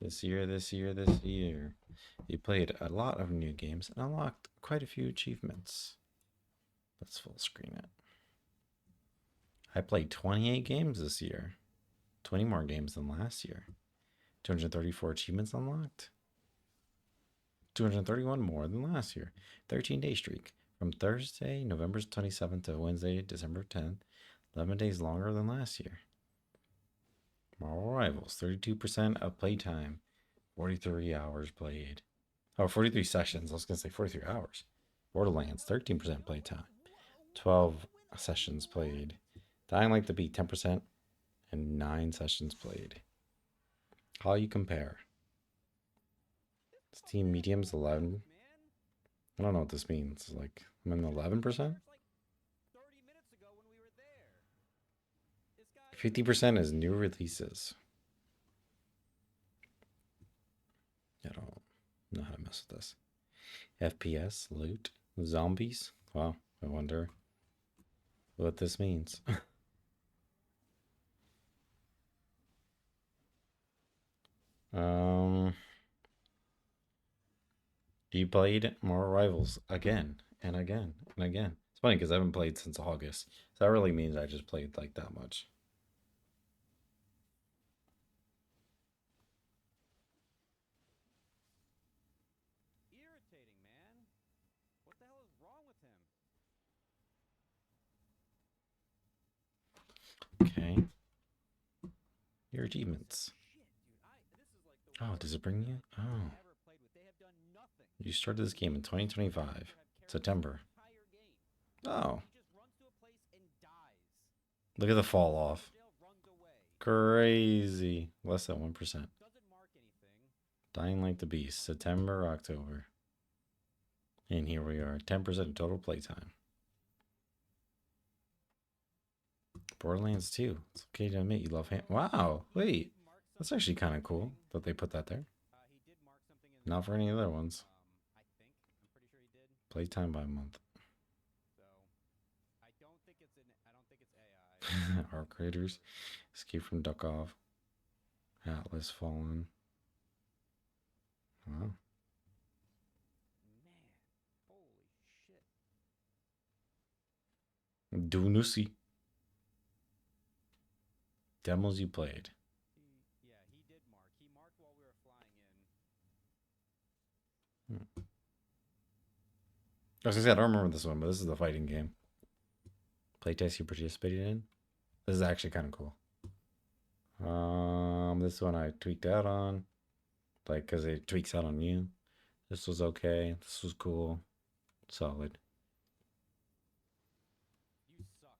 This year. You played a lot of new games and unlocked quite a few achievements. Let's full screen it. I played 28 games this year. 20 more games than last year. 234 achievements unlocked. 231 more than last year. 13-day streak. From Thursday, November 27th to Wednesday, December 10th. 11 days longer than last year. Marvel Rivals, 32% of playtime. 43 hours played. Oh, 43 sessions. I was going to say 43 hours. Borderlands, 13% playtime. 12 sessions played. Dying Light to Beat, 10%. And 9 sessions played. How you compare? Steam Medium's 11. I don't know what this means. Like, I'm in 11%? 50% is new releases. I don't know how to mess with this. FPS, loot, zombies. Wow, I wonder what this means. You played more Rivals again and again and again. It's funny because I haven't played since August. So that really means I just played like that much. Irritating, man. What the hell is wrong with him? Okay. Your achievements. Oh, does it bring you? Oh. You started this game in 2025, September. Oh. Look at the fall off. Crazy. Less than 1%. Dying Like the Beast, September, October. And here we are, 10% total playtime. Borderlands 2. It's okay to admit you love him. Wow, wait. That's actually kind of cool that they put that there. Not for any other ones. Playtime by month. Our creators. Escape from Duckov. Atlas Fallen. Wow. Dunusi. Demos you played. Yeah, he did mark. He marked while we were flying in. As I said, I don't remember this one, but this is the fighting game. Playtest you participated in. This is actually kind of cool. This one I tweaked out on, like, because it tweaks out on you. This was okay. This was cool. Solid. You suck.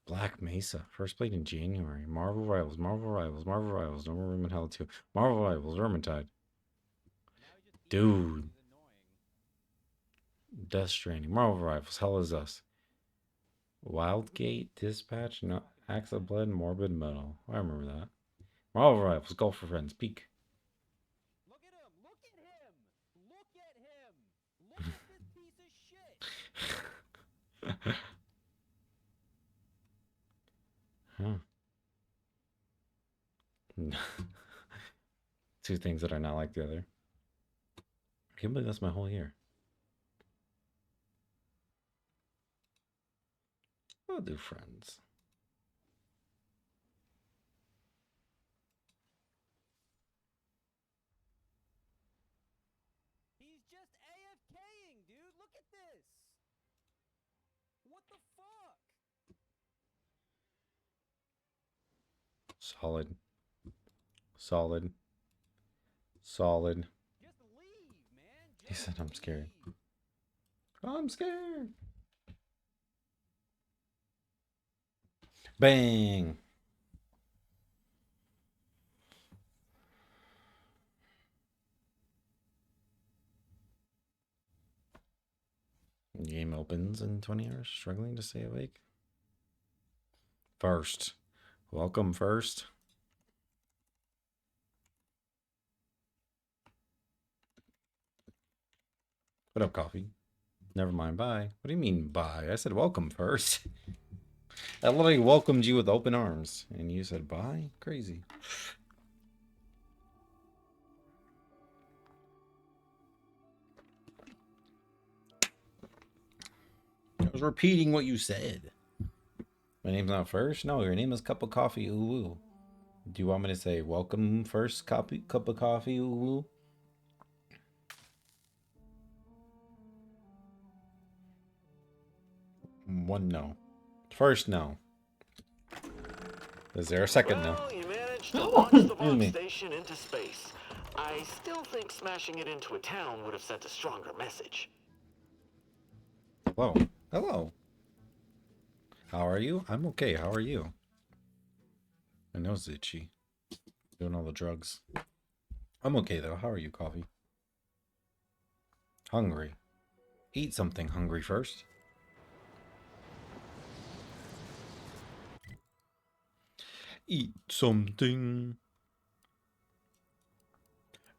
Black Mesa. First played in January. Marvel Rivals. Marvel Rivals. Marvel Rivals. No More Room in Hell 2. Marvel Rivals. Vermintide. Dude. Death Stranding. Marvel Rivals. Hell is Us. Wildgate. Dispatch. No. Axe of Blood. Morbid Metal. I remember that. Marvel Rivals. Golf for Friends. Peak. Look at him! Look at him! Look at him! Look at this piece of shit! Huh. Two things that are not like the other. I can't believe that's my whole year. I'll do friends. He's just AFKing, dude! Look at this! What the fuck? Solid. Solid. Solid. Just leave, man! He Just said I'm scared. leave. I'm scared. Bang. Game opens in 20 hours. Struggling to stay awake. First. Welcome first. What up, coffee? Never mind, bye. What do you mean, bye? I said welcome first. I literally welcomed you with open arms, and you said bye? Crazy. I was repeating what you said. My name's not first? No, your name is Cup of Coffee, ooh woo. Do you want me to say welcome first, cup of coffee, ooh woo? One no. First no. Is there a second no? Well, you managed to launch the Excuse bomb me. station into space. I still think smashing it into a town would have sent a stronger message. Hello. Hello. How are you? I'm okay. How are you? My nose is itchy. Doing all the drugs. I'm okay though. How are you, Coffee? Hungry. Eat something hungry first. Eat something.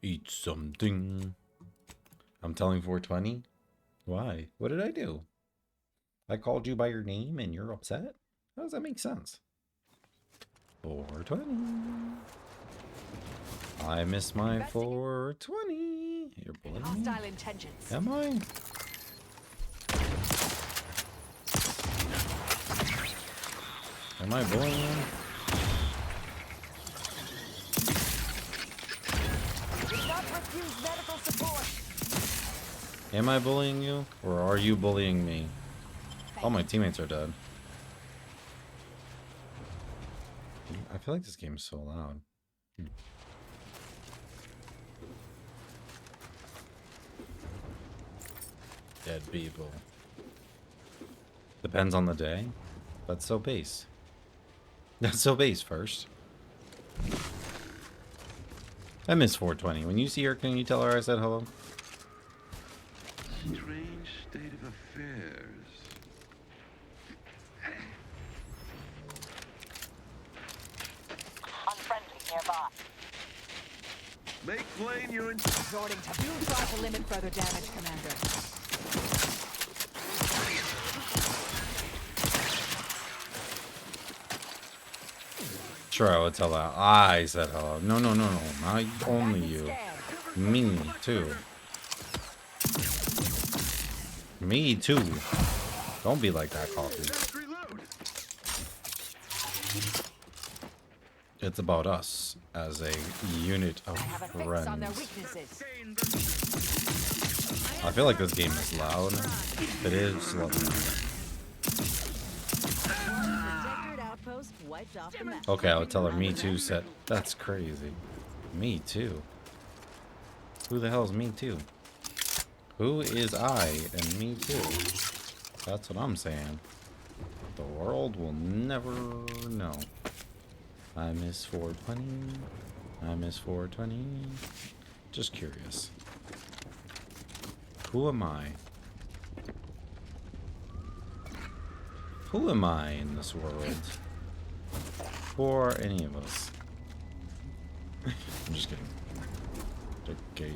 Eat something. I'm telling 420? Why? What did I do? I called you by your name and you're upset? How does that make sense? 420. I miss my 420. You're bullying me? Hostile intentions. Am I? Am I bullying you? Do not refuse medical support. Am I bullying you? Or are you bullying me? All my teammates are dead. I feel like this game is so loud. Dead people. Depends on the day. That's so base. That's so base first. I miss 420. When you see her, can you tell her I said hello? Strange state of affairs. Unfriendly nearby. Make plain you're in. Resorting to you try to limit further damage, Commander. Sure, I would tell her. I said hello. No, no, no, no. Not only you. Me, too. Me, too. Don't be like that, Coffee. Reload. It's about us as a unit of I have a fix on their friends. weaknesses. I feel like this game is loud. It is loud. Protectorate outpost wiped off the map. Okay, I would tell her me too set. That's crazy. Me too. Who the hell is me too? Who is I and me too? That's what I'm saying. The world will never know. I miss 420. I miss 420. Just curious. Who am I? Who am I in this world? For any of us. I'm just kidding. Okay.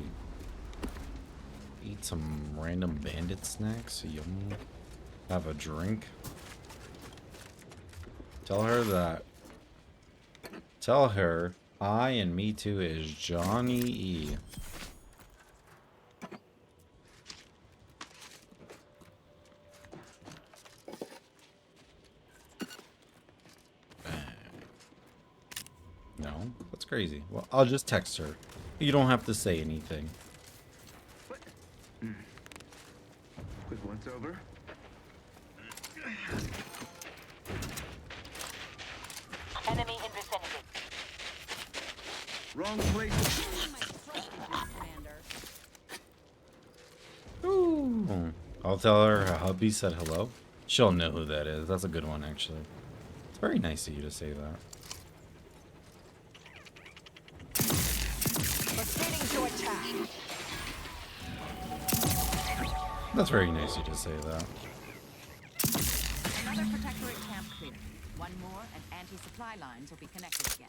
Eat some random bandit snacks. Yum. Have a drink. Tell her that. Tell her I and me too is Johnny E. No, that's crazy. Well, I'll just text her. You don't have to say anything. Quick once over. Enemy in vicinity. Wrong place. Commander. Ooh. I'll tell her her hubby said hello. She'll know who that is. That's a good one, actually. It's very nice of you to say that. Proceeding to attack. That's very nice of you to say that. Another protectorate camp clear. One more and anti-supply lines will be connected again.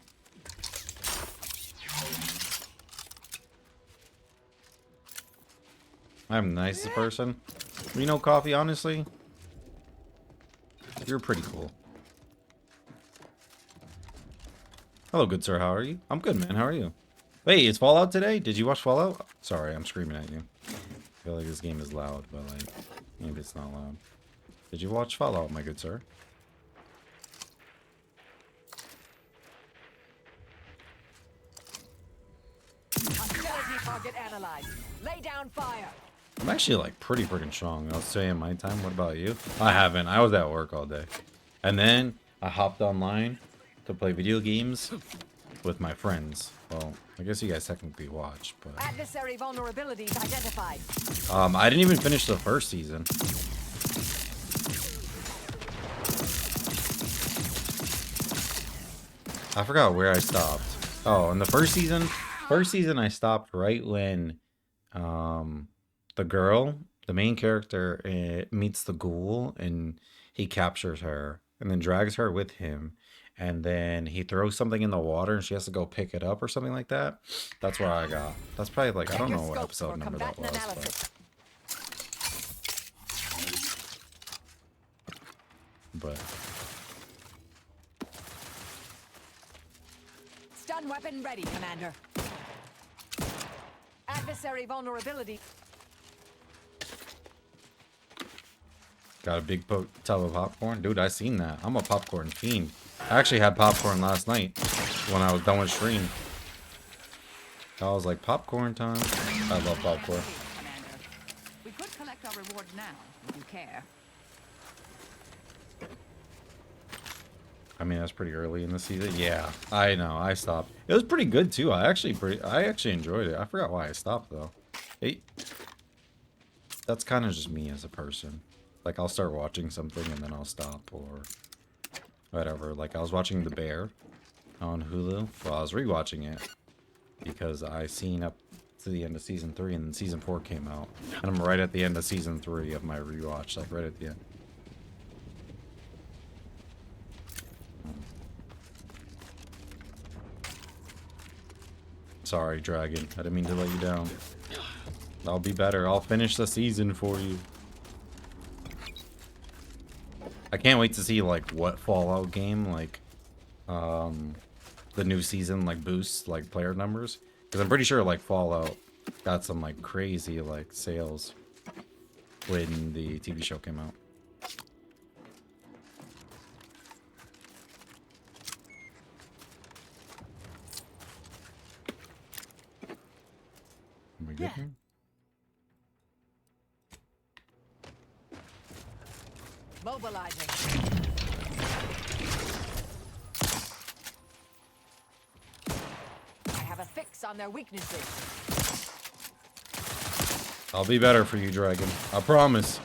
I'm the nicest person. Reno Coffee, honestly, you're pretty cool. Hello, good sir. How are you? I'm good, man. How are you? Wait, it's Fallout today? Did you watch Fallout? Sorry, I'm screaming at you. I feel like this game is loud, but like, maybe it's not loud. Did you watch Fallout, my good sir? Hostility target analyzed. Lay down fire. I'm actually like pretty freaking strong. I'll say in my time. What about you? I haven't. I was at work all day. And then I hopped online to play video games with my friends. Well, I guess you guys technically watch, but Adversary vulnerabilities identified. I didn't even finish the first season. I forgot where I stopped. Oh, in the first season I stopped right when the girl, the main character, meets the ghoul and he captures her and then drags her with him, and then he throws something in the water and she has to go pick it up or something like that. That's where I got. That's probably like, I don't know what episode number that was, but Stun weapon ready, Commander. Adversary vulnerability. got a big tub of popcorn. Dude, I seen that. I'm a popcorn fiend. I actually had popcorn last night when I was done with stream. I was like, popcorn time. I love popcorn. Commander. We could collect our reward now, if you care. I mean, that's pretty early in the season. Yeah, I know. I stopped. It was pretty good too. I actually enjoyed it. I forgot why I stopped though. That's kind of just me as a person. Like, I'll start watching something and then I'll stop or whatever. Like, I was watching The Bear on Hulu. Well, I was rewatching it because I seen up to the end of season 3 and then season 4 came out. And I'm right at the end of season 3 of my rewatch, like right at the end. Sorry, Dragon. I didn't mean to let you down. I'll be better. I'll finish the season for you. I can't wait to see like what Fallout game like the new season like boosts like player numbers, because I'm pretty sure like Fallout got some like crazy like sales when the TV show came out. Am we good here? Mobilizing. I have a fix on their weaknesses. I'll be better for you, Dragon. I promise.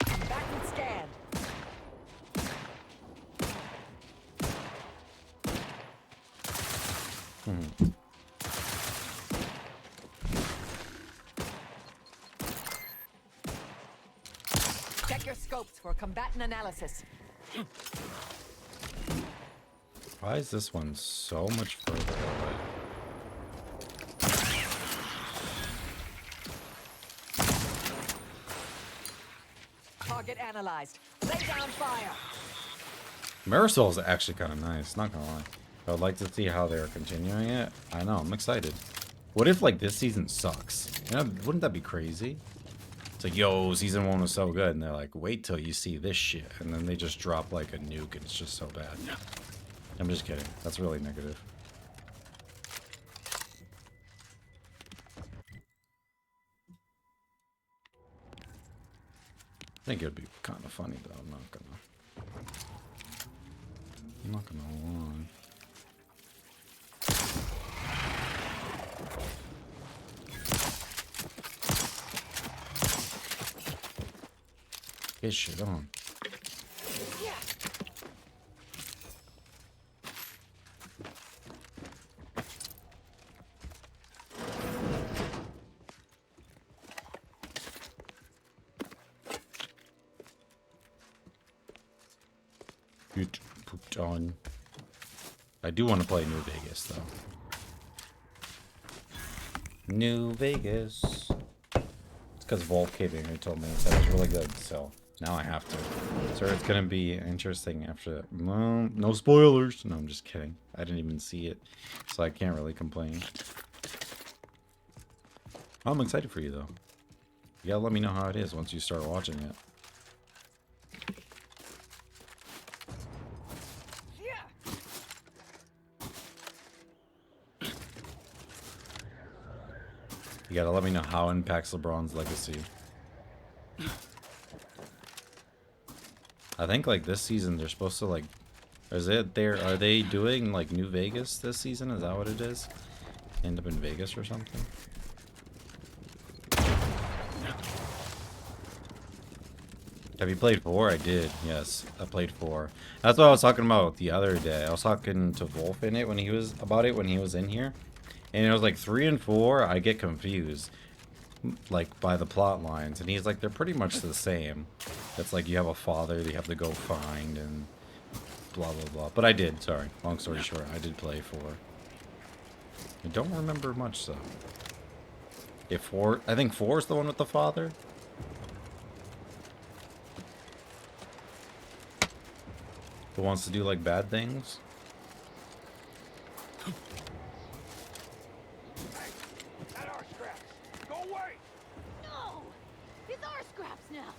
Back and scan. Check your scopes for combatant analysis. Why is this one so much further away? Target analyzed. Lay down fire. Marisol is actually kind of nice, not gonna lie. I would like to see how they're continuing it. I know, I'm excited. What if like this season sucks? You know, wouldn't that be crazy? It's like, yo, season 1 was so good, and they're like, wait till you see this shit, and then they just drop like a nuke, and it's just so bad. I'm just kidding. That's really negative. I think it'd be kind of funny though. I'm not gonna lie. Get shit on. Get pooped on. I do want to play New Vegas though. New Vegas. It's because Volk came in and told me that it was really good, so now I have to. So it's gonna be interesting after that. No spoilers. No, I'm just kidding. I didn't even see it, so I can't really complain. I'm excited for you though. You gotta let me know how it is once you start watching it. You gotta let me know how it impacts LeBron's legacy. I think like this season they're supposed to like, are they doing like New Vegas this season? Is that what it is? End up in Vegas or something? Have you played 4? I did, yes. I played 4. That's what I was talking about the other day. I was talking to Wolf in it when he was in here. And it was like 3 and 4, I get confused. Like by the plot lines. And he's like, they're pretty much the same. It's like you have a father that you have to go find and blah blah blah. But I did, sorry. Long story short, I did play 4. I don't remember much though. I think 4 is the one with the father. Who wants to do like bad things? At our scraps. Go away. No! It's our scraps now.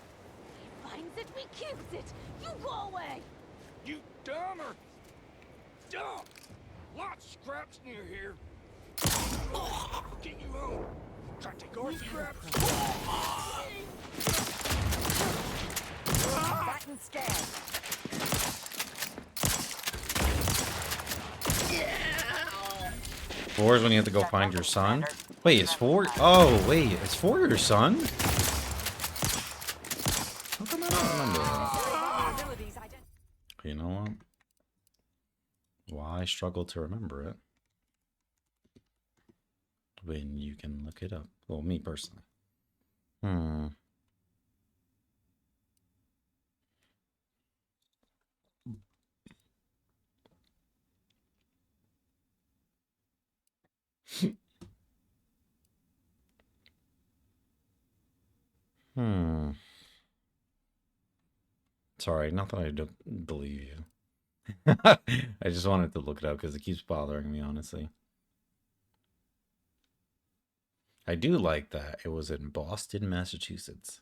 He finds it, we keeps it. You go away. You dumb or dumb. Lots of scraps near here. Get you home. Try to take our scraps. Fat and scared. Four is when you have to go find your son. Wait, is 4? Oh, wait, is 4 your son? How come I don't remember that? You know what? Why struggle to remember it when you can look it up? Well, me personally. Sorry, not that I don't believe you. I just wanted to look it up because it keeps bothering me, honestly. I do like that it was in Boston, Massachusetts.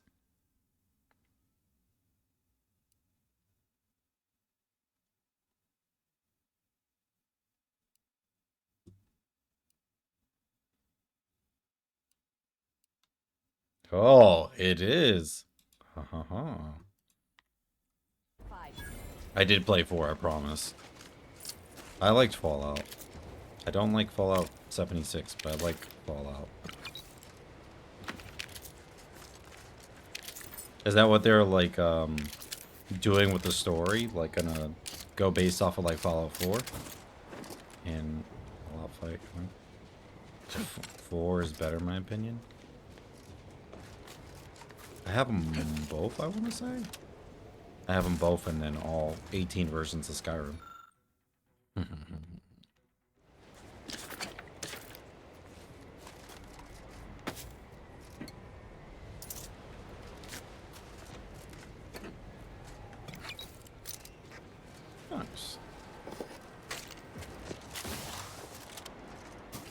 Oh, it is. Ha ha ha. I did play 4, I promise. I liked Fallout. I don't like Fallout 76, but I like Fallout. Is that what they're like doing with the story? Like gonna go based off of like Fallout 4? And Fallout 5. 4 is better in my opinion. I have them both, I want to say. I have them both and then all 18 versions of Skyrim. Nice.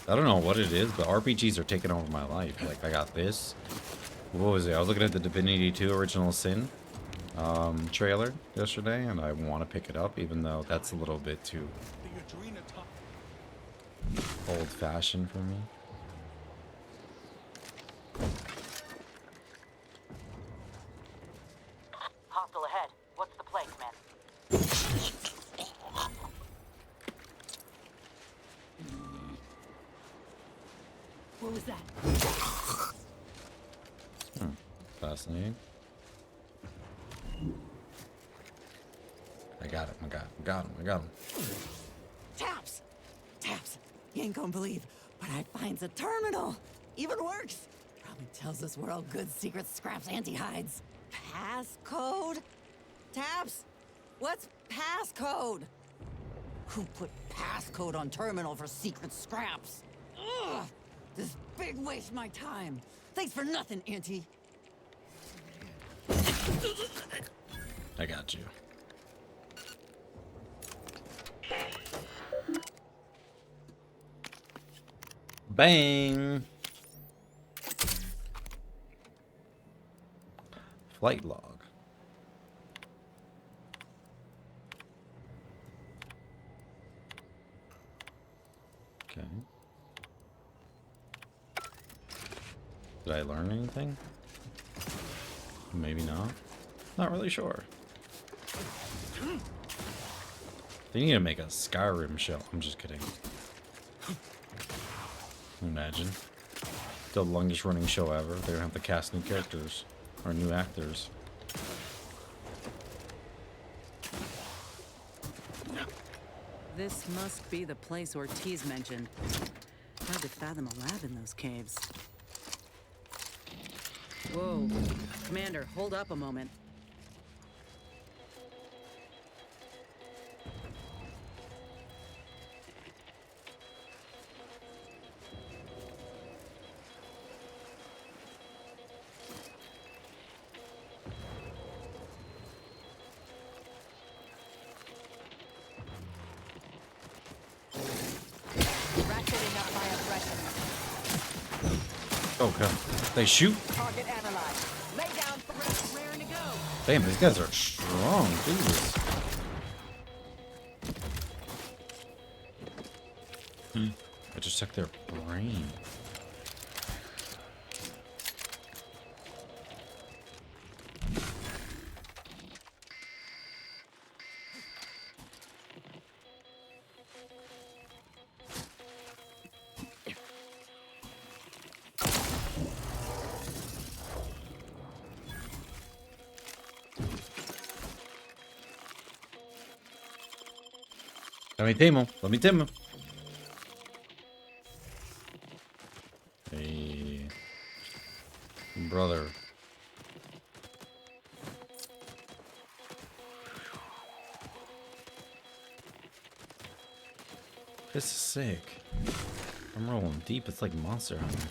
I don't know what it is, but RPGs are taking over my life. Like, I got this. What was it? I was looking at the Divinity 2 Original Sin trailer yesterday, and I want to pick it up, even though that's a little bit too old-fashioned for me. Hostile ahead. What's the play, Commander? What was that? Fascinating. I got him, I got him. Taps! Taps! You ain't gonna believe, but I finds a terminal. Even works. Probably tells us where all good secret scraps Auntie hides. Passcode? Taps? What's passcode? Who put passcode on terminal for secret scraps? Ugh! This big waste of my time. Thanks for nothing, Auntie. I got you. Bang! Flight log. Okay. Did I learn anything? Maybe not. Not really sure. They need to make a Skyrim show. I'm just kidding. Imagine. The longest running show ever. They don't have to cast new characters or new actors. This must be the place Ortiz mentioned. Hard to fathom a lab in those caves. Whoa. Commander, hold up a moment. Ratcheting up my aggression. Okay. They shoot? Target analyzed. Lay down for raring to go. Damn, these guys are strong. Jesus. I just took their brain. Let me tame him. Let me tame him. Hey. Brother. This is sick. I'm rolling deep. It's like Monster Hunter.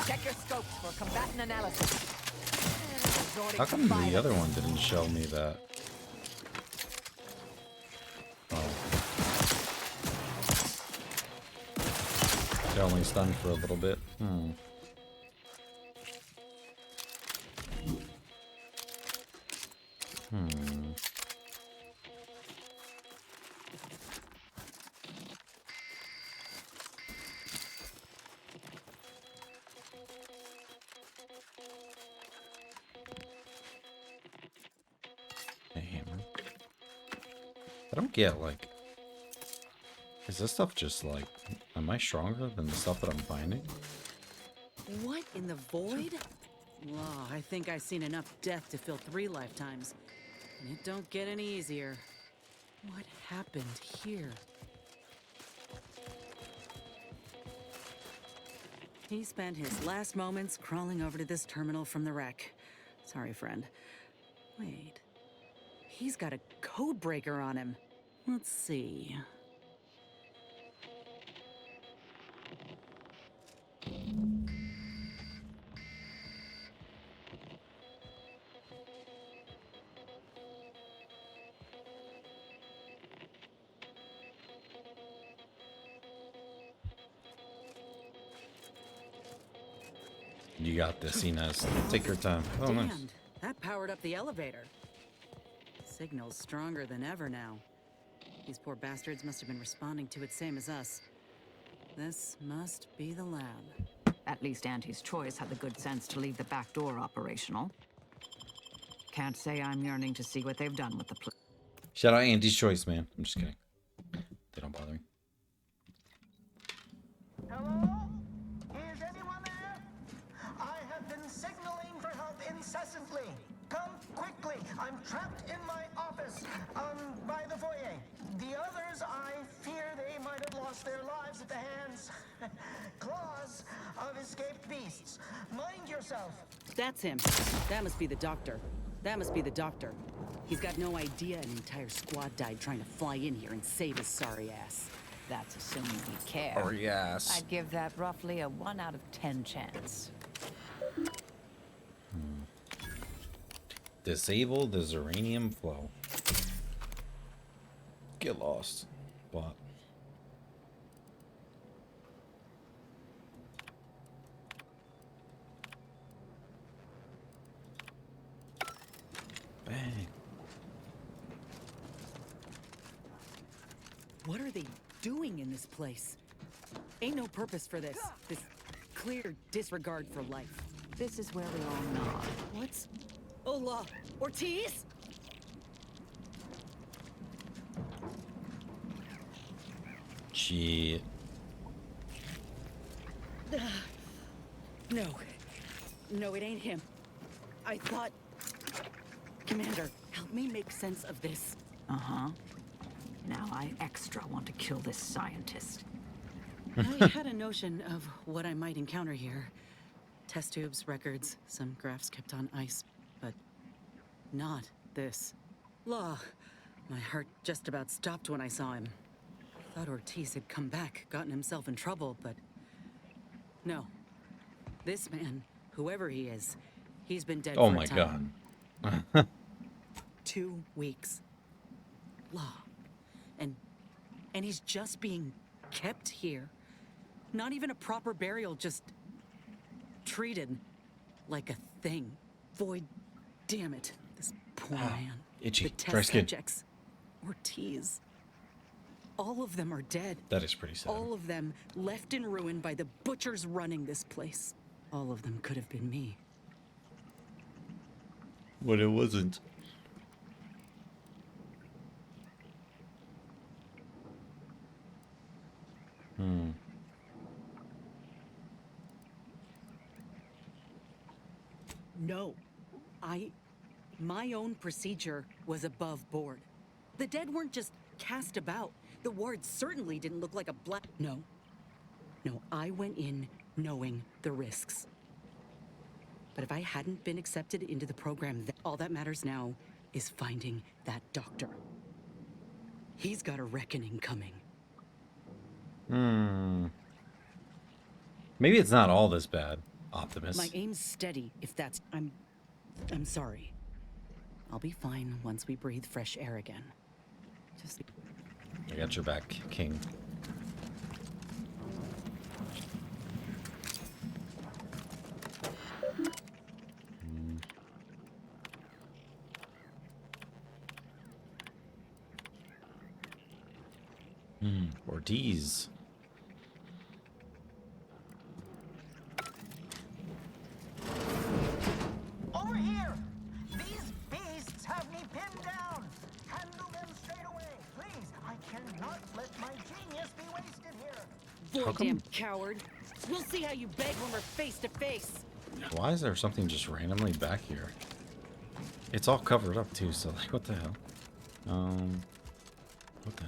Check your scopes for combatant analysis. How come the other one didn't show me that? Oh. They're only stunned for a little bit. A hammer. I don't get, like, is this stuff just like, am I stronger than the stuff that I'm finding? What in the void? Wow, I think I've seen enough death to fill 3 lifetimes. And it don't get any easier. What happened here? He spent his last moments crawling over to this terminal from the wreck. Sorry, friend. Wait. He's got a code breaker on him. Let's see. You got this, Inez. Take your time. Oh, nice. Damned. That powered up the elevator. Signal's stronger than ever now. These poor bastards must have been responding to it same as us. This must be the lab. At least Auntie's Choice had the good sense to leave the back door operational. Can't say I'm yearning to see what they've done with the place. Shout out Auntie's Choice, man. I'm just kidding. They don't bother me. Hello? Is anyone there? I have been signaling for help incessantly. Come quickly. I'm trapped in my office, by the foyer. The others, I fear they might have lost lost their lives at the hands, claws of escaped beasts. Mind yourself. That's him. That must be the doctor. That must be the doctor. He's got no idea an entire squad died trying to fly in here and save his sorry ass. That's assuming we care. Or yes. I'd give that roughly a 1 out of 10 chance. Disable the Zeranium flow. Get lost. Bot. Bang. What are they doing in this place? Ain't no purpose for this. This clear disregard for life. This is where we all nod. What's... Hola, Ortiz? Shit. No. No, it ain't him. I thought... Commander, help me make sense of this. Uh-huh. Now I extra want to kill this scientist. I had a notion of what I might encounter here. Test tubes, records, some graphs kept on ice, but not this. Law. My heart just about stopped when I saw him. I thought Ortiz had come back, gotten himself in trouble, but no. This man, whoever he is, he's been dead Oh for my a time. god. 2 weeks. Law. And he's just being kept here. Not even a proper burial, just treated like a thing. Void, damn it. This poor man. Itchy. The Dry test skin. subjects. Ortiz. All of them are dead. That is pretty sad. All of them left in ruin by the butchers running this place. All of them could have been me. But it wasn't. No. My own procedure was above board. The dead weren't just cast about. The ward certainly didn't look like a black... No. No, I went in knowing the risks. But if I hadn't been accepted into the program, all that matters now is finding that doctor. He's got a reckoning coming. Maybe it's not all this bad, Optimus. My aim's steady, if that's... I'm sorry. I'll be fine once we breathe fresh air again. Just... I got your back, King. Ortiz. Over here! These beasts have me pinned down! Handle them straight away, please! I cannot let my genius be wasted here! Void, damn coward. We'll see how you beg when we're face to face. Why is there something just randomly back here? It's all covered up too, so like, what the hell? What the?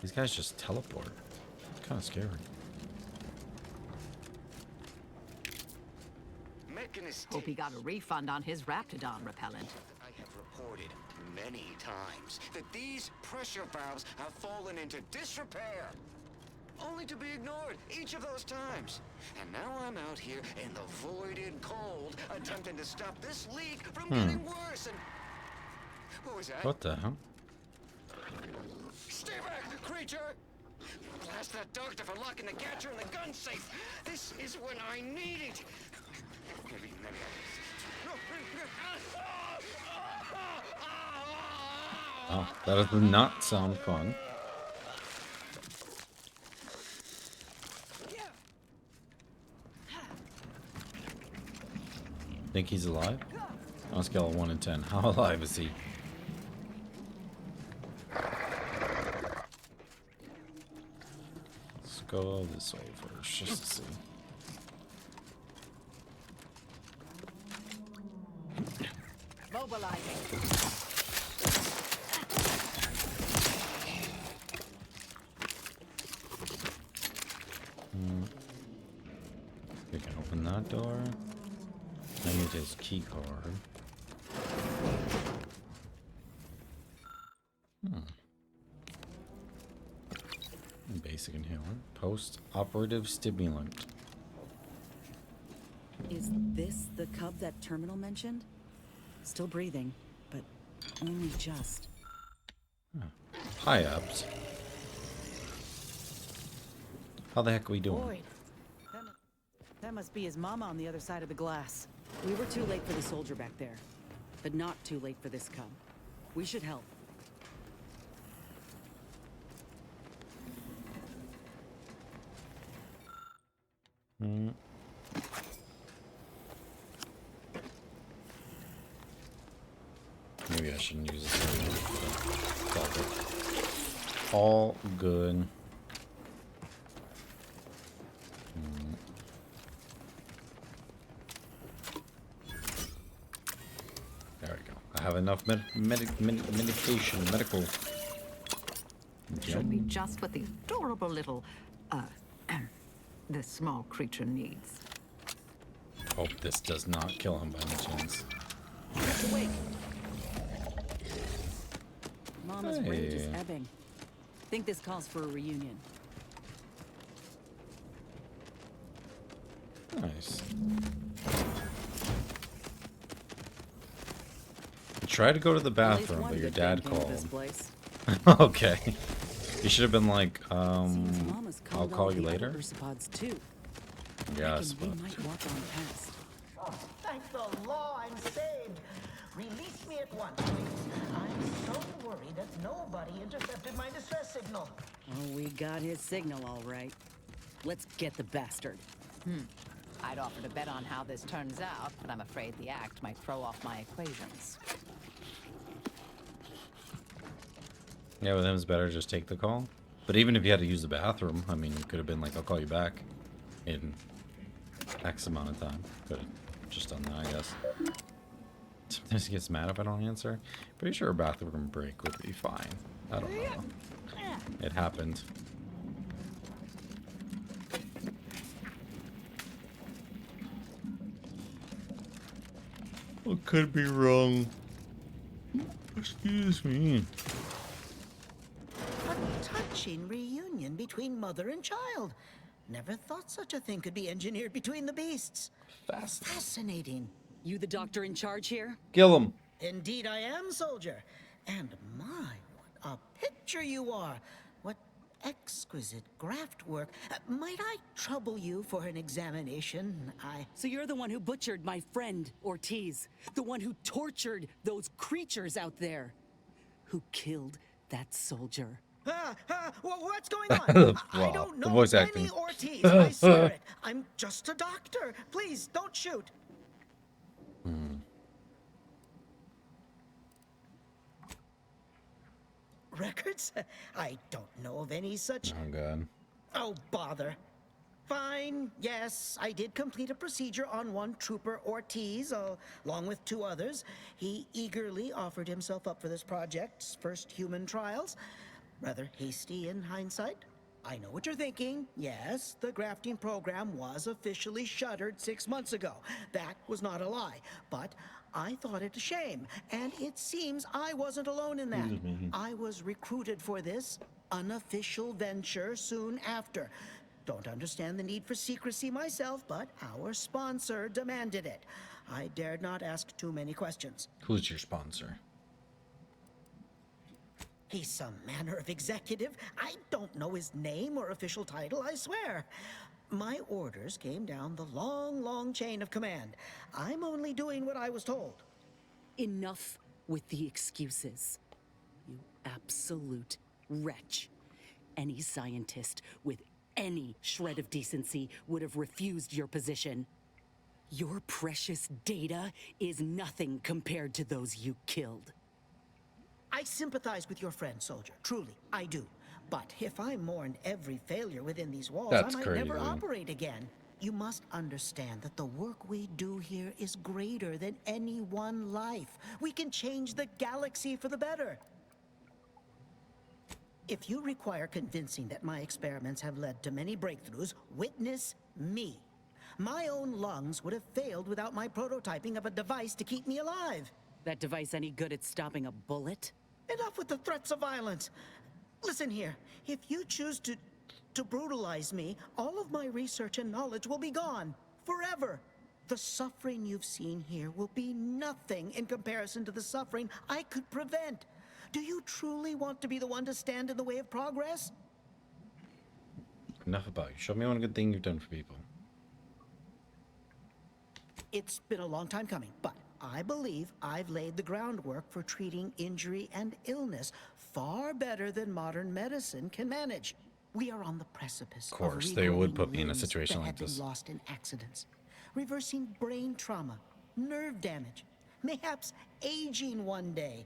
These guys just teleport. It's kind of scary. Hope he got a refund on his Raptidon repellent. I have reported many times that these pressure valves have fallen into disrepair, only to be ignored each of those times. And now I'm out here in the voided cold, attempting to stop this leak from getting worse. And what was that? What the hell? Stay back, creature! Blast that doctor for locking the gadget in the gun safe. This is when I need it. Maybe. Oh, that does not sound fun. Think he's alive? On a scale of 1 to 10, how alive is he? Let's go this way first, just to see. Mobilizing. open that door. I need his key card. Basic inhaler. Post-operative stimulant. Is this the cub that Terminal mentioned? Still breathing, but only just. High ups. How the heck are we doing? Boyd, that must be his mama on the other side of the glass. We were too late for the soldier back there, but not too late for this cub. We should help. Maybe I shouldn't use this anymore. It's all good. There we go. I have enough medication, medical. Should be just what the adorable little, this small creature needs. Hope this does not kill him by any chance. Wait. Mama's rage is Hey. ebbing. Think this calls for a reunion. Nice. I tried to go to the At least bathroom, one but your good dad thing came of this called. place. Okay. You should have been like, Seems Mama's I'll called call all you the other later. Ursopods too. Yes, Reckon but we might walk on past. Oh, thank the law, I'm saved. Release me at once, please. I'm so worried that nobody intercepted my distress signal. Oh, we got his signal all right. Let's get the bastard. I'd offer to bet on how this turns out, but I'm afraid the act might throw off my equations. yeah, with him it's better to just take the call. But even if you had to use the bathroom, I mean, you could have been like, I'll call you back in X amount of time. Could have just done that, I guess. Sometimes he gets mad if I don't answer. Pretty sure a bathroom break would be fine. I don't know. It happened. I could be wrong. Excuse me. A touching reunion between mother and child. Never thought such a thing could be engineered between the beasts. Fast. Fascinating. You the doctor in charge here? Kill him. Indeed I am, soldier. And my, what a picture you are. What exquisite graft work. Might I trouble you for an examination? So you're the one who butchered my friend, Ortiz. The one who tortured those creatures out there. Who killed that soldier. What's going on? I Wow, don't the know voice any acting. Ortiz, I swear it. I'm just a doctor. Please, don't shoot. Records? I don't know of any such... Oh, God. Oh, bother. Fine, yes, I did complete a procedure on one Trooper Ortiz, along with 2 others. He eagerly offered himself up for this project's first human trials. Rather hasty in hindsight. I know what you're thinking. Yes, the grafting program was officially shuttered 6 months ago. That was not a lie. But I thought it a shame, and it seems I wasn't alone in that. I was recruited for this unofficial venture soon after. Don't understand the need for secrecy myself, but our sponsor demanded it. I dared not ask too many questions. Who's your sponsor? He's some manner of executive. I don't know his name or official title, I swear. My orders came down the long, long chain of command. I'm only doing what I was told. Enough with the excuses. You absolute wretch. Any scientist with any shred of decency would have refused your position. Your precious data is nothing compared to those you killed. I sympathize with your friend, soldier. Truly, I do. But if I mourn every failure within these walls, That's I might never crazy. operate again. You must understand that the work we do here is greater than any one life. We can change the galaxy for the better. If you require convincing that my experiments have led to many breakthroughs, witness me. My own lungs would have failed without my prototyping of a device to keep me alive. That device any good at stopping a bullet? Enough with the threats of violence. Listen here, if you choose to brutalize me, all of my research and knowledge will be gone. Forever. The suffering you've seen here will be nothing in comparison to the suffering I could prevent. Do you truly want to be the one to stand in the way of progress? Enough about you. Show me one good thing you've done for people. It's been a long time coming, but I believe I've laid the groundwork for treating injury and illness far better than modern medicine can manage. We are on the precipice. Of course, they would regrowing put me in a limbs situation that like had been this. lost in accidents, reversing brain trauma, nerve damage, mayhaps aging one day.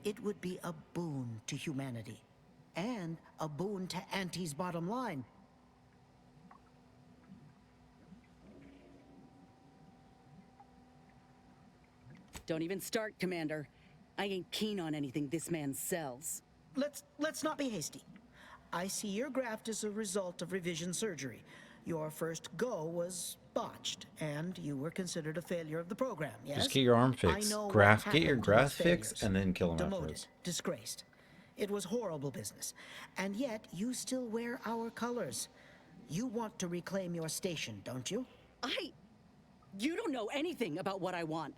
It would be a boon to humanity, and a boon to Auntie's bottom line. Don't even start, Commander. I ain't keen on anything this man sells. Let's not be hasty. I see your graft is a result of revision surgery. Your first go was botched, and you were considered a failure of the program, yes? Just get your arm I fixed. know what Get your happened to graft those fixed failures. and then kill him Demoted, afterwards. disgraced. It was horrible business. And yet, you still wear our colors. You want to reclaim your station, don't you? You don't know anything about what I want.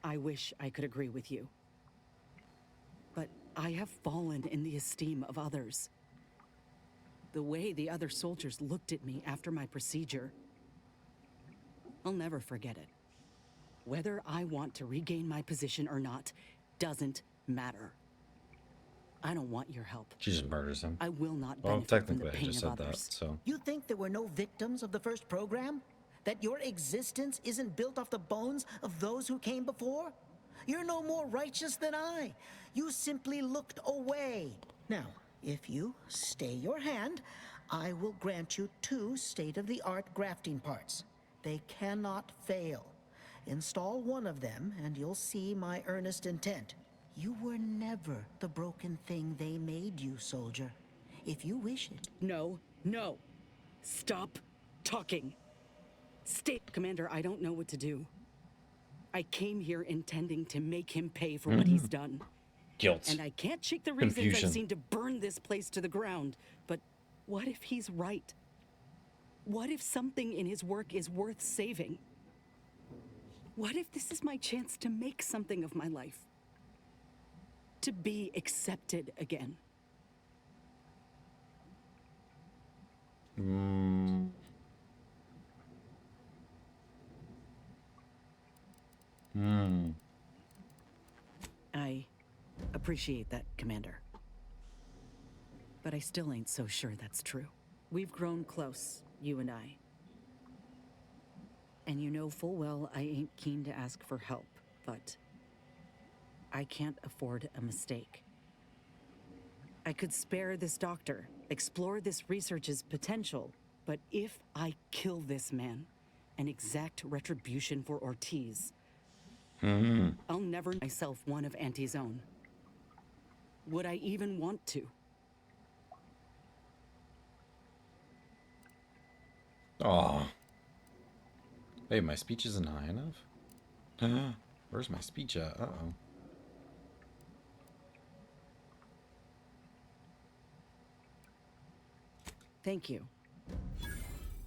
I wish I could agree with you. But I have fallen in the esteem of others. The way the other soldiers looked at me after my procedure, I'll never forget it. Whether I want to regain my position or not doesn't matter. I don't want your help. She just murders him. I will not Well, benefit from the technically, I pain just of said that, others. so. You think there were no victims of the first program? That your existence isn't built off the bones of those who came before? You're no more righteous than I. You simply looked away. Now, if you stay your hand, I will grant you 2 state-of-the-art grafting parts. They cannot fail. Install one of them, and you'll see my earnest intent. You were never the broken thing they made you, soldier. If you wish it. No. Stop talking. Commander, I don't know what to do. I came here intending to make him pay for what he's done. Guilt. And I can't shake the reasons Confusion. I've seen to burn this place to the ground. But what if he's right? What if something in his work is worth saving? What if this is my chance to make something of my life? To be accepted again? I appreciate that, Commander. But I still ain't so sure that's true. We've grown close, you and I. And you know full well I ain't keen to ask for help, but I can't afford a mistake. I could spare this doctor, explore this research's potential, but if I kill this man and exact retribution for Ortiz, I'll never myself one of Auntie's own. Would I even want to? Oh. Hey, my speech isn't high enough? Where's my speech at? Uh-oh. Thank you.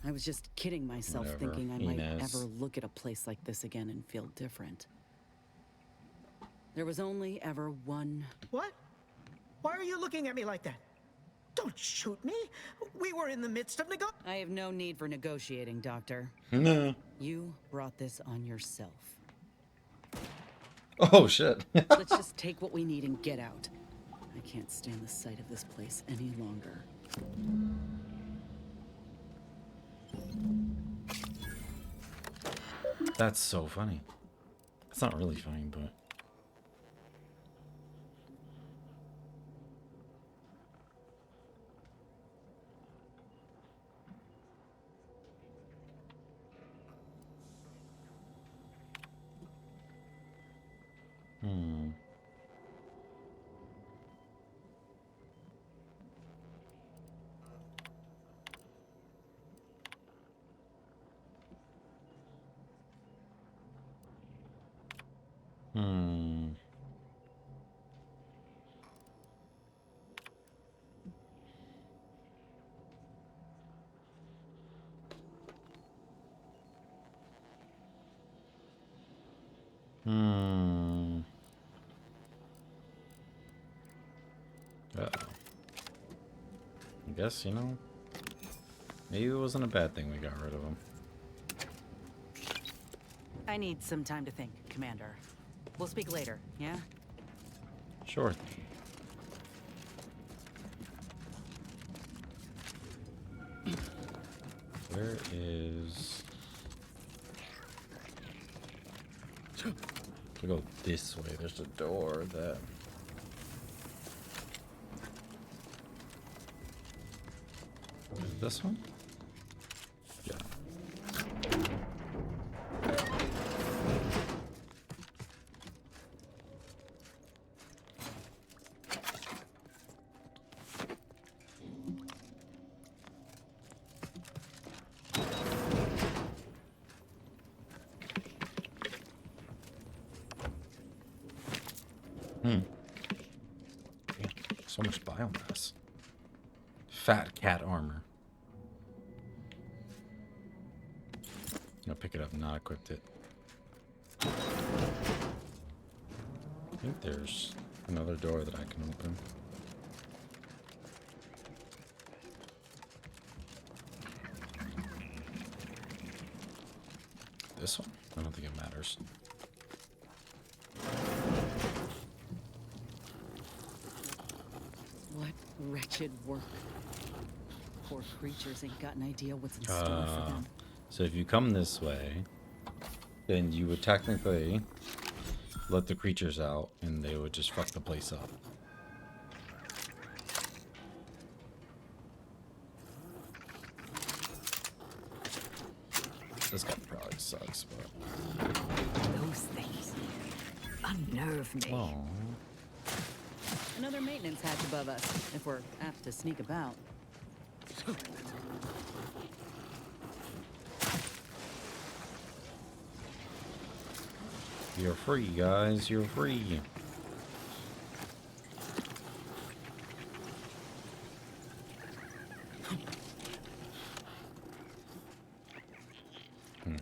I was just kidding myself, Whatever, thinking I might Inez. ever look at a place like this again and feel different. There was only ever one... What? Why are you looking at me like that? Don't shoot me. We were in the midst of I have no need for negotiating, Doctor. No. You brought this on yourself. Oh, shit. Let's just take what we need and get out. I can't stand the sight of this place any longer. That's so funny. It's not really funny, but... Hmm. Hmm. Hmm. Uh-oh. I guess, you know, maybe it wasn't a bad thing we got rid of him. I need some time to think, Commander. We'll speak later, yeah? Sure. Where is... We go this way. There's a door that... This one? Yeah. So much biomass. Fat cat armor. I'll pick it up, not equipped it. I think there's another door that I can open. This one? I don't think it matters. What wretched work. Poor creatures ain't got an idea what's in store for them. So if you come this way, then you would technically let the creatures out and they would just fuck the place up. This guy probably sucks, but... Those things unnerve me. Oh. Another maintenance hatch above us, if we're apt to sneak about. You're free, guys. You're free.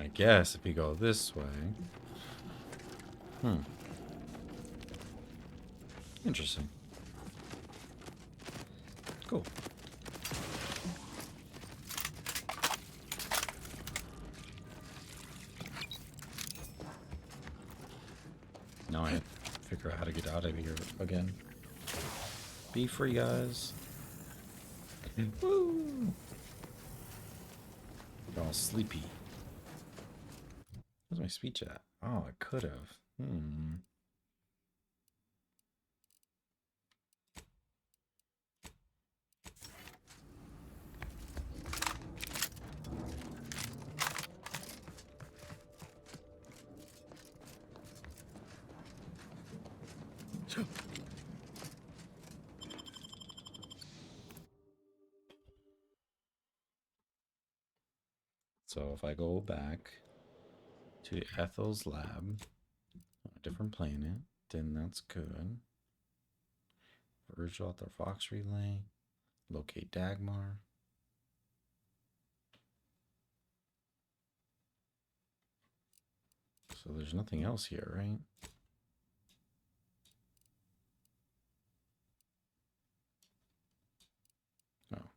I guess if you go this way... Interesting. Cool. Now I have to figure out how to get out of here again. Be free, guys. Woo! I'm all sleepy. Where's my speech at? Oh, I could have. So if I go back to Ethel's lab on a different planet, then that's good. Virgil at the Fox Relay. Locate Dagmar. So there's nothing else here, right? Oh.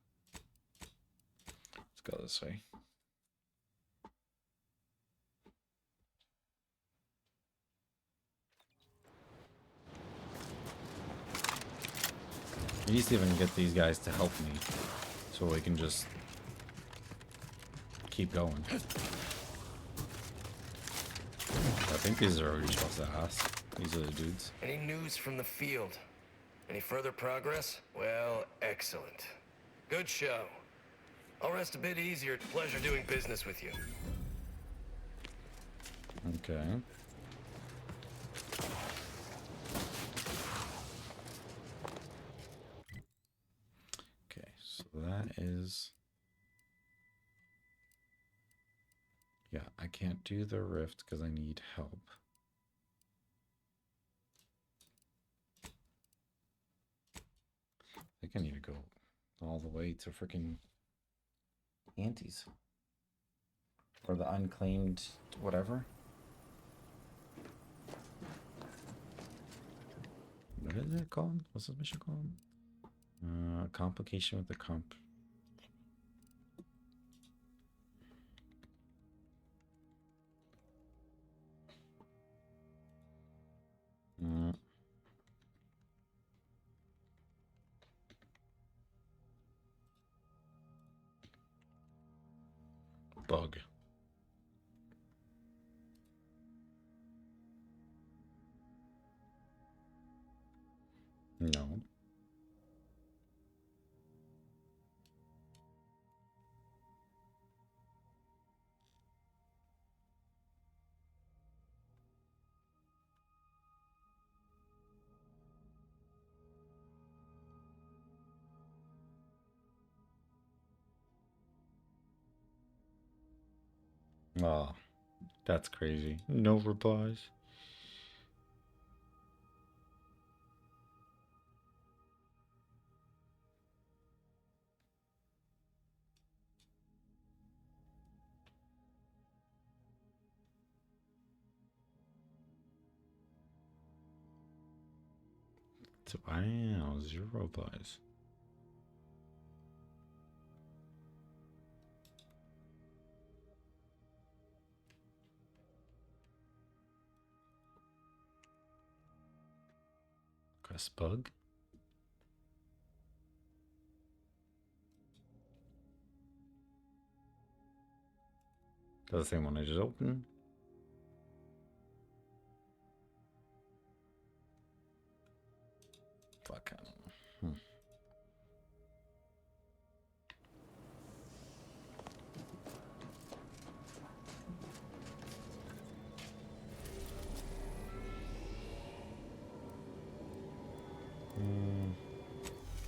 Let's go this way. I need to even get these guys to help me so we can just keep going. I think these are already supposed to ask. These are the dudes. Any news from the field? Any further progress? Well, excellent. Good show. I'll rest a bit easier. Pleasure doing business with you. Okay. is... Yeah, I can't do the rift because I need help. I think I need to go all the way to freaking Antes. Or the unclaimed whatever. What is it called? What's this mission called? Complication with the comp. Bug. No. Oh, that's crazy. No replies. Wow, 0 replies. Quest bug. Does the same one I just opened. Fuck, I don't know.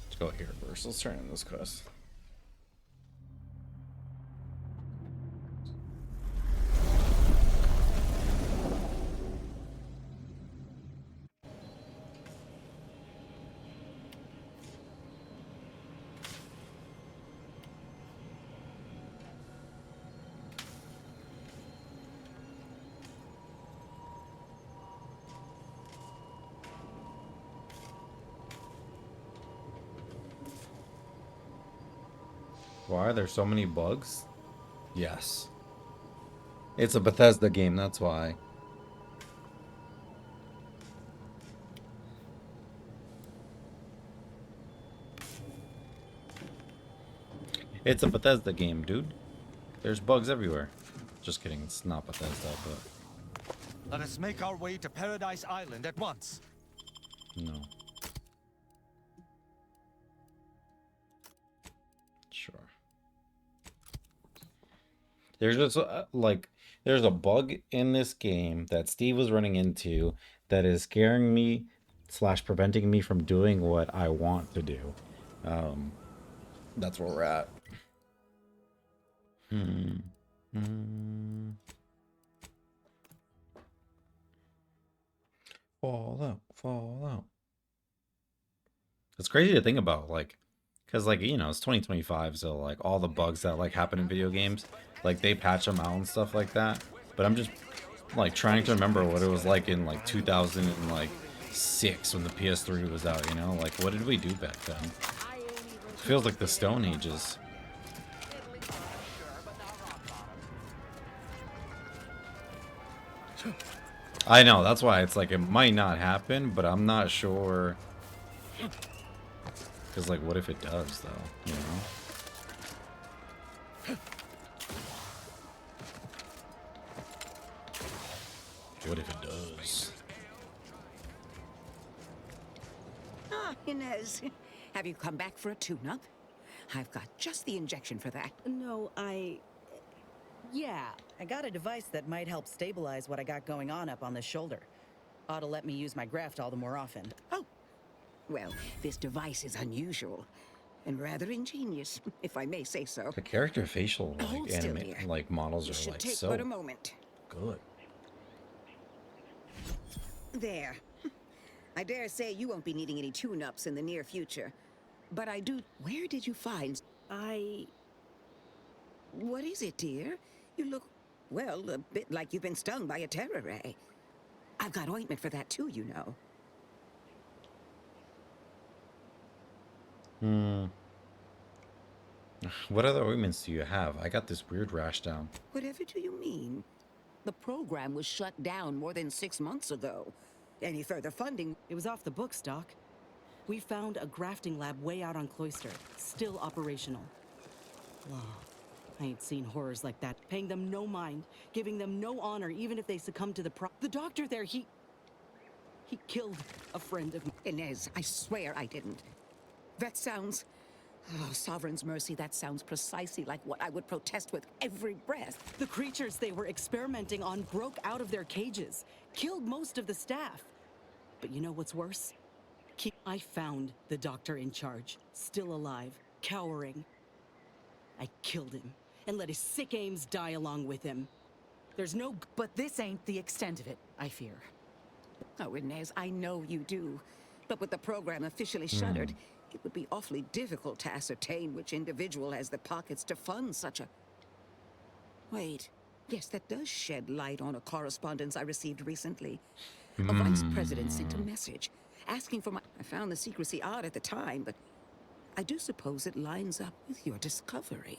Let's go here first. Let's turn in this quest. Why are there so many bugs? Yes. It's a Bethesda game, that's why. It's a Bethesda game, dude. There's bugs everywhere. Just kidding, it's not Bethesda, but... Let us make our way to Paradise Island at once. No. Sure. There's just like there's a bug in this game that Steve was running into that is scaring me / preventing me from doing what I want to do. That's where we're at. Fallout. It's crazy to think about, like, because, like, you know, it's 2025, so, like, all the bugs that, like, happen in video games, like, they patch them out and stuff like that. But I'm just, like, trying to remember what it was like in, like, 2006 when the PS3 was out, you know? Like, what did we do back then? It feels like the Stone Ages. I know, that's why it's like, it might not happen, but I'm not sure. Because, like, what if it does, though, you know? What if it does? Ah, Inez. Have you come back for a tune-up? I've got just the injection for that. No, yeah, I got a device that might help stabilize what I got going on up on the shoulder. Ought to let me use my graft all the more often. Oh, well, this device is unusual. and rather ingenious, if I may say so. The character facial Hold still, dear. like models You are should like take so but a moment. good. There. I dare say you won't be needing any tune-ups in the near future. But I do... Where did you find... What is it, dear? You look, well, a bit like you've been stung by a terror ray. I've got ointment for that too, you know. What other ointments do you have? I got this weird rash down. Whatever do you mean? The program was shut down more than 6 months ago. Any further funding... It was off the books, Doc. We found a grafting lab way out on Cloister, still operational. Wow. I ain't seen horrors like that. Paying them no mind, giving them no honor, even if they succumb to the The doctor there, he killed a friend of mine. Inez, I swear I didn't. That sounds... Oh, Sovereign's mercy, that sounds precisely like what I would protest with every breath. The creatures they were experimenting on broke out of their cages, killed most of the staff. But you know what's worse? I found the doctor in charge, still alive, cowering. I killed him, and let his sick aims die along with him. There's no... But this ain't the extent of it, I fear. Oh, Inez, I know you do. But with the program officially shuttered, it would be awfully difficult to ascertain which individual has the pockets to fund such a... Wait. Yes, that does shed light on a correspondence I received recently. A vice president sent a message asking for my... I found the secrecy odd at the time, but I do suppose it lines up with your discovery.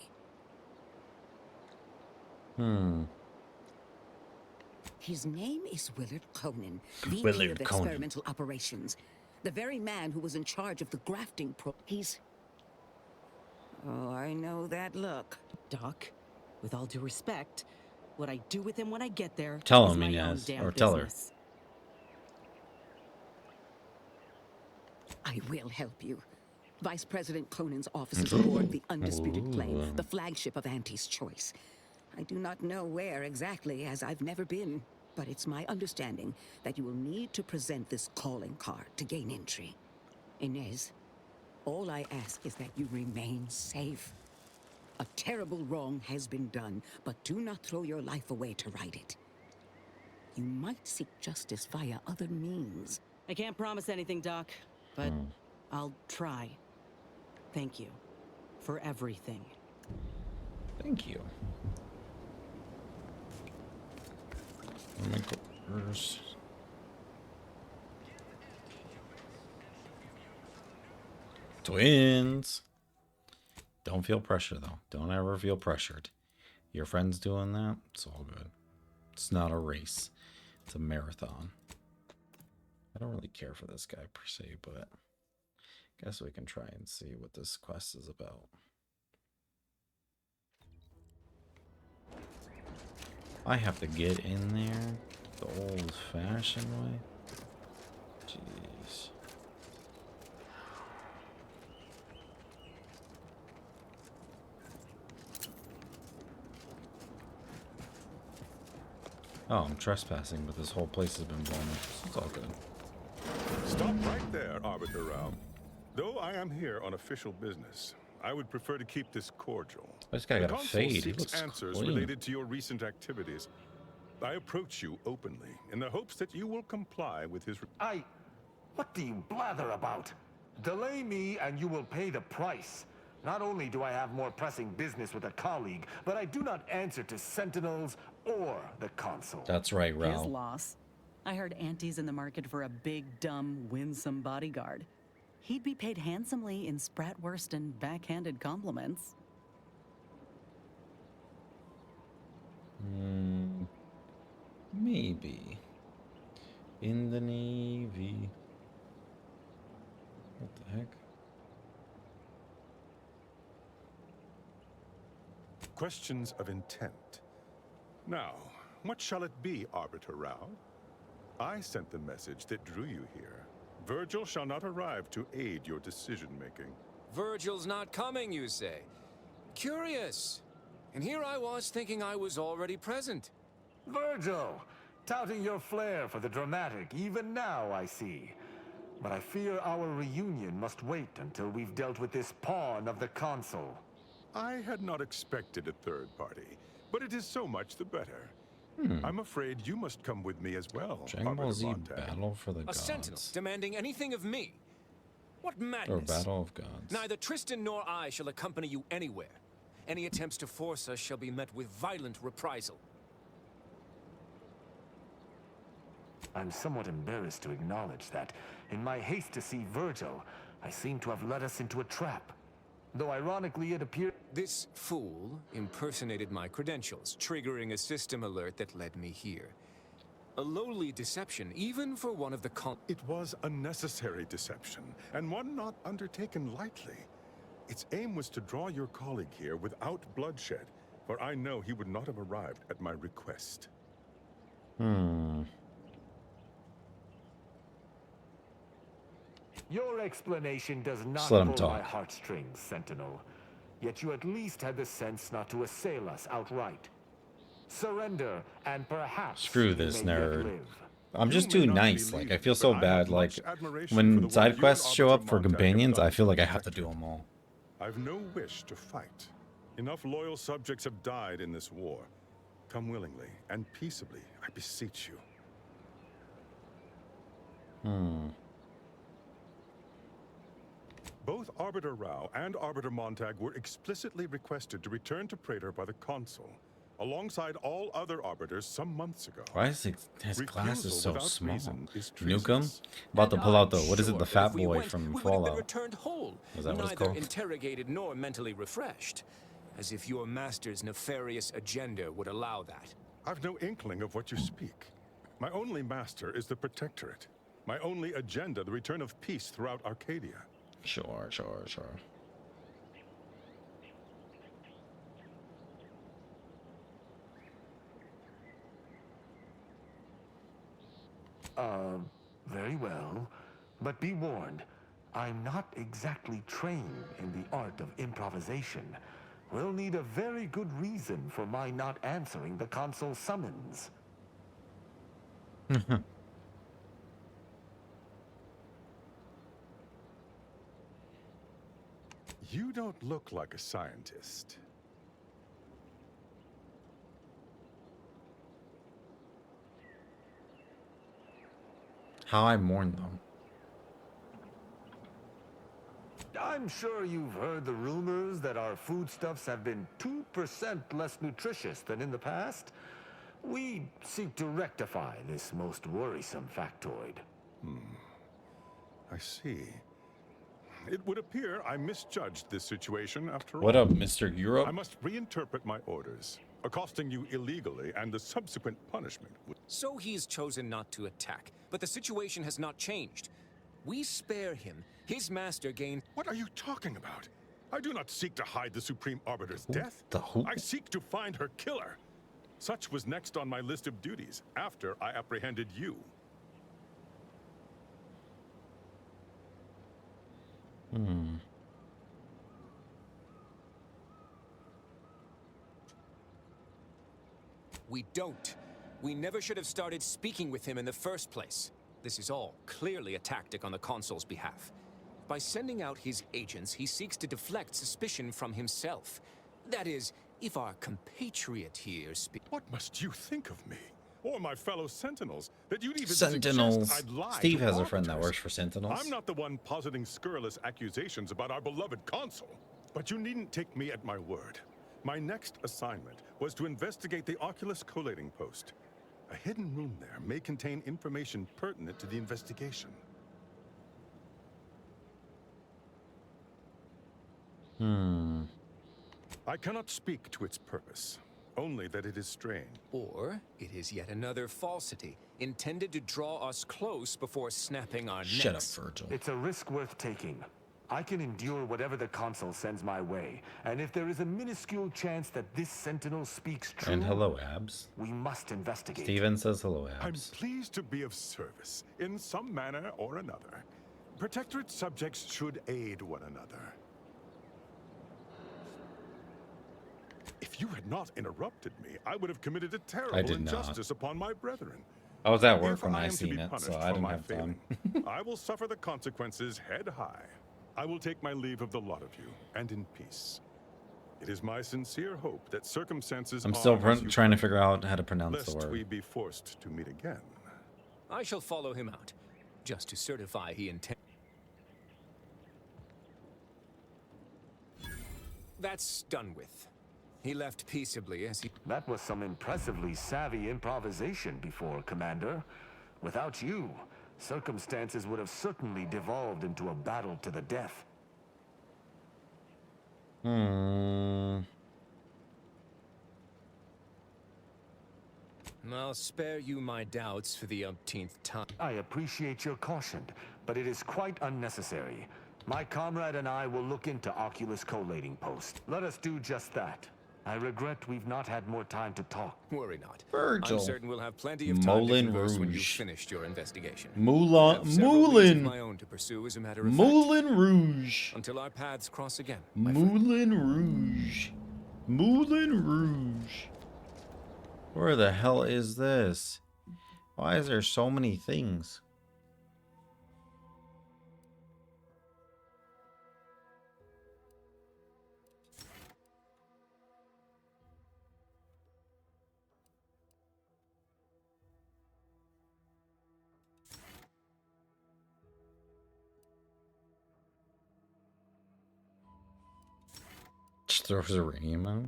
His name is Willard Conan, VP of Experimental Operations. The very man who was in charge of the grafting He's... Oh, I know that look. Doc, with all due respect, what I do with him when I get there... Tell is him, my Inez, own damn or tell her. business. I will help you. Vice President Conan's office is aboard the undisputed plane, the flagship of Auntie's choice. I do not know where exactly, as I've never been, but it's my understanding that you will need to present this calling card to gain entry. Inez, all I ask is that you remain safe. A terrible wrong has been done, but do not throw your life away to right it. You might seek justice via other means. I can't promise anything, Doc, but I'll try. Thank you for everything. Thank you. Oh my goodness. Twins. Don't feel pressure though. Don't ever feel pressured. Your friend's doing that, it's all good. It's not a race. It's a marathon. I don't really care for this guy per se, but I guess we can try and see what this quest is about. I have to get in there the old-fashioned way. Jeez. Oh, I'm trespassing, but this whole place has been blown up. It's all good. Stop right there, Arbiter Rao. Though I am here on official business, I would prefer to keep this cordial. This guy The got a Consul fade. He seeks looks answers clean. related to your recent activities. I approach you openly in the hopes that you will comply with his... What do you blather about? Delay me and you will pay the price. Not only do I have more pressing business with a colleague, but I do not answer to Sentinels or the Consul. That's right, His Ralph. loss. I heard Auntie's in the market for a big, dumb, winsome bodyguard. He'd be paid handsomely in Spratwurst and backhanded compliments. Maybe. In the Navy. What the heck? Questions of intent. Now, what shall it be, Arbiter Rao? I sent the message that drew you here. Virgil shall not arrive to aid your decision-making. Virgil's not coming, you say? Curious. And here I was thinking I was already present. Virgil, touting your flair for the dramatic, even now I see. but I fear our reunion must wait until we've dealt with this pawn of the console. I had not expected a third party, but it is so much the better. I'm afraid you must come with me as well. Dragon Ball Arbiter Z Montag. Battle for the A Gods. sentinel demanding anything of me. What madness! Or Battle of Gods. Neither Tristan nor I shall accompany you anywhere. Any attempts to force us shall be met with violent reprisal. I'm somewhat embarrassed to acknowledge that, in my haste to see Virgil, I seem to have led us into a trap. Though ironically it appeared... This fool impersonated my credentials, triggering a system alert that led me here. A lowly deception, even for one of the It was a necessary deception, and one not undertaken lightly. Its aim was to draw your colleague here without bloodshed, for I know he would not have arrived at my request. Your explanation does not Just let him pull my talk. heartstrings, Sentinel. Yet you at least had the sense not to assail us outright. Surrender, and perhaps Screw you this may yet nerd. live. I'm just You may too not nice. believe Like, I it, feel so but I bad. have Like, much admiration for when the side work you quests and show up Arbiter for Montag have companions, done I feel like I to have to protect do you. them all. I've no wish to fight. Enough loyal subjects have died in this war. Come willingly and peaceably, I beseech you. Both Arbiter Rao and Arbiter Montag were explicitly requested to return to Praetor by the Consul, alongside all other Arbiters some months ago. Why is his glasses Refusal so without small? reason is Nuke him? treasonous. About to And pull out I'm the, what is it, sure the that fat if we boy went, from we would have been Fallout. returned whole, Is that what it's neither called? interrogated nor mentally refreshed. As if your master's nefarious agenda would allow that. I've no inkling of what you speak. My only master is the Protectorate. My only agenda, the return of peace throughout Arcadia. Sure. Very well. But be warned, I'm not exactly trained in the art of improvisation. We'll need a very good reason for my not answering the Consul's summons. You don't look like a scientist. How I mourn them. I'm sure you've heard the rumors that our foodstuffs have been 2% less nutritious than in the past. We seek to rectify this most worrisome factoid. I see. It would appear I misjudged this situation after all. What up, Mr. Europe? I must reinterpret my orders. Accosting you illegally and the subsequent punishment would... So he's chosen not to attack, but the situation has not changed. We spare him. His master gained... What are you talking about? I do not seek to hide the Supreme Arbiter's death. The who? I seek to find her killer. Such was next on my list of duties after I apprehended you. We don't. We never should have started speaking with him in the first place. This is all clearly a tactic on the Consul's behalf. By sending out his agents, he seeks to deflect suspicion from himself. That is, if our compatriot here What must you think of me? Or my fellow Sentinels, that you'd even Sentinels. suggest I'd lie Steve to has a friend that arbiters? works for Sentinels. I'm not the one positing scurrilous accusations about our beloved Consul. But you needn't take me at my word. My next assignment was to investigate the Oculus collating post. A hidden room there may contain information pertinent to the investigation. I cannot speak to its purpose, only that it is strange. Or it is yet another falsity, intended to draw us close before snapping our necks. Shut up, Virgil. It's a risk worth taking. I can endure whatever the Consul sends my way, and if there is a minuscule chance that this Sentinel speaks true... And hello, Abs. We must investigate. Steven says hello, I'm Abs. pleased to be of service, in some manner or another. Protectorate subjects should aid one another. If you had not interrupted me, I would have committed a terrible I did not. injustice upon my brethren. I was at work If when I I am to seen be it, punished so for I didn't my have time. failing, I will suffer the consequences head high. I will take my leave of the lot of you, and in peace. It is my sincere hope that circumstances I'm still are as you trying to plan, figure out how to pronounce the lest we word. be forced to meet again. I shall follow him out, just to certify he intends. That's done with. He left peaceably as he... That was some impressively savvy improvisation before, Commander. Without you, circumstances would have certainly devolved into a battle to the death. I'll spare you my doubts for the umpteenth time. I appreciate your caution, but it is quite unnecessary. My comrade and I will look into Oculus collating post. Let us do just that. I regret we've not had more time to talk. Worry not. Virgil. I'm certain we'll have plenty of time Moulin to converse when you've Rouge. finished your investigation. Moulin, I have several leads of Moulin, my own to pursue, as a matter of Moulin fact. Rouge, Until our paths cross again. Moulin Rouge, Moulin Rouge. Where the hell is this? Why is there so many things? Just throws uranium out.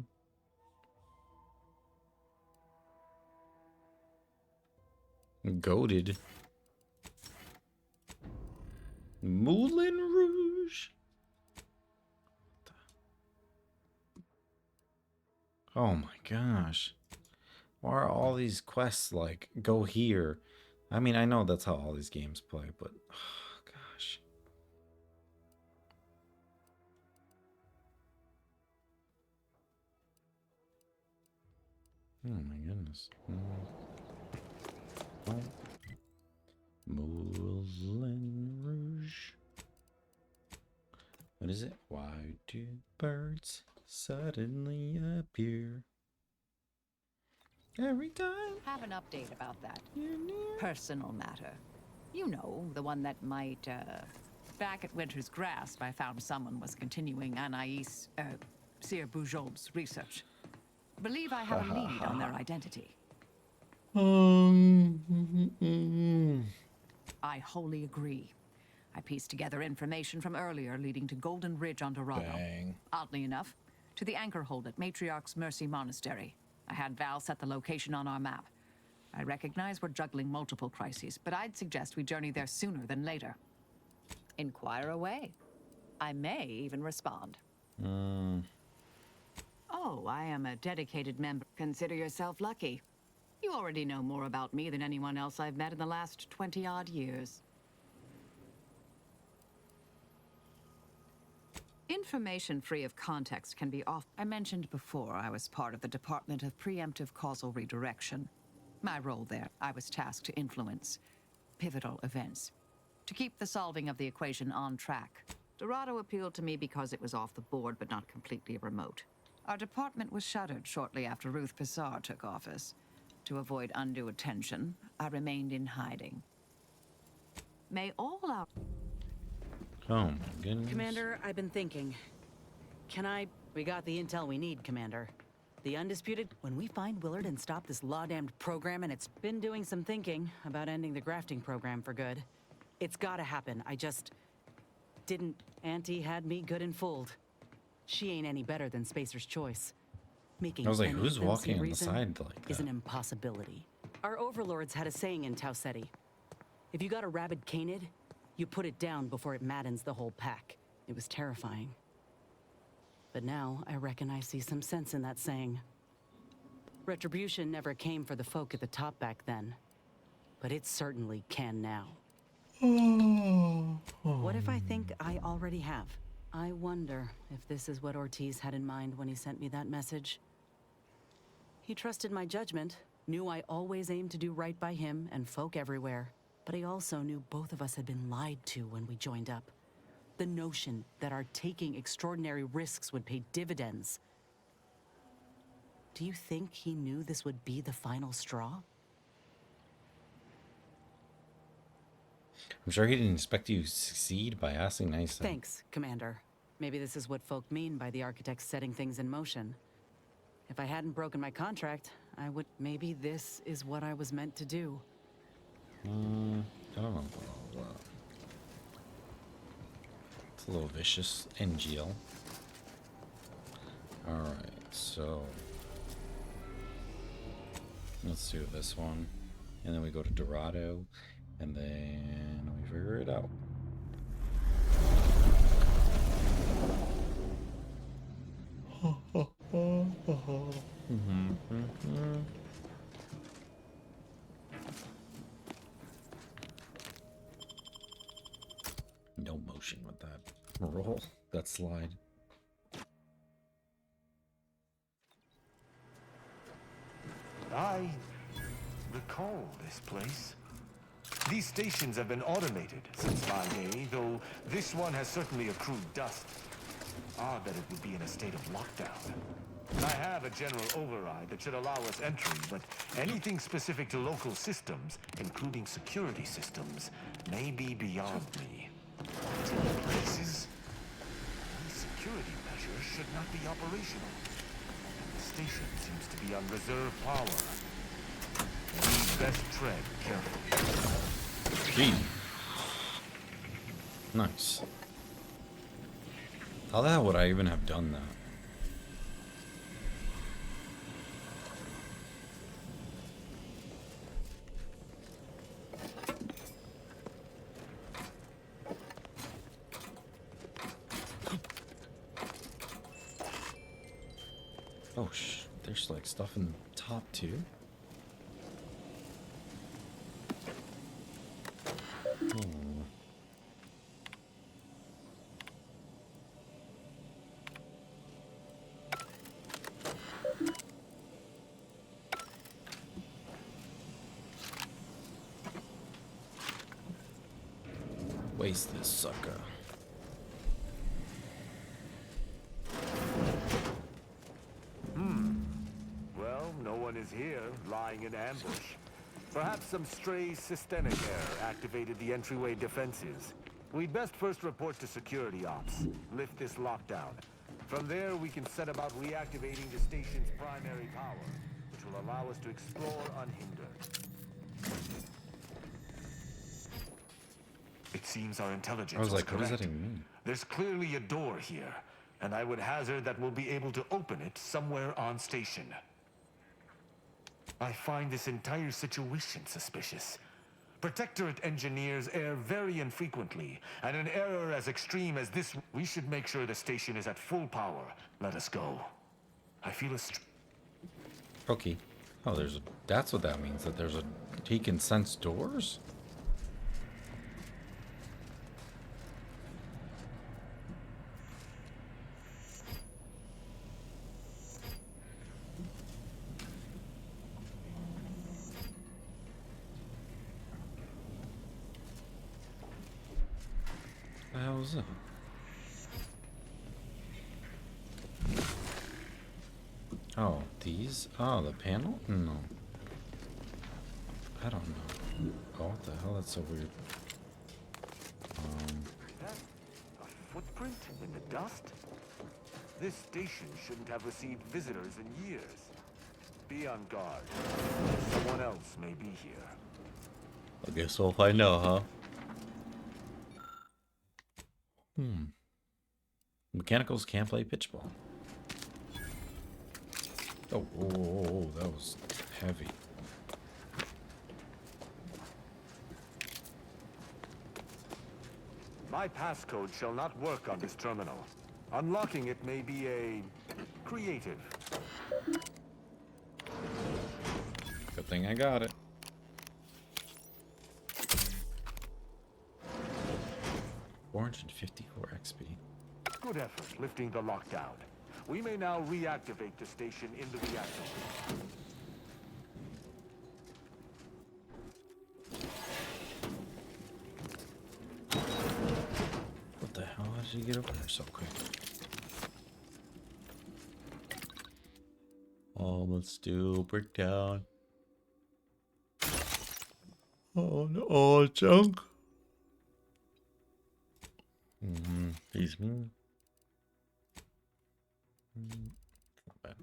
Goated. Moulin Rouge. Oh my gosh. Why are all these quests like go here? I mean, I know that's how all these games play, but oh gosh. Oh my goodness. Oh. Moulin Rouge. What is it? Why do birds suddenly appear? Every time. Have an update about that personal matter. You know, the one that might, back at Winter's Grasp, I found someone was continuing Anais, Sir Boujol's research. Believe I have a lead on their identity. I wholly agree. I pieced together information from earlier leading to Golden Ridge on Dorado. Dang. Oddly enough, to the anchor hold at Matriarch's Mercy Monastery. I had Val set the location on our map. I recognize we're juggling multiple crises, but I'd suggest we journey there sooner than later. Inquire away. I may even respond. Oh, I am a dedicated member. Consider yourself lucky. You already know more about me than anyone else I've met in the last 20-odd years. Information free of context can be off. I mentioned before I was part of the Department of Preemptive Causal Redirection. My role there, I was tasked to influence pivotal events, to keep the solving of the equation on track. Dorado appealed to me because it was off the board but not completely remote. Our department was shuttered shortly after Ruth Pissar took office. To avoid undue attention, I remained in hiding. May all our... Oh my goodness. Commander, I've been thinking. We got the intel we need, Commander. The Undisputed, when we find Willard and stop this law-damned program, and it's been doing some thinking about ending the grafting program for good. It's gotta happen. I just didn't. Auntie had me good and fooled. She ain't any better than Spacer's Choice. Making I was like, any who's of them walking see on the reason side like is that? an impossibility. Our overlords had a saying in Tau Ceti. If you got a rabid canid, you put it down before it maddens the whole pack. It was terrifying. But now, I reckon I see some sense in that saying. Retribution never came for the folk at the top back then. But it certainly can now. What if I think I already have? I wonder if this is what Ortiz had in mind when he sent me that message. He trusted my judgment, knew I always aimed to do right by him and folk everywhere. But he also knew both of us had been lied to when we joined up. The notion that our taking extraordinary risks would pay dividends. Do you think he knew this would be the final straw? I'm sure he didn't expect you to succeed by asking nicely. Thanks, Commander. Maybe this is what folk mean by the architects setting things in motion. If I hadn't broken my contract, I would... Maybe this is what I was meant to do. I don't know. It's a little vicious. NGL. Alright, so... let's do this one. And then we go to Dorado. And then we figure it out. No motion with that roll, that slide. I recall this place. These stations have been automated since my day, though this one has certainly accrued dust. Odd that it would be in a state of lockdown. I have a general override that should allow us entry, but anything specific to local systems, including security systems, may be beyond me. To places, these security measures should not be operational. The station seems to be on reserve power. We best tread carefully. Gee. Nice. How the hell would I even have done that? Oh, there's like stuff in the top too. Waste this sucker. Well, no one is here, lying in ambush. Perhaps some stray systemic error activated the entryway defenses. We'd best first report to security ops, lift this lockdown. From there, we can set about reactivating the station's primary power, which will allow us to explore unhindered. It seems our intelligence I was like, correct. what does that even mean? There's clearly a door here, and I would hazard that we'll be able to open it somewhere on station. I find this entire situation suspicious. Protectorate engineers err very infrequently, and an error as extreme as this, we should make sure the station is at full power. Let us go. I feel a Okay. Oh, there's a... that's what that means, that there's a... he can sense doors? What the hell is that? Oh, these? Oh, the panel? No. I don't know. Oh, what the hell? That's so weird. A footprint in the dust? This station shouldn't have received visitors in years. Be on guard. Someone else may be here. I guess we'll find out, huh? Mechanicals can't play pitch ball. Oh, that was heavy. My passcode shall not work on this terminal. Unlocking it may be a creative. Good thing I got it. $454 XP. Good effort lifting the lockdown. We may now reactivate the station in the reactor. What the hell? How did you get over there so quick? Oh, let's do breakdown. Oh no, junk. Excuse me. Not bad.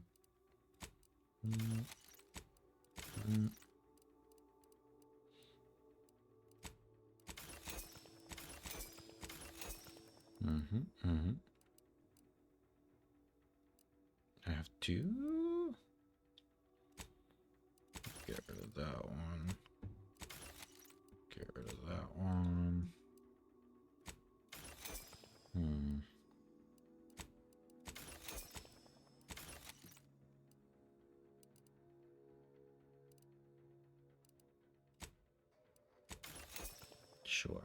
I have to get rid of that one. Get rid of that one. Sure.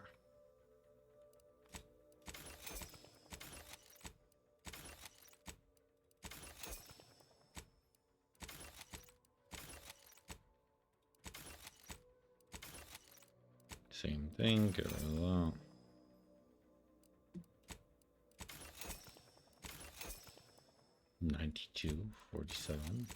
Same thing, get rid of that. $92.47.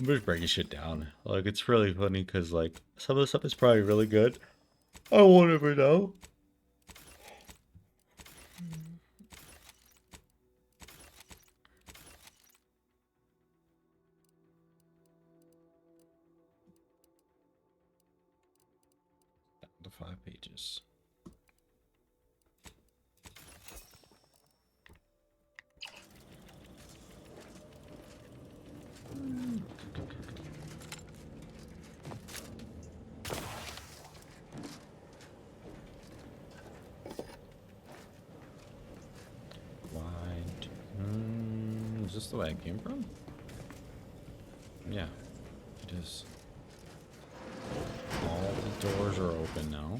I'm just breaking shit down. Like, it's really funny because, like, some of the stuff is probably really good. I won't ever know. Down to 5 pages. Is this the way I came from? Yeah, it is. All the doors are open now.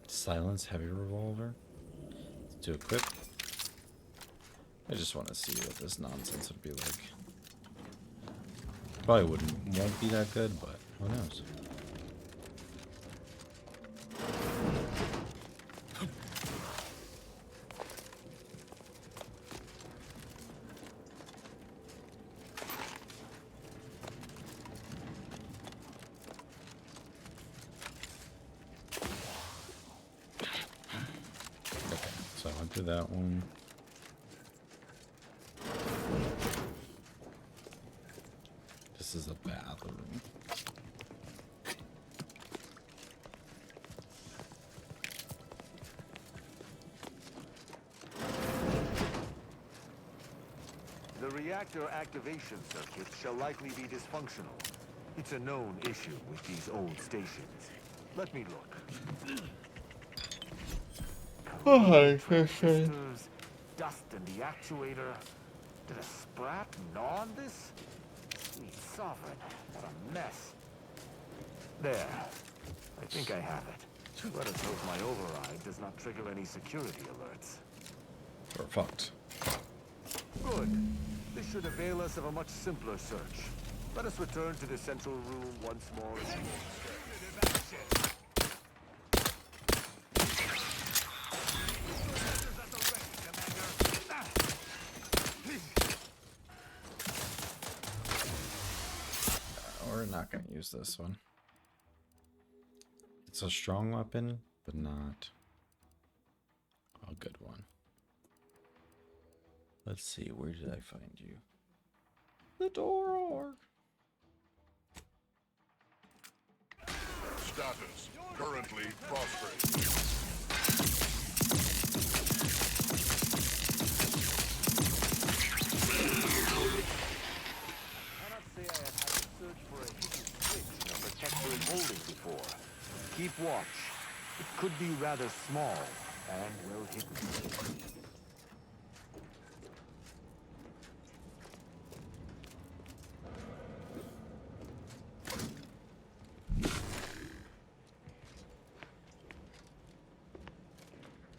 Silence heavy revolver. Let's do equip. I just want to see what this nonsense would be like. Probably won't be that good, but who knows? That one. This is a bathroom. The reactor activation circuit shall likely be dysfunctional. It's a known issue with these old stations. Let me look. Transistors, dust in the actuator. Did a sprat gnaw on this? Sweet sovereign, what a mess. There. I think I have it. Let us hope my override does not trigger any security alerts. We're fucked. Good. This should avail us of a much simpler search. Let us return to the central room once more. We're not going to use this one. It's a strong weapon, but not a good one. Let's see, where did I find you? The door. Status currently prostrate. Holding before. Keep watch. It could be rather small and well hidden.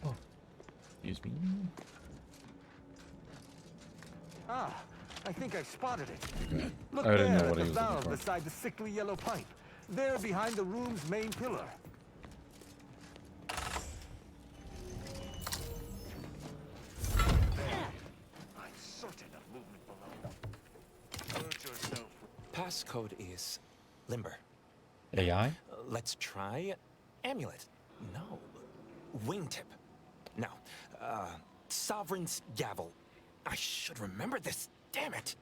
Oh, excuse me. Ah, I think I spotted it. Okay. Look I didn't know there what at he the was looking valve for. beside the sickly yellow pipe. There behind the room's main pillar. passcode is Limber. AI? Let's try Amulet. No. Wingtip. No. Sovereign's Gavel. I should remember this. Damn it.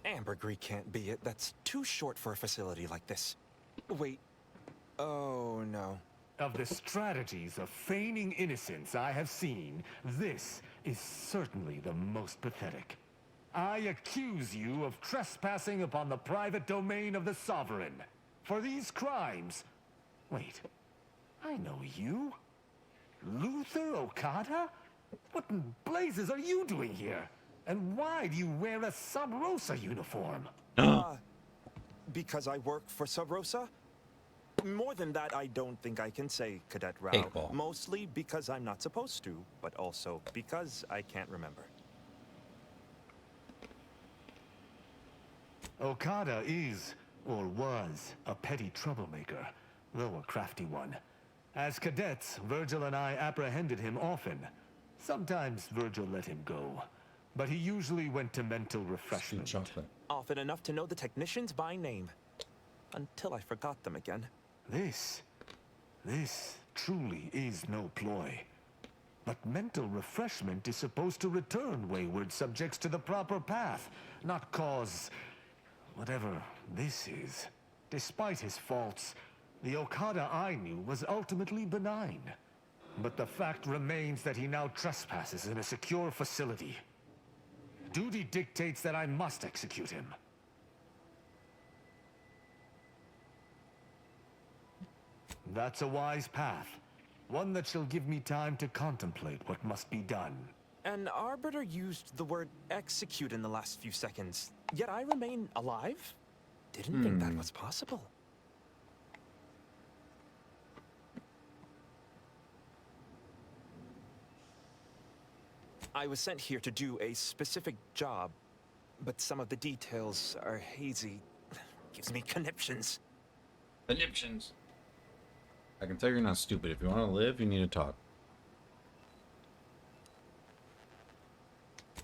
Ambergris can't be it. That's too short for a facility like this. Wait. Oh, no. Of the strategies of feigning innocence I have seen, this is certainly the most pathetic. I accuse you of trespassing upon the private domain of the Sovereign. For these crimes... Wait, I know you. Luther Okada? What in blazes are you doing here? And why do you wear a Sub Rosa uniform? Because I work for Sub Rosa? More than that, I don't think I can say, Cadet Rao. Eggball. Mostly because I'm not supposed to, but also because I can't remember. Okada is, or was, a petty troublemaker, though a crafty one. As cadets, Virgil and I apprehended him often. Sometimes Virgil let him go, but he usually went to mental refreshment. Often enough to know the technicians by name. Until I forgot them again. This truly is no ploy. But mental refreshment is supposed to return wayward subjects to the proper path, not cause... whatever this is. Despite his faults, the Okada I knew was ultimately benign. But the fact remains that he now trespasses in a secure facility. Duty dictates that I must execute him. That's a wise path. One that shall give me time to contemplate what must be done. An Arbiter used the word execute in the last few seconds, yet I remain alive? Didn't think that was possible. I was sent here to do a specific job, but some of the details are hazy. Gives me conniptions. Conniptions. I can tell you're not stupid. If you want to live, you need to talk.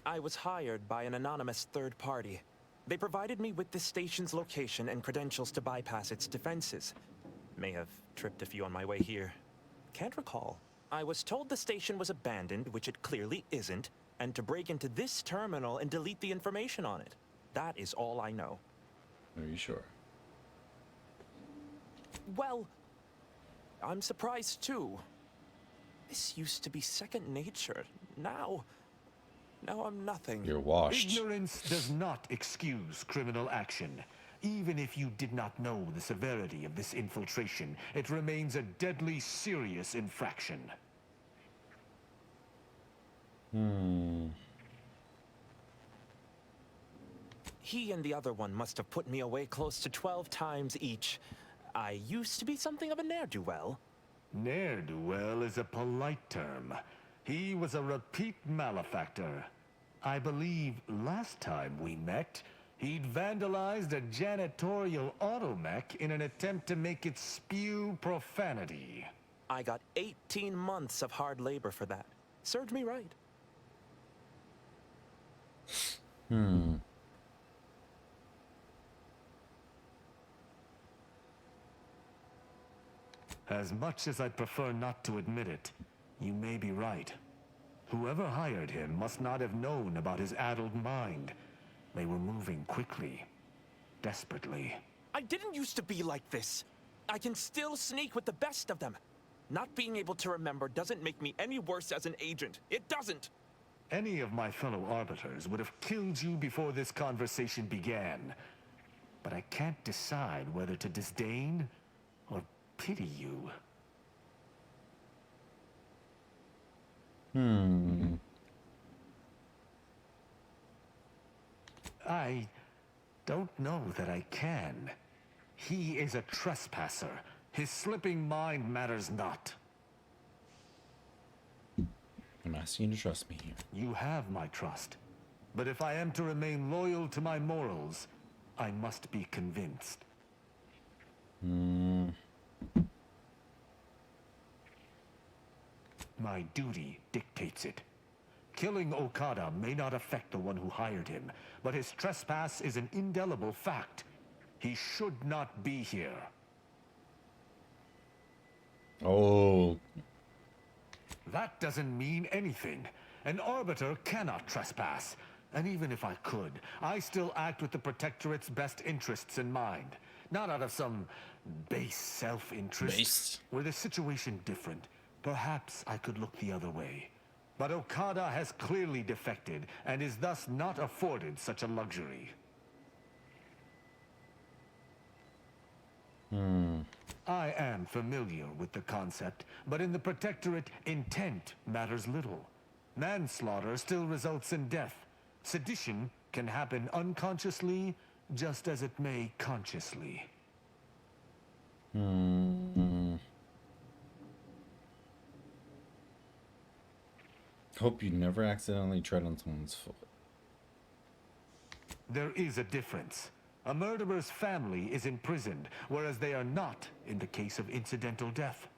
I was hired by an anonymous third party. They provided me with the station's location and credentials to bypass its defenses. May have tripped a few on my way here. Can't recall. I was told the station was abandoned, which it clearly isn't, and to break into this terminal and delete the information on it. That is all I know. Are you sure? Well, I'm surprised too. This used to be second nature. Now I'm nothing. You're washed. Ignorance does not excuse criminal action. Even if you did not know the severity of this infiltration, it remains a deadly serious infraction. He and the other one must have put me away close to 12 times each. I used to be something of a ne'er-do-well. Ne'er-do-well is a polite term. He was a repeat malefactor. I believe last time we met, he'd vandalized a janitorial automech in an attempt to make it spew profanity. I got 18 months of hard labor for that. Served me right. As much as I'd prefer not to admit it, you may be right. Whoever hired him must not have known about his addled mind. They were moving quickly, desperately. I didn't used to be like this. I can still sneak with the best of them. Not being able to remember doesn't make me any worse as an agent. It doesn't. Any of my fellow arbiters would have killed you before this conversation began. But I can't decide whether to disdain or pity you. I don't know that I can. He is a trespasser. His slipping mind matters not. I'm asking you to trust me here. You have my trust. But if I am to remain loyal to my morals, I must be convinced. My duty dictates it. Killing Okada may not affect the one who hired him, but his trespass is an indelible fact. He should not be here. Oh. That doesn't mean anything. An Arbiter cannot trespass. And even if I could, I still act with the Protectorate's best interests in mind. Not out of some base self-interest. Base. Were the situation different, perhaps I could look the other way. But Okada has clearly defected, and is thus not afforded such a luxury. I am familiar with the concept, but in the Protectorate, intent matters little. Manslaughter still results in death. Sedition can happen unconsciously, just as it may consciously. Hope you never accidentally tread on someone's foot. There is a difference. A murderer's family is imprisoned, whereas they are not in the case of incidental death.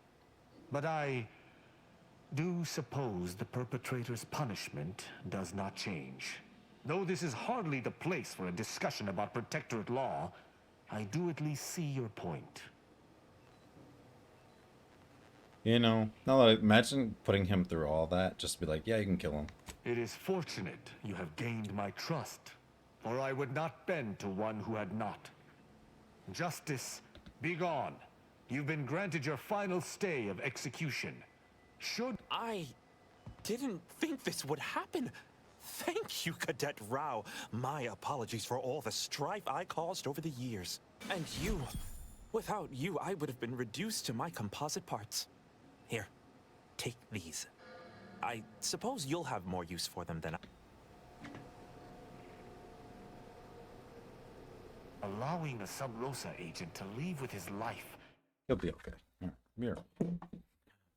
But I do suppose the perpetrator's punishment does not change. Though this is hardly the place for a discussion about Protectorate law, I do at least see your point. You know, now that imagine putting him through all that, just to be like, yeah, you can kill him. It is fortunate you have gained my trust, or I would not bend to one who had not. Justice, be gone. You've been granted your final stay of execution. I didn't think this would happen. Thank you, Cadet Rao. My apologies for all the strife I caused over the years. And you, without you, I would have been reduced to my composite parts. Here, take these. I suppose you'll have more use for them than I. Allowing a Sub Rosa agent to leave with his life. He'll be okay. All right, mirror.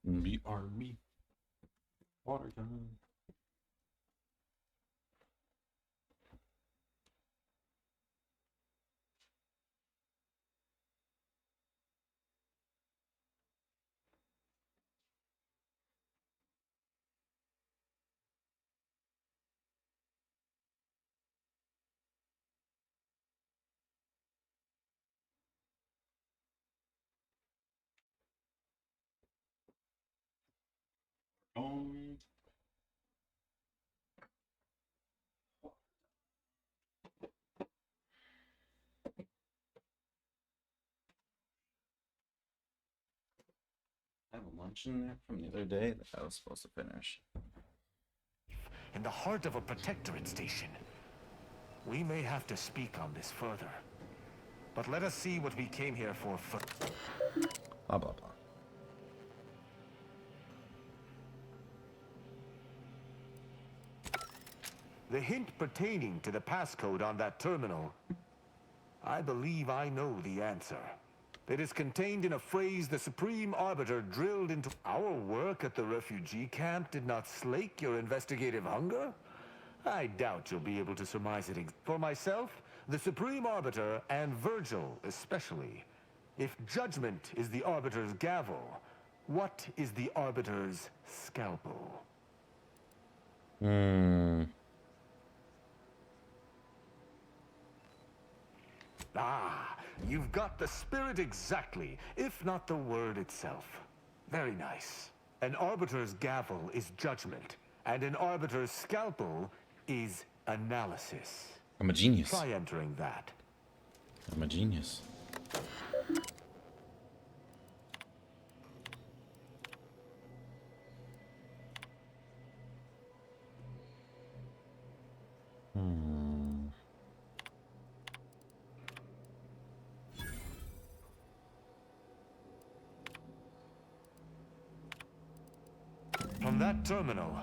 BRB. Water time. I have a lunch in there from the other day that I was supposed to finish. In the heart of a Protectorate station. We may have to speak on this further. But let us see what we came here for first. Blah, blah, blah. The hint pertaining to the passcode on that terminal. I believe I know the answer. It is contained in a phrase the Supreme Arbiter drilled into... Our work at the refugee camp did not slake your investigative hunger? I doubt you'll be able to surmise it. For myself, the Supreme Arbiter, and Virgil especially, if judgment is the Arbiter's gavel, what is the Arbiter's scalpel? Ah, you've got the spirit exactly, if not the word itself. Very nice. An Arbiter's gavel is judgment, and an Arbiter's scalpel is analysis. I'm a genius. Try entering that. I'm a genius. From that terminal,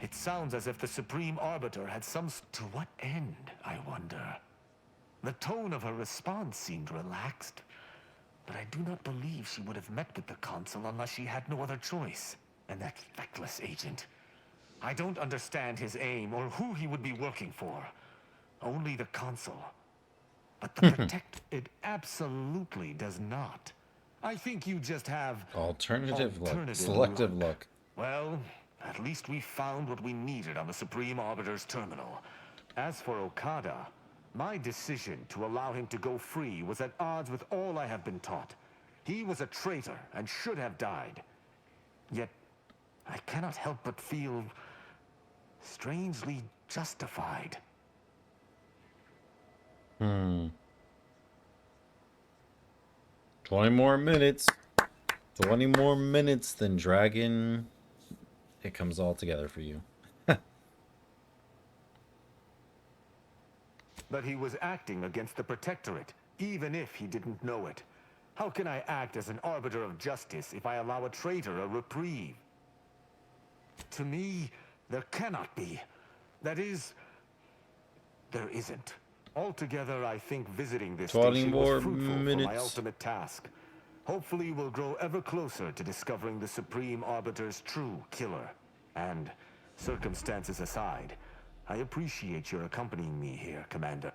it sounds as if the Supreme Arbiter had some... To what end, I wonder? The tone of her response seemed relaxed, but I do not believe she would have met with the Consul unless she had no other choice. And that feckless agent. I don't understand his aim or who he would be working for. Only the Consul. But the Protect... It absolutely does not. I think you just have... Alternative look. Selective look. Well, At least we found what we needed on the Supreme Arbiter's terminal. As for Okada, my decision to allow him to go free was at odds with all I have been taught. He was a traitor and should have died. Yet, I cannot help but feel strangely justified. 20 more minutes. 20 more minutes, then Dragon. It comes all together for you. But he was acting against the Protectorate, even if he didn't know it. How can I act as an arbiter of justice if I allow a traitor a reprieve? To me, there cannot be. That is, there isn't. Altogether, I think visiting this 20 station more was fruitful for my minutes. ultimate task. Hopefully, we'll grow ever closer to discovering the Supreme Arbiter's true killer. And, circumstances aside, I appreciate your accompanying me here, Commander.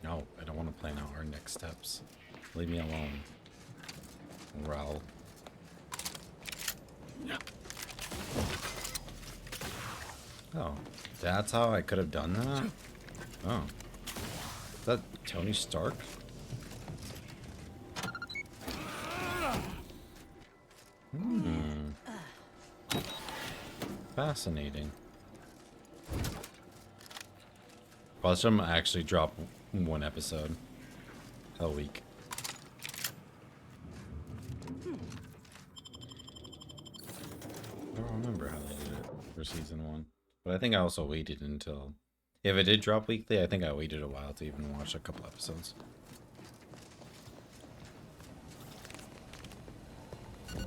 No, I don't want to plan out our next steps. Leave me alone. Raul. Oh, that's how I could have done that? Oh. Is that Tony Stark? Fascinating. Watch them actually drop one episode a week. I don't remember how they did it for season 1. But I think I also waited until... If it did drop weekly, I think I waited a while to even watch a couple episodes.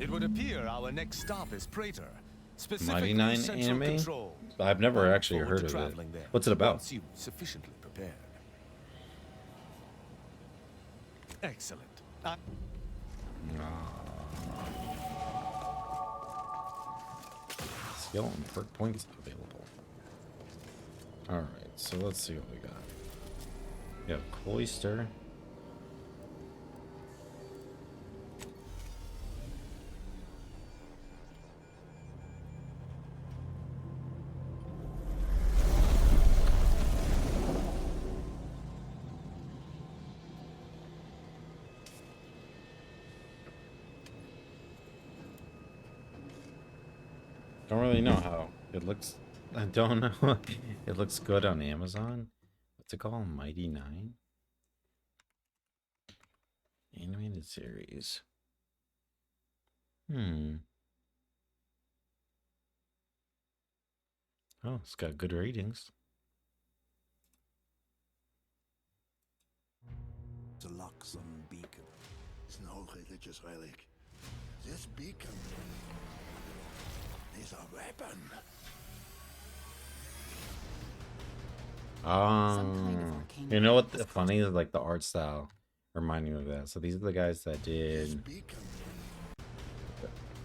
It would appear our next stop is Praetor. Mighty Nine anime? I've never actually heard of it. What's it about? Once you sufficiently prepared. Excellent. Skill and perk points available. Alright, so let's see what we got. We have Cloister. Don't really know how it looks. I don't know. It looks good on Amazon. What's it called? Mighty Nine? Animated series. Oh, it's got good ratings. The Luxon beacon. It's no religious relic. This beacon is a weapon. You know what the funny is, like the art style reminding me of that. So these are the guys that did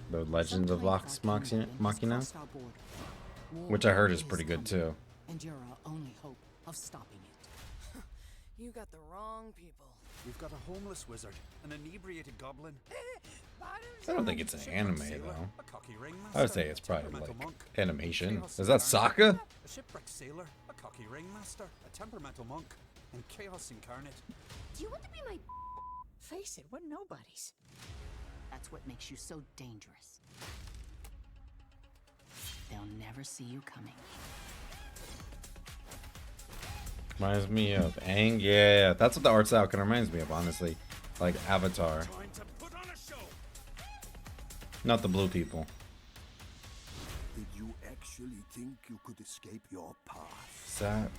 the Legends of Vox Machina, which I heard is pretty good too. And you're our only hope of stopping it. You got the wrong people. We've got a homeless wizard, an inebriated goblin. I don't think it's an anime though. I would say it's probably like animation. Is that Sokka? A shipwrecked sailor, a cocky ringmaster, a temperamental monk, and chaos incarnate. Do you want to be my... Face it, we're nobodies. That's what makes you so dangerous. They'll never see you coming. Reminds me of Aang. Yeah, that's what the art style kind of reminds me of, honestly. Like Avatar. Not the blue people. Did you actually think you could escape your path? What's that?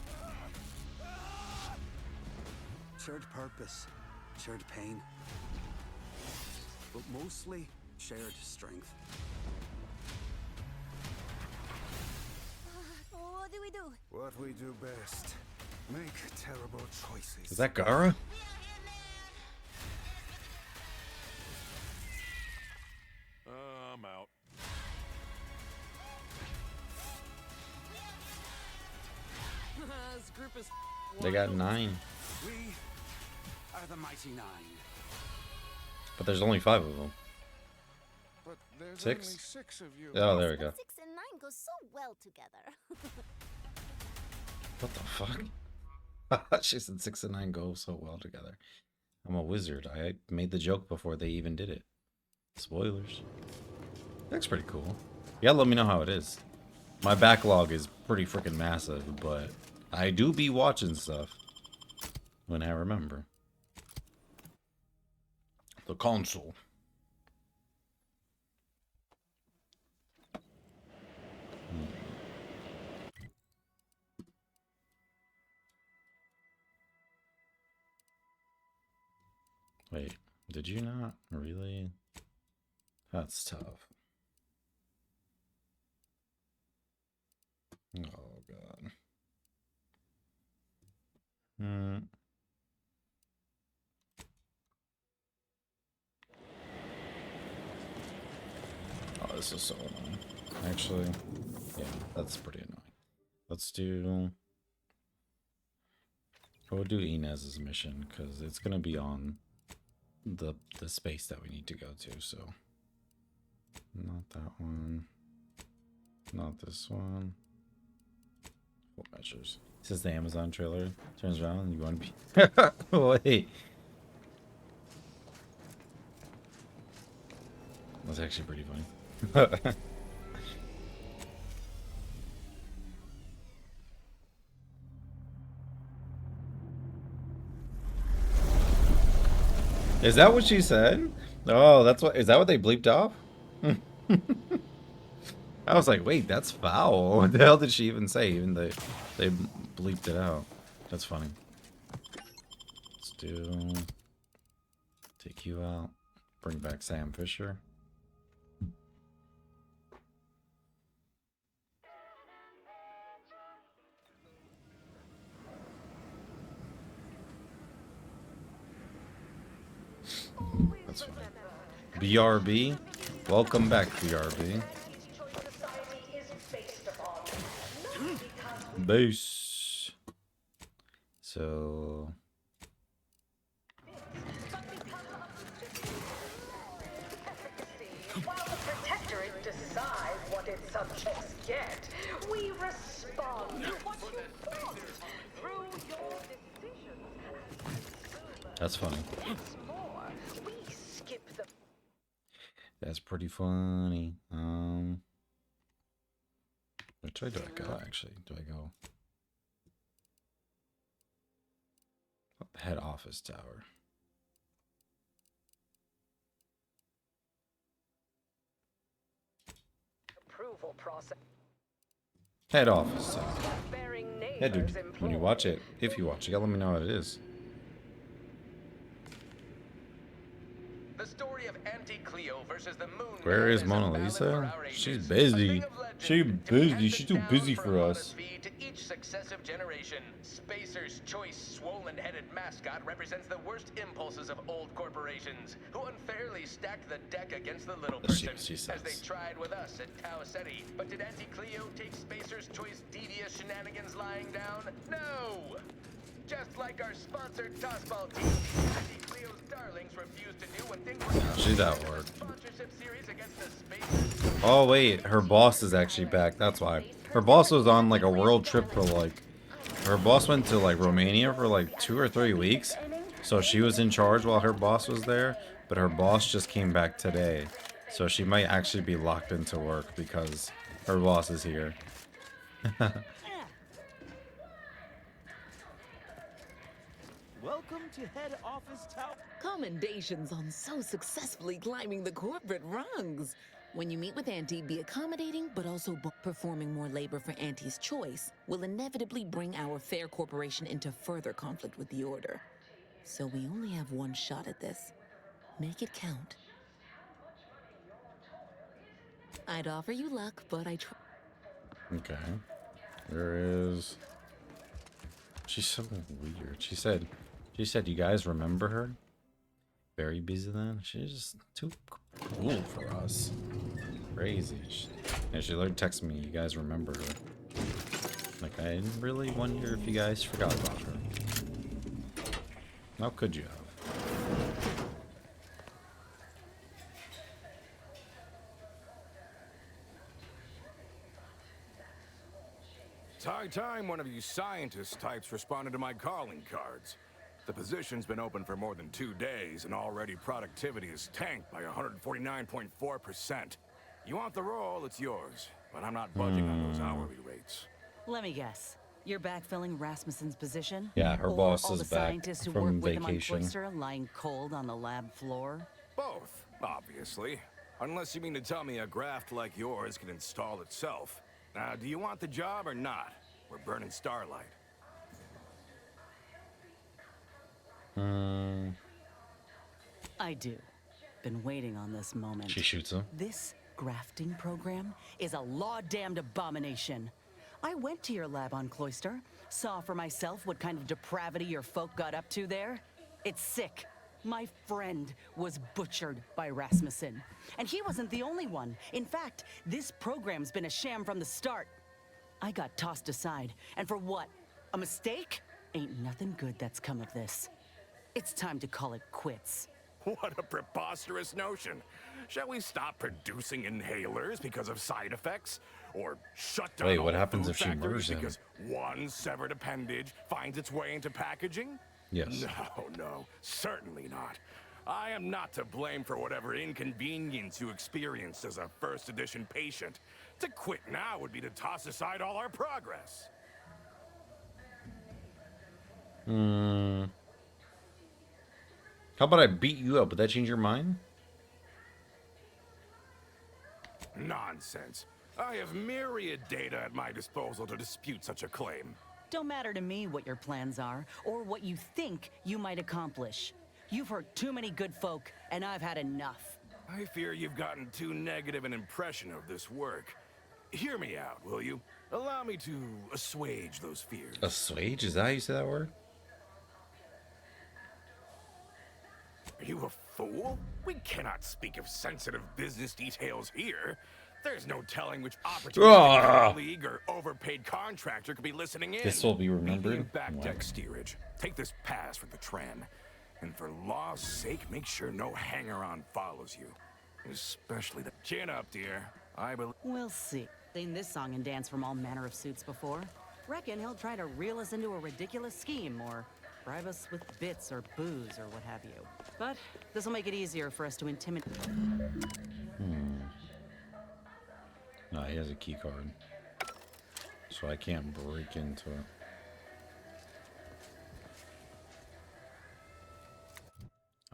Shared purpose, shared pain, but mostly shared strength. What do we do? What we do best. Make terrible choices. Is that Gara? I'm out. This group is They got 9. We are the Mighty Nine. But there's only 5 of them. but there's 6? only 6 of you. Oh, there we go. 6 and 9 go so well together. What the fuck? She said 6 and 9 go so well together. I'm a wizard. I made the joke before they even did it. Spoilers. Looks pretty cool. You gotta let me know how it is. My backlog is pretty freaking massive, but I do be watching stuff when I remember. The console. Wait, did you not really? That's tough. Oh god. Oh, this is so annoying. Actually, yeah, that's pretty annoying. Let's do... We'll do Inez's mission, because it's going to be on the space that we need to go to, so... Not that one. Not this one. Full measures. This is the Amazon trailer. Turns around and you want to be... Wait. That's actually pretty funny. Is that what she said? Oh, that's what... Is that what they bleeped off? I was like, wait, that's foul. What the hell did she even say? Even they bleeped it out. That's funny. Let's do... Take you out. Bring back Sam Fisher. That's funny. BRB. Welcome back, BRB. Base. So... While the Protectorate decides what its subjects get, we respond to what you want through your decisions. That's funny. More, we skip the... That's pretty funny. Which way do I go, actually? Do I go... Head office tower. Approval process. Head office tower. Yeah, dude. When you watch it, if you watch it, you gotta let me know what it is. The story of Auntie Cleo versus the Moon. Where is Mona Lisa? She's busy. She's busy. She's too busy for us. To each successive generation, Spacer's choice swollen-headed mascot represents the worst impulses of old corporations, who unfairly stacked the deck against the little person, as they tried with us at Tau Ceti. But did Auntie Cleo take Spacer's choice devious shenanigans lying down? No! Just like our sponsored tossball team, Auntie Cleo's darlings refused to do what things were. She's at work. Sponsorship series against the Spacers. Oh wait, her boss is actually back. That's why. Her boss was on like a world trip for like... Her boss went to like Romania for like 2 or 3 weeks. So she was in charge while her boss was there. But her boss just came back today. So she might actually be locked into work because her boss is here. Welcome to head office tower. Commendations on so successfully climbing the corporate rungs. When you meet with Auntie, be accommodating, but also performing more labor for Auntie's choice will inevitably bring our fair corporation into further conflict with the Order. So we only have one shot at this. Make it count. I'd offer you luck, but I try. Okay. There is... She's so weird. She said, you guys remember her? Very busy then. She's just too cool for us. Crazy. And she literally texted me, you guys remember her. Like, I really wonder if you guys forgot about her. How could you have? time one of you scientist types responded to my calling cards. The position's been open for more than 2 days, and already productivity is tanked by 149.4%. You want the role, it's yours. But I'm not budging on those hourly rates. Let me guess. You're backfilling Rasmussen's position? Yeah, her Or boss all is the back scientists who from work with vacation. him on Cloister lying cold on the lab floor? Both, obviously. Unless you mean to tell me a graft like yours can install itself. Now, do you want the job or not? We're burning starlight. I do. Been waiting on this moment. She shoots him. This grafting program is a law-damned abomination. I went to your lab on Cloister, saw for myself what kind of depravity your folk got up to there. It's sick. My friend was butchered by Rasmussen. And he wasn't the only one. In fact, this program's been a sham from the start. I got tossed aside. And for what? A mistake? Ain't nothing good that's come of this. It's time to call it quits. What a preposterous notion. Shall we stop producing inhalers because of side effects? Or shut down Wait, all what happens food if she factories murders him? because one severed appendage finds its way into packaging? Yes. No, certainly not. I am not to blame for whatever inconvenience you experienced as a first edition patient. To quit now would be to toss aside all our progress. How about I beat you up? Would that change your mind? Nonsense. I have myriad data at my disposal to dispute such a claim. Don't matter to me what your plans are, or what you think you might accomplish. You've hurt too many good folk, and I've had enough. I fear you've gotten too negative an impression of this work. Hear me out, will you? Allow me to assuage those fears. Assuage? Is that how you say that word? Are you a fool? We cannot speak of sensitive business details here. There's no telling which opportunistic colleague or overpaid contractor could be listening in. This will be remembered. Meet me in back deck steerage. Take this pass for the Tren. And for law's sake, make sure no hanger-on follows you. Especially the... Chin up, dear. I believe... We'll see. Seen this song and dance from all manner of suits before. Reckon he'll try to reel us into a ridiculous scheme, or bribe us with bits or booze or what have you. But this'll make it easier for us to intimidate... No, he has a key card. So I can't break into it.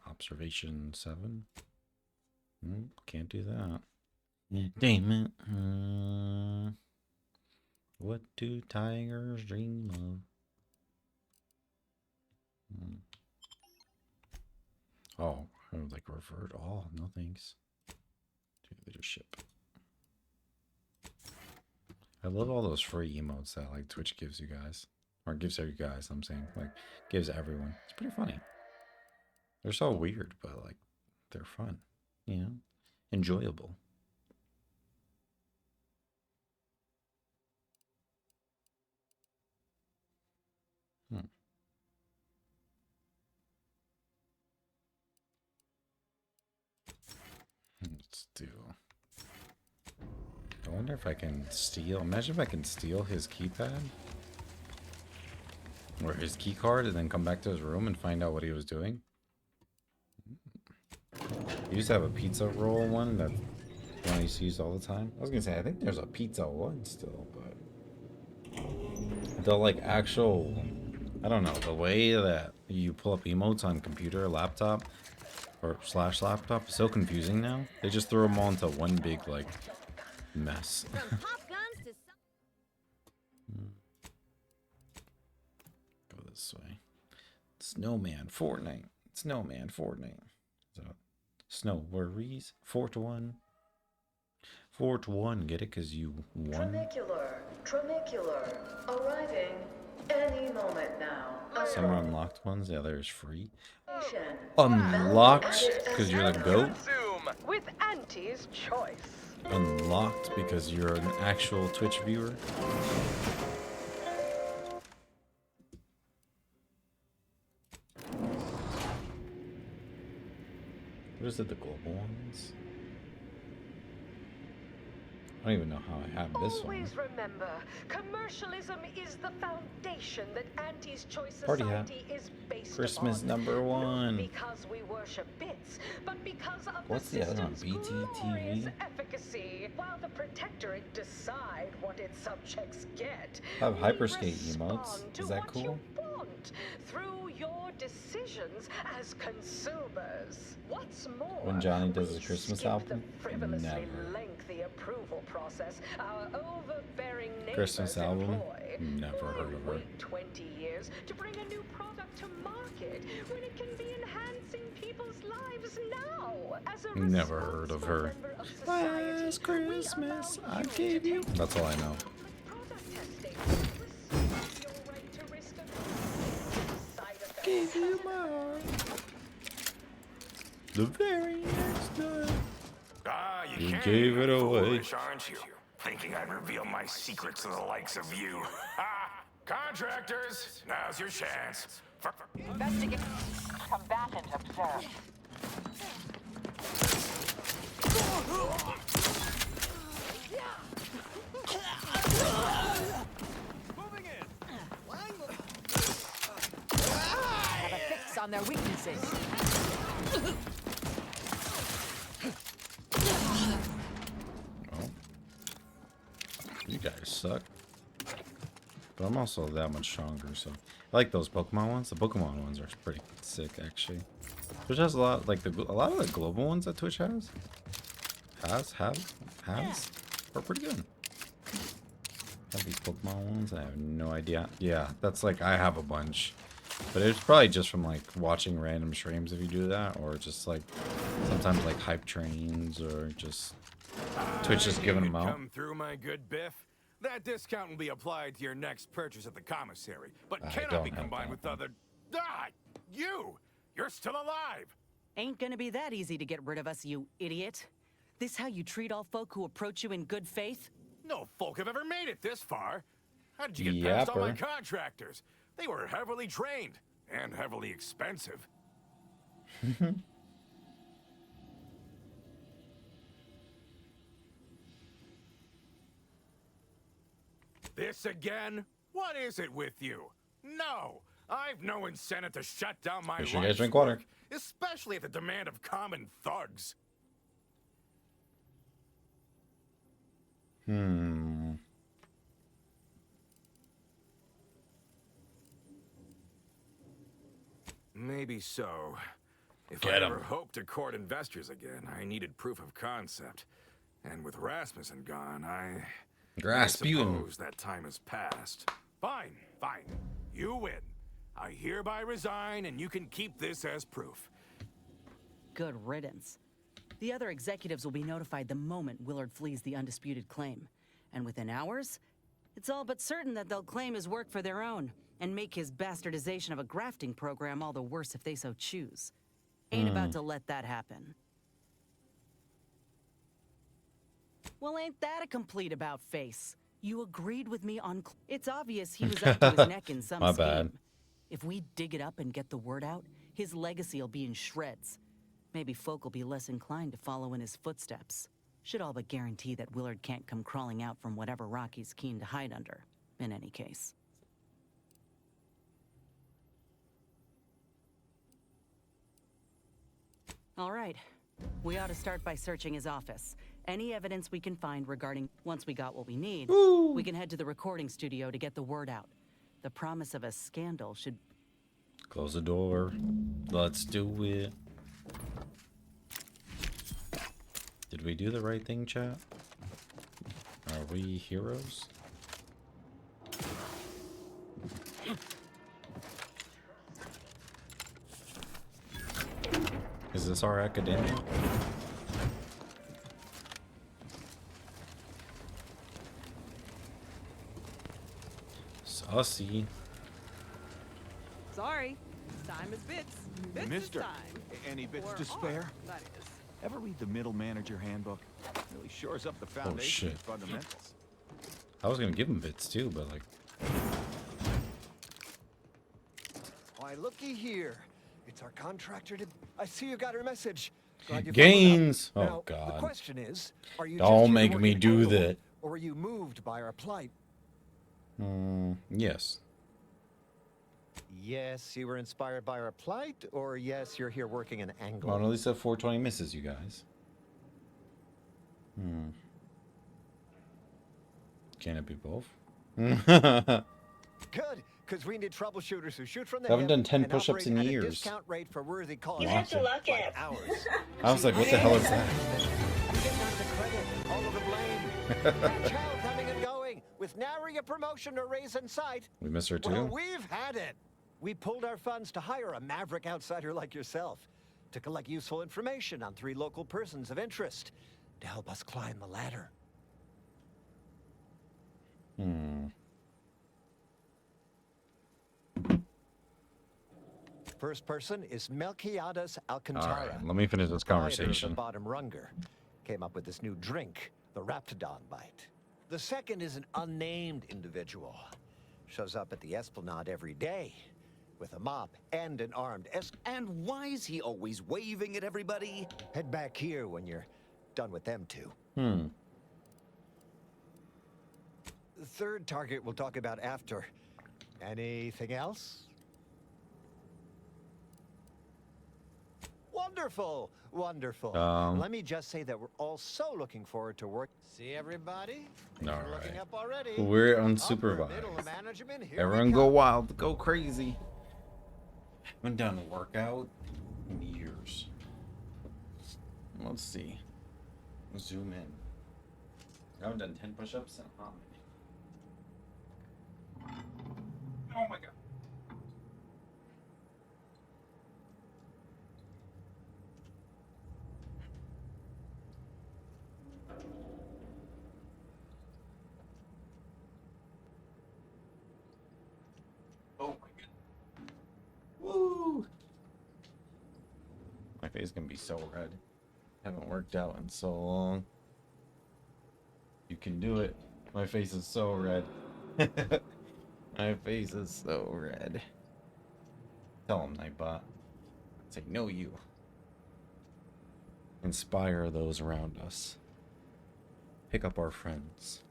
Observation 7. Can't do that. Damn it. What do tigers dream of? Oh, I would like revert all. No thanks. To leadership. I love all those free emotes that like Twitch gives you guys. Or gives you guys, I'm saying. Like, gives everyone. It's pretty funny. They're so weird, but like, they're fun. You know? Enjoyable. Let's do... I wonder if I can steal... Imagine if I can steal his keypad. Or his key card and then come back to his room and find out what he was doing. He used to have a pizza roll one that one I used to use all the time. I was gonna say, I think there's a pizza one still, but... The like actual... I don't know, the way that you pull up emotes on computer, laptop, or / laptop is so confusing now. They just throw them all into one big like mess. Go this way. Snowman Fortnite. Snowman Fortnite. So, snow worries. 4-1. 4-1. Get it? Because you won. Tramicular, arriving any moment now. Some are unlocked ones. The other is free. Unlocked because you're the GOAT. With Auntie's choice. Unlocked because you're an actual Twitch viewer. What is it, the global ones? I don't even know how I have this one. Always remember, commercialism is the foundation that Auntie's Choice Party hat. Society is based Christmas upon. number one. Not because we worship bits, but because of What's the the other one? system's glorious BTTV? efficacy. While the Protectorate decide what its subjects get, I have we hyperskate respond emotes. to Is that what cool? you want through your decisions as consumers. What's more, When Johnny does we his Christmas skip album? the frivolously Never. lengthy approval process our overbearing neighbors Christmas album? employ. Never heard of her. Wait 20 years to bring a new product to market when it can be enhancing people's lives now. As a Never heard of her. member of society, Last Christmas, I gave you. That's all I know. Gave you my heart. The very next time. Ah, you You can't gave be it away. foolish, aren't you? Thinking I'd reveal my secrets to the likes of you. Ah, contractors, now's your chance. Investigate. Combatant observed. Have a fix on their weaknesses. Oh. You guys suck. But I'm also that much stronger, so I like those Pokemon ones. The Pokemon ones are pretty sick, actually. Twitch has a lot, like a lot of the global ones that Twitch has are pretty good. Have these Pokemon ones? I have no idea. Yeah, that's like I have a bunch, but it's probably just from like watching random streams if you do that, or just like sometimes like hype trains, or just Twitch just giving them out. Come through, my good Biff. That discount will be applied to your next purchase at the commissary, but I cannot don't be have combined that with other. Ah, you're still alive. Ain't gonna be that easy to get rid of us, you idiot. This how you treat all folk who approach you in good faith? No folk have ever made it this far. How did you get past all my Yapper. contractors? They were heavily trained and heavily expensive. This again? What is it with you? No, I've no incentive to shut down my Make sure you guys life's drink water. work, especially at the demand of common thugs. Maybe so. If Get I 'em. ever hoped to court investors again, I needed proof of concept. And with Rasmussen gone, I Rasputin. suppose that time has passed. Fine, fine. You win. I hereby resign, and you can keep this as proof. Good riddance. The other executives will be notified the moment Willard flees the undisputed claim. And within hours, it's all but certain that they'll claim his work for their own and make his bastardization of a grafting program all the worse if they so choose. Ain't about to let that happen. Well, ain't that a complete about-face? You agreed with me on... It's obvious he was up to his neck in some My scheme. bad. If we dig it up and get the word out, his legacy will be in shreds. Maybe folk will be less inclined to follow in his footsteps. Should all but guarantee that Willard can't come crawling out from whatever rock he's keen to hide under, in any case. All right. We ought to start by searching his office. Any evidence we can find regarding... Once we got what we need, we can head to the recording studio to get the word out. The promise of a scandal should... Close the door. Let's do it. Did we do the right thing, chat? Are we heroes? Is this our academia? Sussy. Sorry. Time is bits. Bits Mister, is time. any bits Or to spare? are, that is. Ever read the Middle Manager Handbook? Really shores up the foundation shit. of fundamentals. I was gonna give him bits too, but like, Why, looky here. It's our contractor to... I see you got her message. Glad you Gains. followed up. Oh Now, God. The question is, are you Don't just make here me working do angle, that. Or were you moved by our plight? Yes. Yes, you were inspired by our plight, or yes, you're here working an angle. Mona Lisa 420 misses you guys. Can it be both? Good, because we need troubleshooters who shoot from the Haven't hip done 10 and push-ups operate in at a years. discount rate for worthy causes. You have to luck like ours. I was like, what the hell is that? You get none of the credit, all of the blame. Catch hell coming and going, with nary a promotion or raise in sight. We miss her too? Well, we've had it. We pulled our funds to hire a maverick outsider like yourself to collect useful information on 3 local persons of interest to help us climb the ladder. First person is Melquiades Alcantara. All right, let me finish this proprietor of conversation. The Bottom Runger came up with this new drink, the Raptidon Bite. The second is an unnamed individual. Shows up at the Esplanade every day with a mop and an armed And why is he always waving at everybody? Head back here when you're done with them two. The third target we'll talk about after. Anything else? Wonderful, wonderful. Let me just say that we're all so looking forward to work. See everybody? All You're looking right. up already. We're Upper unsupervised. middle management, here we Everyone come. go wild, go crazy. Haven't done a workout in years. Let's see. Zoom in. I haven't done 10 push-ups in a hot minute. Oh my god. Oh my god. Woo! My face is gonna be so red. Haven't worked out in so long. You can do it. My face is so red. My face is so red. Tell him, Nightbot. Say, no, you. Inspire those around us. Pick up our friends.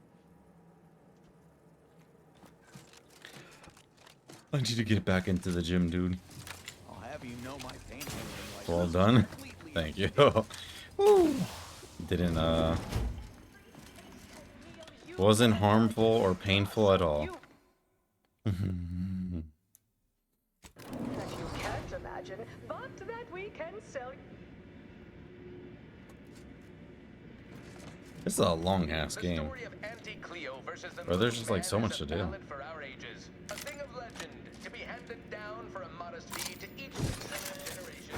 I need to get back into the gym, dude. I'll have you know my painting. Well done. Thank you. Woo. Didn't, wasn't harmful or painful at all. That you can't imagine, but that we can sell. This is a long ass game. Or there's just like so much to do. For our ages, a thing of legend to be handed down for a modest fee to each successive generation.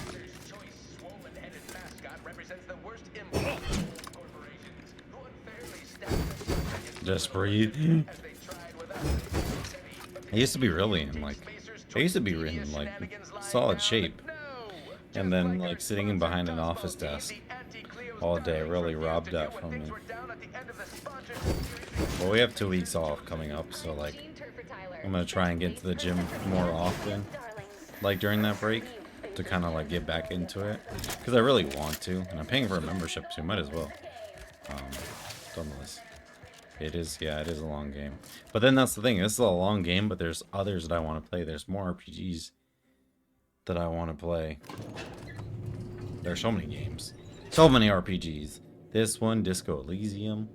Caesar's choice swollen-headed mascot represents the worst impulse of old corporations who unfairly stack Just breathe. I used to be really in like, I used to be in like solid shape, and then like sitting in behind an office desk all day really robbed that from me. Well, we have 2 weeks off coming up, so like I'm gonna try and get to the gym more often, like during that break, to kind of like get back into it, because I really want to, and I'm paying for a membership, so might as well. Done this. It is, yeah, it is a long game. But then that's the thing, this is a long game, but there's others that I want to play. There's more RPGs that I want to play. There's so many games. So many RPGs. This one, Disco Elysium.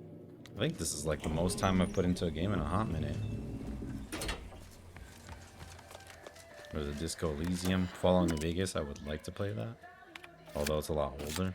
I think this is like the most time I've put into a game in a hot minute. There's a Disco Elysium. Fallout New Vegas, I would like to play that. Although it's a lot older.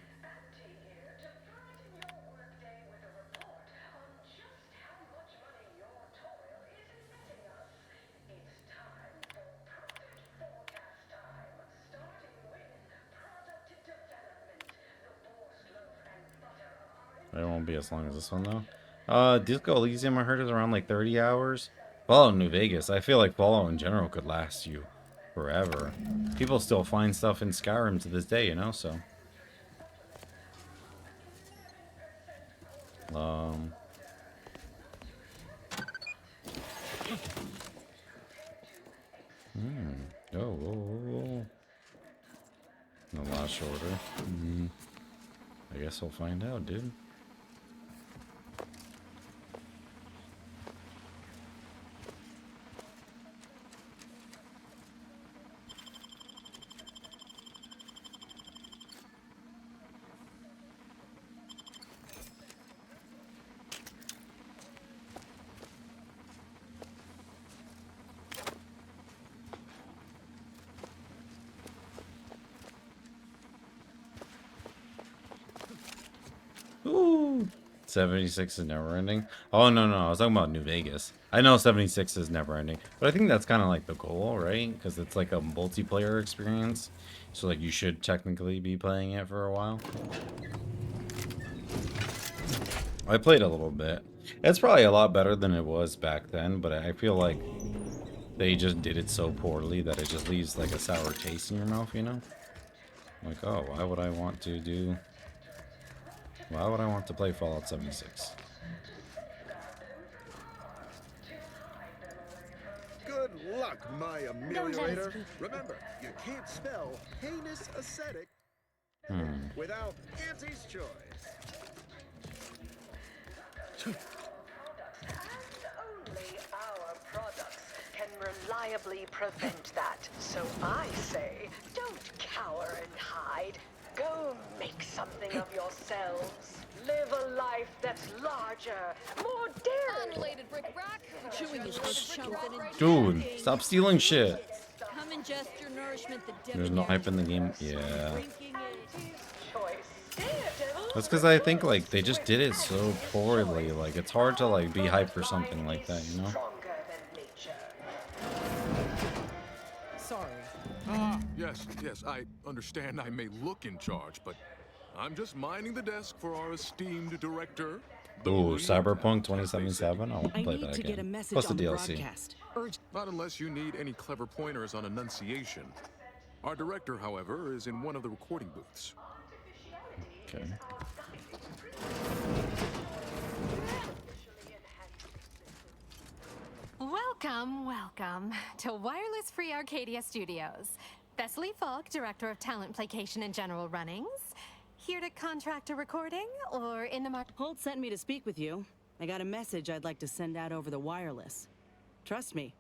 It won't be as long as this one though. Disco Elysium I heard is around like 30 hours. Fallout New Vegas, I feel like Fallout in general could last you forever. People still find stuff in Skyrim to this day, you know, so. A lot shorter. I guess we'll find out, dude. Ooh, 76 is never ending. Oh no, I was talking about New Vegas. I know 76 is never ending, but I think that's kind of like the goal, right? Because it's like a multiplayer experience, so like you should technically be playing it for a while. I played a little bit. It's probably a lot better than it was back then, but I feel like they just did it so poorly that it just leaves like a sour taste in your mouth, you know? Like, oh, why would I want to do... Why would I want to play Fallout 76? Good luck, my ameliorator. Remember, you can't spell heinous ascetic without Auntie's choice. Only our products can reliably prevent that. So I say, don't cower and hide. Go make something of yourselves. Live a life that's larger, more daring. Unrelated bric-a-brac. Chewing is just Dude, stop stealing shit. Come ingest your nourishment. There's no hype in the game. Yeah. That's because I think like they just did it so poorly. Like it's hard to like be hyped for something like that, you know? Sorry. Yes, I understand I may look in charge, but I'm just minding the desk for our esteemed director. Ooh, Cyberpunk 2077. I want to play that again. Plus the DLC. Not unless you need any clever pointers on enunciation. Our director, however, is in one of the recording booths. Okay. Welcome to Wireless Free Arcadia Studios. Thessaly Falk, Director of Talent Placation and General Runnings. Here to contract a recording, or in the market? Holt sent me to speak with you. I got a message I'd like to send out over the wireless. Trust me,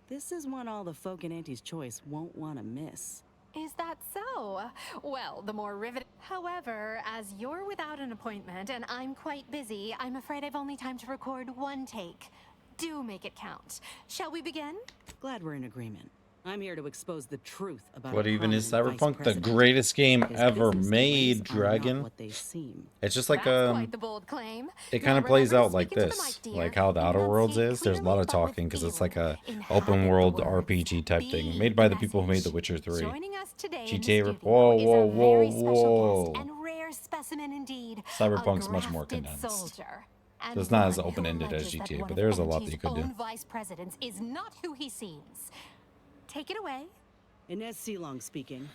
this is one all the folk in Auntie's Choice won't want to miss. Is that so? Well, the more riveting. However, as you're without an appointment and I'm quite busy, I'm afraid I've only time to record one take. Do make it count. Shall we begin? Glad we're in agreement. I'm here to expose the truth about what even is Cyberpunk? The greatest game ever made, Dragon. It's just like quite the bold claim. it kind of plays out like this, like how the Outer Worlds is. There's a lot of talking because it's like a open world RPG type thing made by the people who made The Witcher 3. GTA. Whoa. And rare specimen indeed. Cyberpunk's much more condensed. So it's not as open-ended as GTA, but there's a lot that you could do. Vice Presidents is not who he seems. Take it away. Inez Sealong speaking.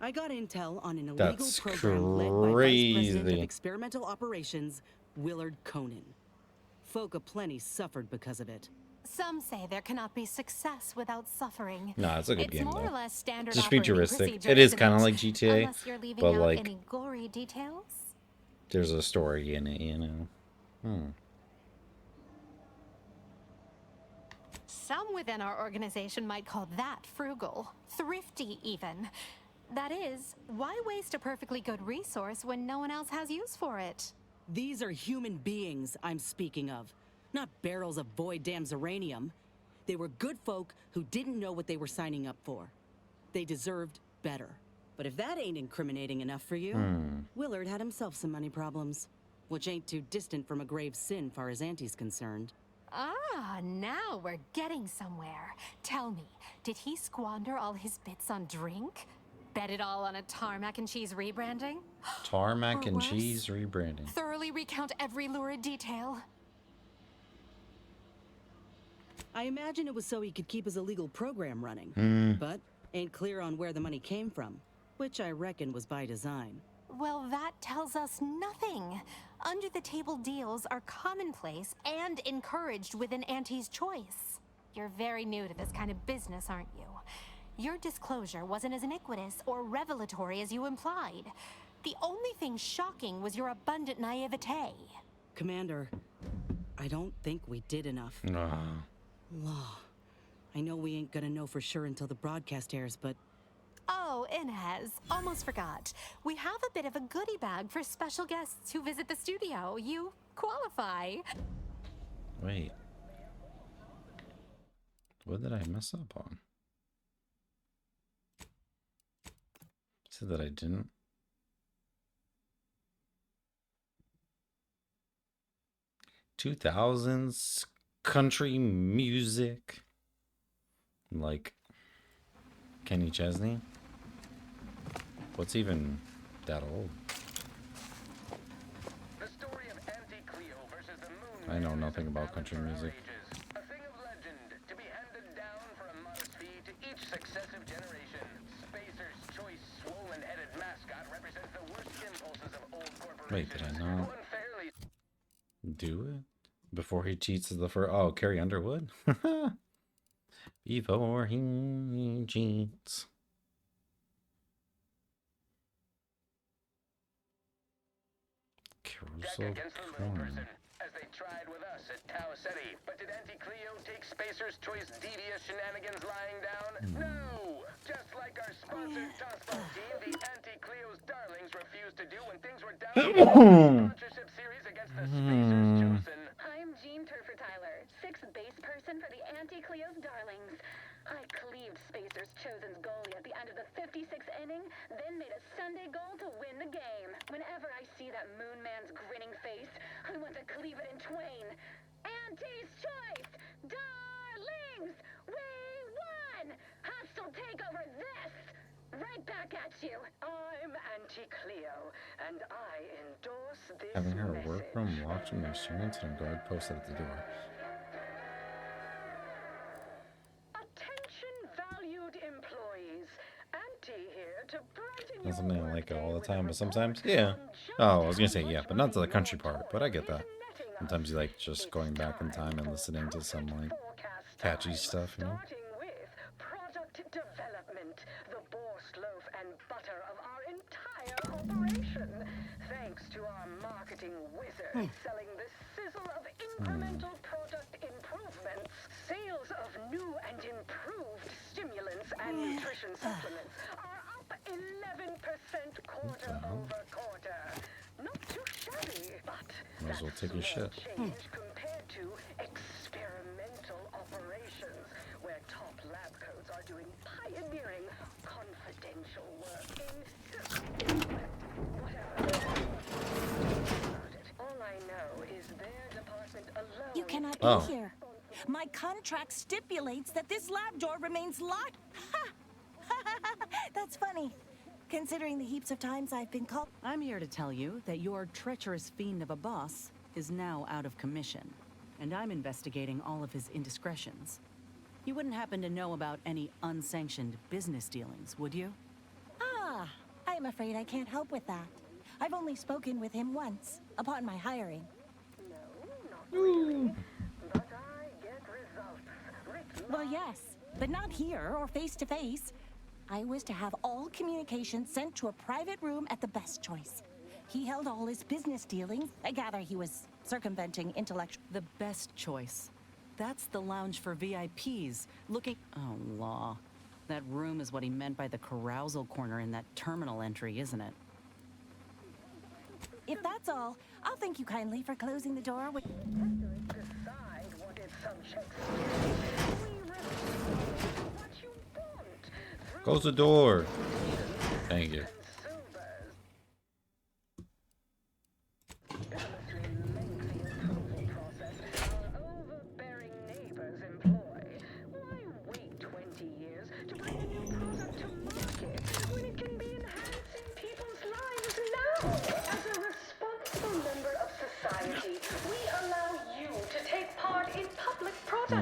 I got intel on an illegal program led by Vice President of Experimental Operations, Willard Conan. Folk aplenty suffered because of it. Some say there cannot be success without suffering. Nah, it's a good game, more though. Or less standard just futuristic. It is kind of like GTA, but like any gory details. There's a story in it, you know. Some within our organization might call that frugal, thrifty even. That is, why waste a perfectly good resource when no one else has use for it? These are human beings I'm speaking of, not barrels of void damn uranium. They were good folk who didn't know what they were signing up for. They deserved better. But if that ain't incriminating enough for you, Willard had himself some money problems, which ain't too distant from a grave sin far as Auntie's concerned. Ah, now we're getting somewhere. Tell me, did he squander all his bits on drink? Bet it all on a tarmac and cheese rebranding? Tarmac and cheese rebranding. Thoroughly recount every lurid detail. I imagine it was so he could keep his illegal program running, but ain't clear on where the money came from, which I reckon was by design. Well, that tells us nothing. Under-the-table deals are commonplace and encouraged within Auntie's Choice. You're very new to this kind of business, aren't you? Your disclosure wasn't as iniquitous or revelatory as you implied. The only thing shocking was your abundant naivete. Commander, I don't think we did enough. Law. I know we ain't gonna know for sure until the broadcast airs, but... Oh, Inez, almost forgot. We have a bit of a goodie bag for special guests who visit the studio. You qualify. Wait. What did I mess up on? Said that I didn't. $2000s country music. Like Kenny Chesney. What's even that old? The story of Auntie Cleo versus the Moon. I know nothing about country music. A thing of legend to be handed down for a modest fee to each successive generation. Spacer's choice swollen-headed mascot represents the worst impulses of old corporations. Wait, did I not do it? Before he cheats is the first. Oh, Carrie Underwood? Before he cheats. Carousel Corner. As they tried with us at Tau Ceti. But did Auntie Cleo take Spacer's choice devious shenanigans lying down? No! Just like our sponsored Tossball team, the Auntie Cleo's darlings refused to do when things were down to the sponsorship series against the Spacer's chosen. I'm Jean Turfer Tyler, 6th base person for the Auntie Cleo's Darlings. I cleaved Spacer's Chosen's goalie at the end of the 56th inning, then made a Sunday goal to win the game. Whenever I see that Moon Man's grinning face, I want to cleave it in twain. Auntie's Choice! Darlings! We won! Hostile takeover this! Right back at you. I'm Auntie Cleo, and I endorse this Having her message. workroom locked in their students and a guard posted at the door. Attention valued employees. Auntie here to brighten That's something I like all the time, but sometimes, yeah. Oh, I was gonna say yeah, but not to the country part, but I get that. Sometimes you like just going back in time and listening to some like catchy stuff, you know? product development, the Borscht loaf and butter of our entire operation. Thanks to our marketing wizard selling the sizzle of incremental product improvements, sales of new and improved stimulants and nutrition supplements are up 11% quarter over quarter. Not too shabby, but Might as well take your shit. change compared to experimental operations, where top lab coats are doing pioneering, confidential work in whatever. All I know is their department alone. You cannot Oh. be here. My contract stipulates that this lab door remains locked. Ha! That's funny, considering the heaps of times I've been called. I'm here to tell you that your treacherous fiend of a boss is now out of commission, and I'm investigating all of his indiscretions. You wouldn't happen to know about any unsanctioned business dealings, would you? Ah, I'm afraid I can't help with that. I've only spoken with him once, upon my hiring. Well, yes, but not here or face to face. I was to have all communications sent to a private room at the Best Choice. He held all his business dealings. I gather he was circumventing intellectual. The Best Choice. That's the lounge for VIPs. Looking. Oh, law. That room is what he meant by the carousal corner in that terminal entry, isn't it? If that's all, I'll thank you kindly for closing the door with. Close the door. Thank you.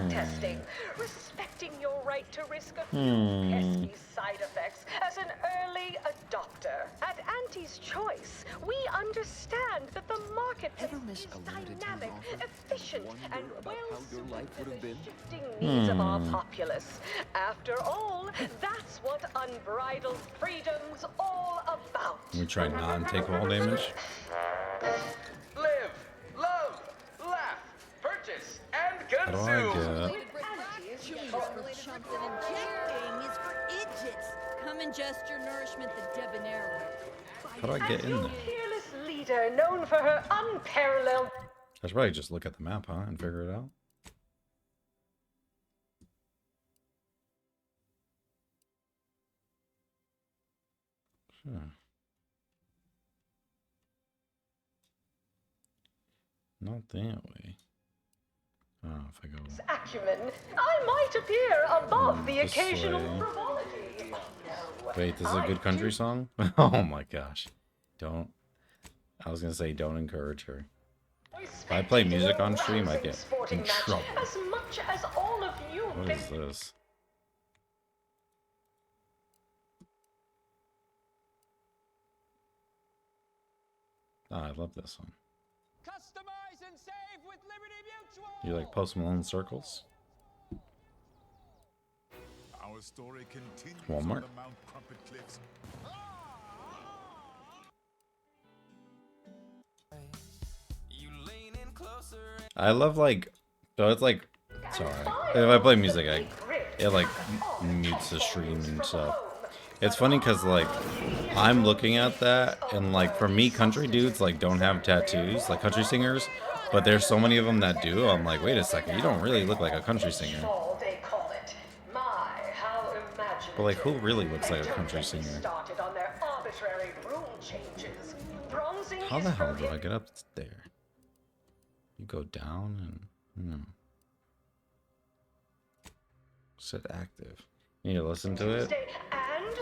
Testing, respecting your right to risk a few pesky side side effects as an early adopter. At Auntie's Choice, we understand that the marketplace is dynamic, efficient, and well-suited to the shifting needs of our populace. After all, that's what unbridled freedom's all about. We try not and take fall damage. Live, love, laugh, purchase, and How do I consume. get? Come ingest your nourishment the debonair way. How do I get in there? Fearless leader known for her unparalleled. I should probably just look at the map, huh, and figure it out. Sure. Not that way. Oh, if I go Acumen, I might appear above the this occasional way. frivolity. Wait, this is a good country song? Oh my gosh. Don't. I was gonna say don't encourage her. If I play music on stream, I get in trouble. As much as all of you. What is this? Ah, I love this one. Customize and save with Liberty Mutual. You like Post Malone circles? Our story continues Walmart. on the Mount Crumpet Cliffs. I love like, so it's like, sorry, if I play music, it like mutes the stream and stuff. It's funny because like I'm looking at that and like for me, country dudes like don't have tattoos, like country singers, but there's so many of them that do. I'm like, wait a second, you don't really look like a country singer. They call it. My, how imaginative. But like, who really looks like a country singer? Started on their arbitrary rule changes. Bronzing How is the hell do forbidden. I get up there? You go down and sit active. You need to listen to it.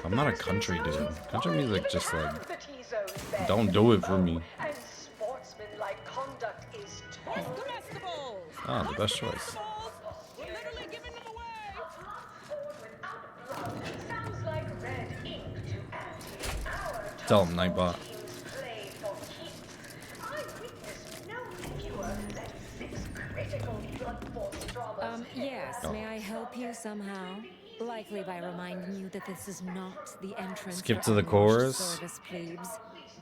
I'm not a country dude. Country music just like don't do it for me. And sportsmanlike conduct is Ah, the best choice. Sounds like red ink to Auntie. Tell him, Nightbot. Play for keeps. I witnessed no fewer than 6 critical blunt force dramas. Yes, Oh. may I help you somehow? Likely by reminding you that this is not the entrance. Skip for to the unwashed chorus. Service plebes.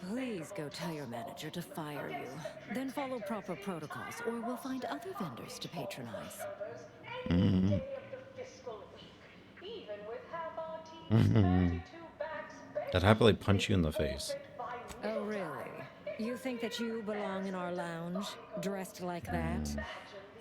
Please go tell your manager to fire you. Then follow proper protocols, or we'll find other vendors to patronize. Mhm. Even with half our team's Mhm. 32 backs I'd happily punch you in the face. Oh, really? You think that you belong in our lounge, dressed like that?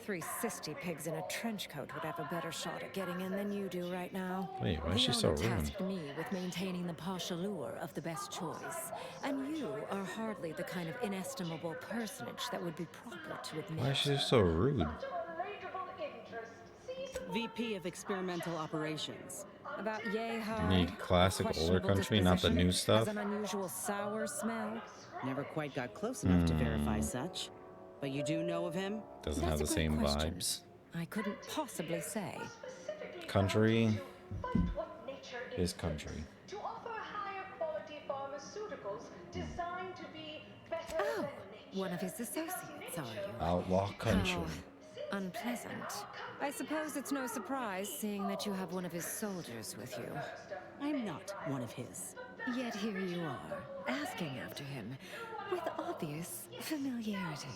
3 sisty pigs in a trench coat would have a better shot at getting in than you do right now. Wait, why is she The so owner rude? tasked me with maintaining the posh allure of the best choice, and you are hardly the kind of inestimable personage that would be proper to admit. Why is she so rude? VP of Experimental Operations. About yay high. You need classic older questionable country, not the new disposition, stuff. has an unusual sour smell. Never quite got close enough to verify such. But you do know of him? Doesn't That's have the a great same question. vibes. I couldn't possibly say. Country is country. to offer higher quality pharmaceuticals designed to be better Oh, one of his associates, are you? Outlaw country. How unpleasant. I suppose it's no surprise, seeing that you have one of his soldiers with you. I'm not one of his. Yet here you are, asking after him, with obvious familiarity.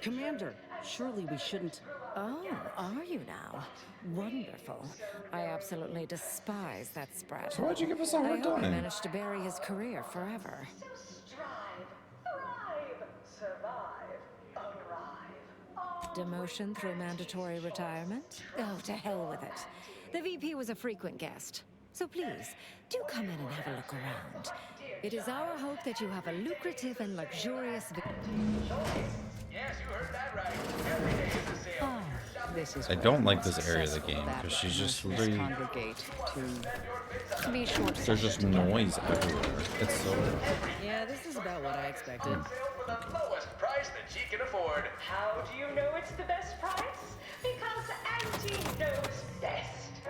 Commander, surely we shouldn't. Oh, are you now? Wonderful. I absolutely despise that sprat. So why'd you give us a hard I hope he time? managed to bury his career forever. Demotion through mandatory retirement? Oh, to hell with it. The VP was a frequent guest. So please, do come in and have a look around. It is our hope that you have a lucrative and luxurious... Yes, you heard that right. Every day is a sale. Oh, this is I don't like this area of the game because she's just really. to be short. There's just noise everywhere. It's so. Yeah, this is about what I expected. For the lowest price that she can afford. How do you know it's the best price? Because Auntie knows best.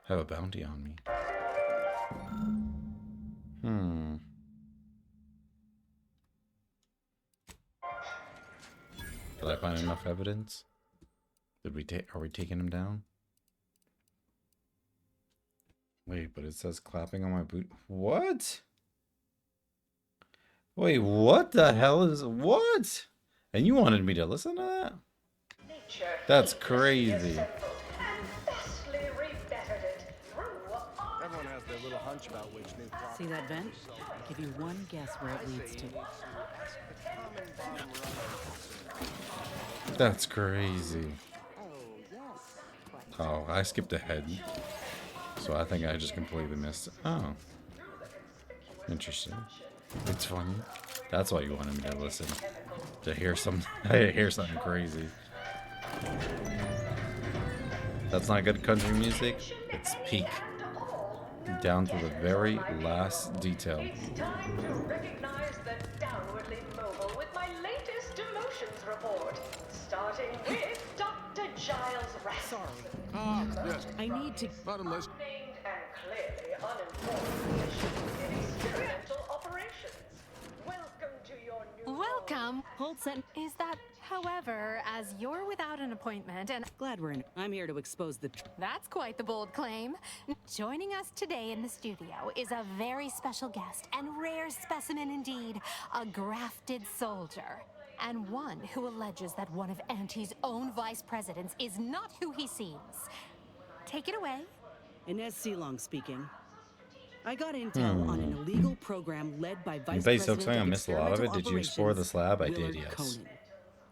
have a bounty on me. Did I find enough evidence? Did we are we taking him down? Wait, but it says clapping on my boot. What? Wait, what the hell is what? And you wanted me to listen to that? That's crazy. Everyone has their little hunch about which new plot. See that vent? I'll give you one guess where it leads to. That's crazy. Oh, I skipped ahead. So I think I just completely missed. Oh. Interesting. It's funny. That's why you wanted me to listen. To hear something crazy. That's not good country music. It's peak. Down to the very last detail. Time to recognize the downwardly mobile with my latest emotions report. Starting with Dr. Giles Rasmussen. Yes. I need to... Bottomless. Named and clearly uninformed mission in experimental operations. Welcome to your new... Welcome. Hold sentence. Is that, however, as you're without an appointment and... Glad we're in. I'm here to expose the... That's quite the bold claim. Joining us today in the studio is a very special guest and rare specimen indeed, a grafted soldier. And one who alleges that one of Auntie's own vice presidents is not who he seems. Take it away. Inez Seelong speaking. I got intel on an illegal program led by Vice Based President I of missed a lot of it. Did you explore the slab? I Willard did, yes. Conan.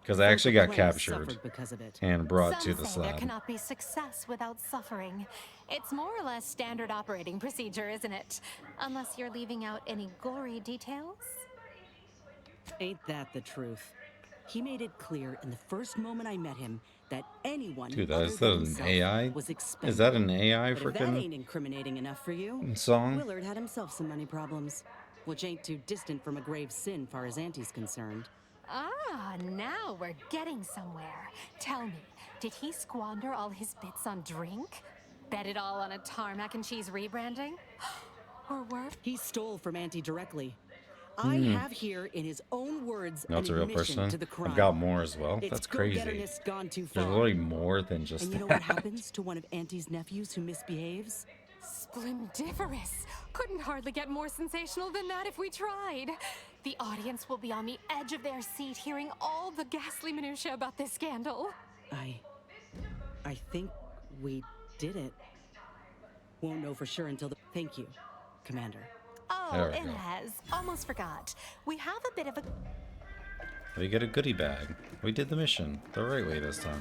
Because I actually got Focal captured suffered because of it. and brought to Some the say there slab. cannot be success without suffering. It's more or less standard operating procedure, isn't it? Unless you're leaving out any gory details. Ain't that the truth? He made it clear in the first moment I met him that anyone Dude, other is than that an himself AI? was Is that an AI But if that ain't freaking incriminating enough for you, song? Willard had himself some money problems, which ain't too distant from a grave sin far as Auntie's concerned. Ah, now we're getting somewhere. Tell me, did he squander all his bits on drink? Bet it all on a tarmac and cheese rebranding? Or were... He stole from Auntie directly. I have here in his own words No, it's a an real admission person. to the crime. I've got more as well. It's That's crazy. go-getterness gone too There's far. literally more than just And you know that. what happens to one of Auntie's nephews who misbehaves? Splendiferous! Couldn't hardly get more sensational than that if we tried. The audience will be on the edge of their seat hearing all the ghastly minutiae about this scandal. I think we did it. Won't know for sure until the... Thank you, Commander. Oh, There we go. Inez, almost forgot. We have a bit of a... We get a goodie bag. We did the mission the right way this time.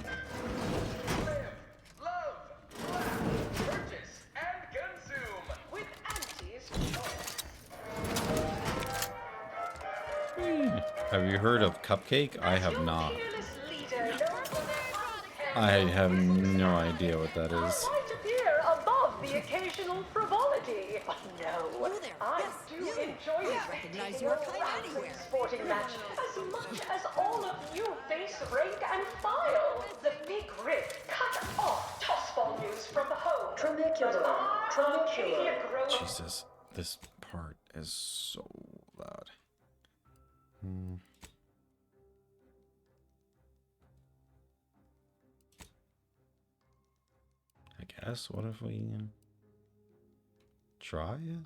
Purchase and consume with Auntie's choice. Have you heard of Cupcake? I have not. I have no idea what that is. Might appear above the occasional frivolity. But no, I do enjoy it. Recognize your kind anywhere. Sporting match as much as all of you face, rank, and file. The big rig cut off tossball news from the home. Tramicular. Jesus, this part is so loud. I guess. What if we try it?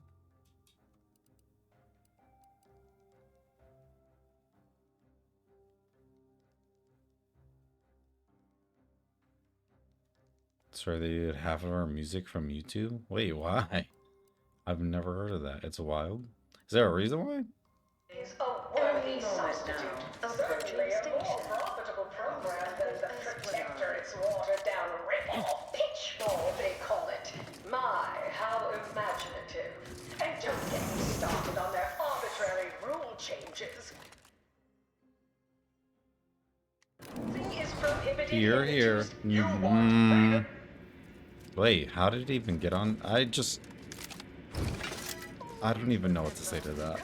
Sorry, they did half of our music from YouTube? Wait, why? I've never heard of that. It's wild. Is there a reason why? Is a worthy substitute. Certainly a more profitable program than the Protector it's watered down rip-off pitchball, they call it. My, how imaginative. And don't get me started on their arbitrary rule changes. Is prohibited Here. Wait, how did it even get on? I don't even know what to say to that.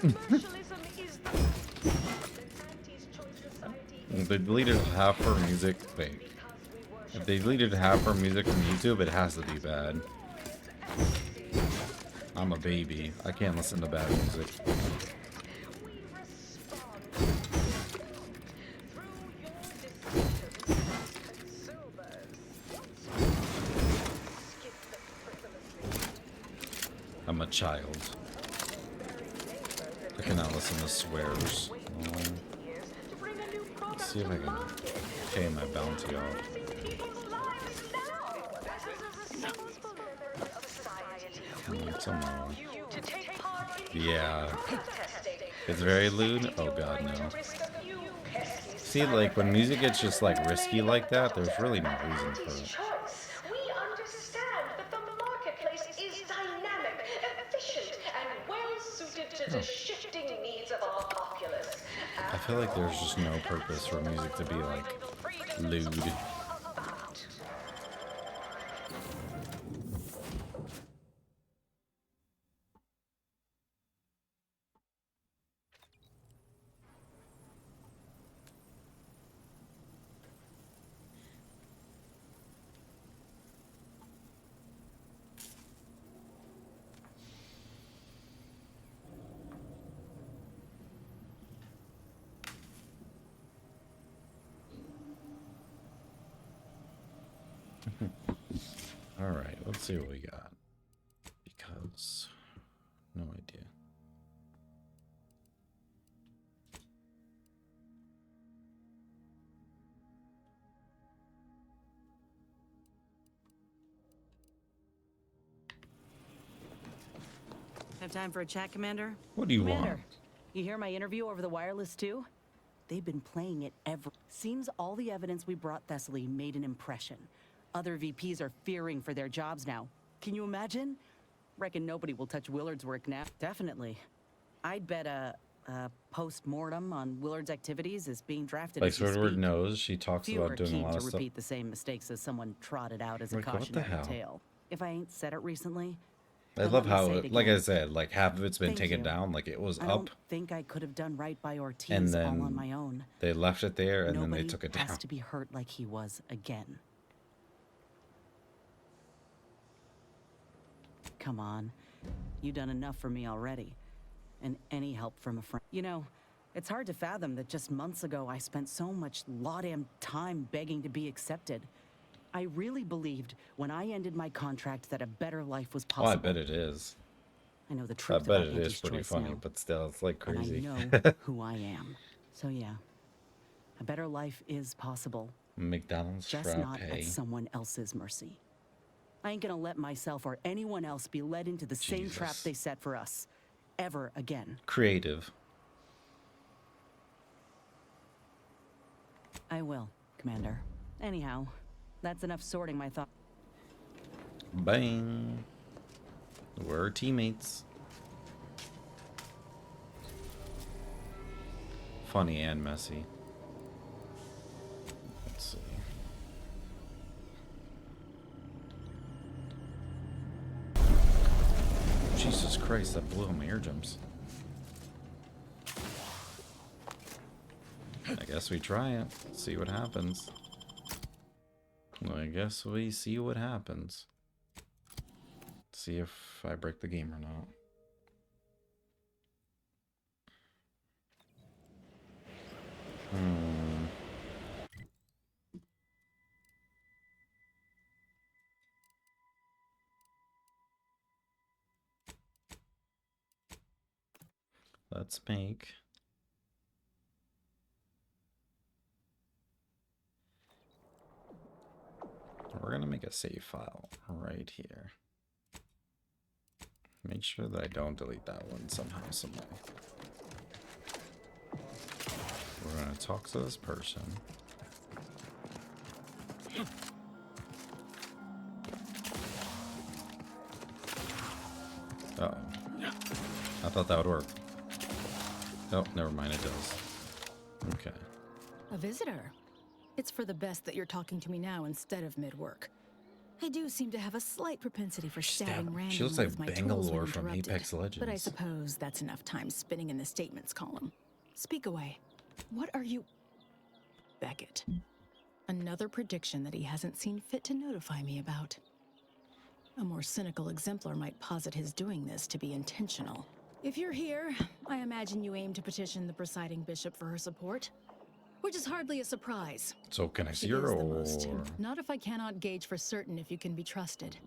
They deleted half her music. Wait. If they deleted half her music from YouTube, it has to be bad. I'm a baby. I can't listen to bad music. I'm a child. I cannot listen to swears. Let's see if I can pay my bounty off. Somehow. Yeah. It's very lewd. Oh god, no. See, like, when music gets just, like, risky like that, there's really no reason for it. We understand that the marketplace is dynamic, efficient, and well-suited to the shifting needs of our populace. I feel like there's just no purpose for music to be, like, lewd. Alright, let's see what we got. Because, no idea. Have time for a chat, Commander? What do you Commander, want? You hear my interview over the wireless too? They've been playing it Seems all the evidence we brought Thessaly made an impression. Other VPs are fearing for their jobs now. Can you imagine? Reckon nobody will touch Willard's work now. Definitely. I'd bet a post-mortem on Willard's activities is being drafted Like as we Swordward speak. knows, she talks Few about are doing a keen lot to of stuff. repeat the same mistakes as someone trotted out as a Like, what the cautionary hell? tale. If I ain't said it recently, I then love let me how, say it like I again. said, like half of it's been Thank taken you. down, like it was I up, don't think I could have done right by Ortiz and all on then my own. they left it there, and then Nobody they took it has down. to be hurt like he was again. Come on. You done enough for me already. And any help from a friend. You know, it's hard to fathom that just months ago I spent so much law-damn time begging to be accepted. I really believed when I ended my contract that a better life was Oh, I possible. bet it is. I know the I truth bet about it is Andy's pretty choice funny, now. but still, it's like crazy. And I know who I am. So yeah, a better life is possible. McDonald's Just not frappe. at someone else's mercy. I ain't gonna let myself or anyone else be led into the same trap Jesus. they set for us. Ever again. Creative. I will, Commander. Anyhow, that's enough sorting my thoughts. Bang. We're teammates. Funny and messy. Let's see. Jesus Christ, that blew my eardrums. I guess we try it. See what happens. I guess we see what happens. See if I break the game or not. Let's make we're gonna make a save file right here. Make sure that I don't delete that one somehow, some way. We're gonna talk to this person. Uh-oh. I thought that would work. Oh, never mind, it does. Okay. A visitor? It's for the best that you're talking to me now instead of mid-work. I do seem to have a slight propensity for stabbing randomly She looks like with my tools Bangalore when from interrupted. Apex Legends. But I suppose that's enough time spinning in the statements column. Speak away. What are you... Beckett. Another prediction that he hasn't seen fit to notify me about. A more cynical exemplar might posit his doing this to be intentional. If you're here, I imagine you aim to petition the presiding bishop for her support. Which is hardly a surprise. So can I see She her is the or most. Not if I cannot gauge for certain if you can be trusted.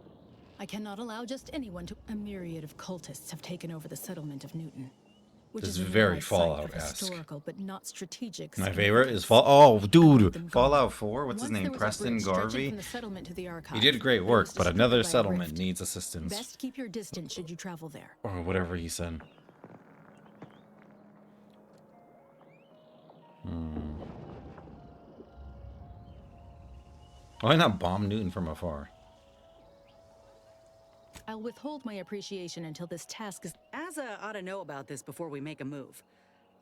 I cannot allow just anyone to. A myriad of cultists have taken over the settlement of Newton. Which This is is a very nearby site of Fallout-esque. historical but not strategic. My favorite is Oh, dude, Fallout 4. What's his Once there name? was a Preston bridge stretching Garvey. from the settlement to the He archive. did great It work, was but destroyed another by a settlement rift. needs assistance, Best keep your distance should you travel there. or whatever he said. Why not bomb Newton from afar? I'll withhold my appreciation until this task is. Asa ought to know about this before we make a move.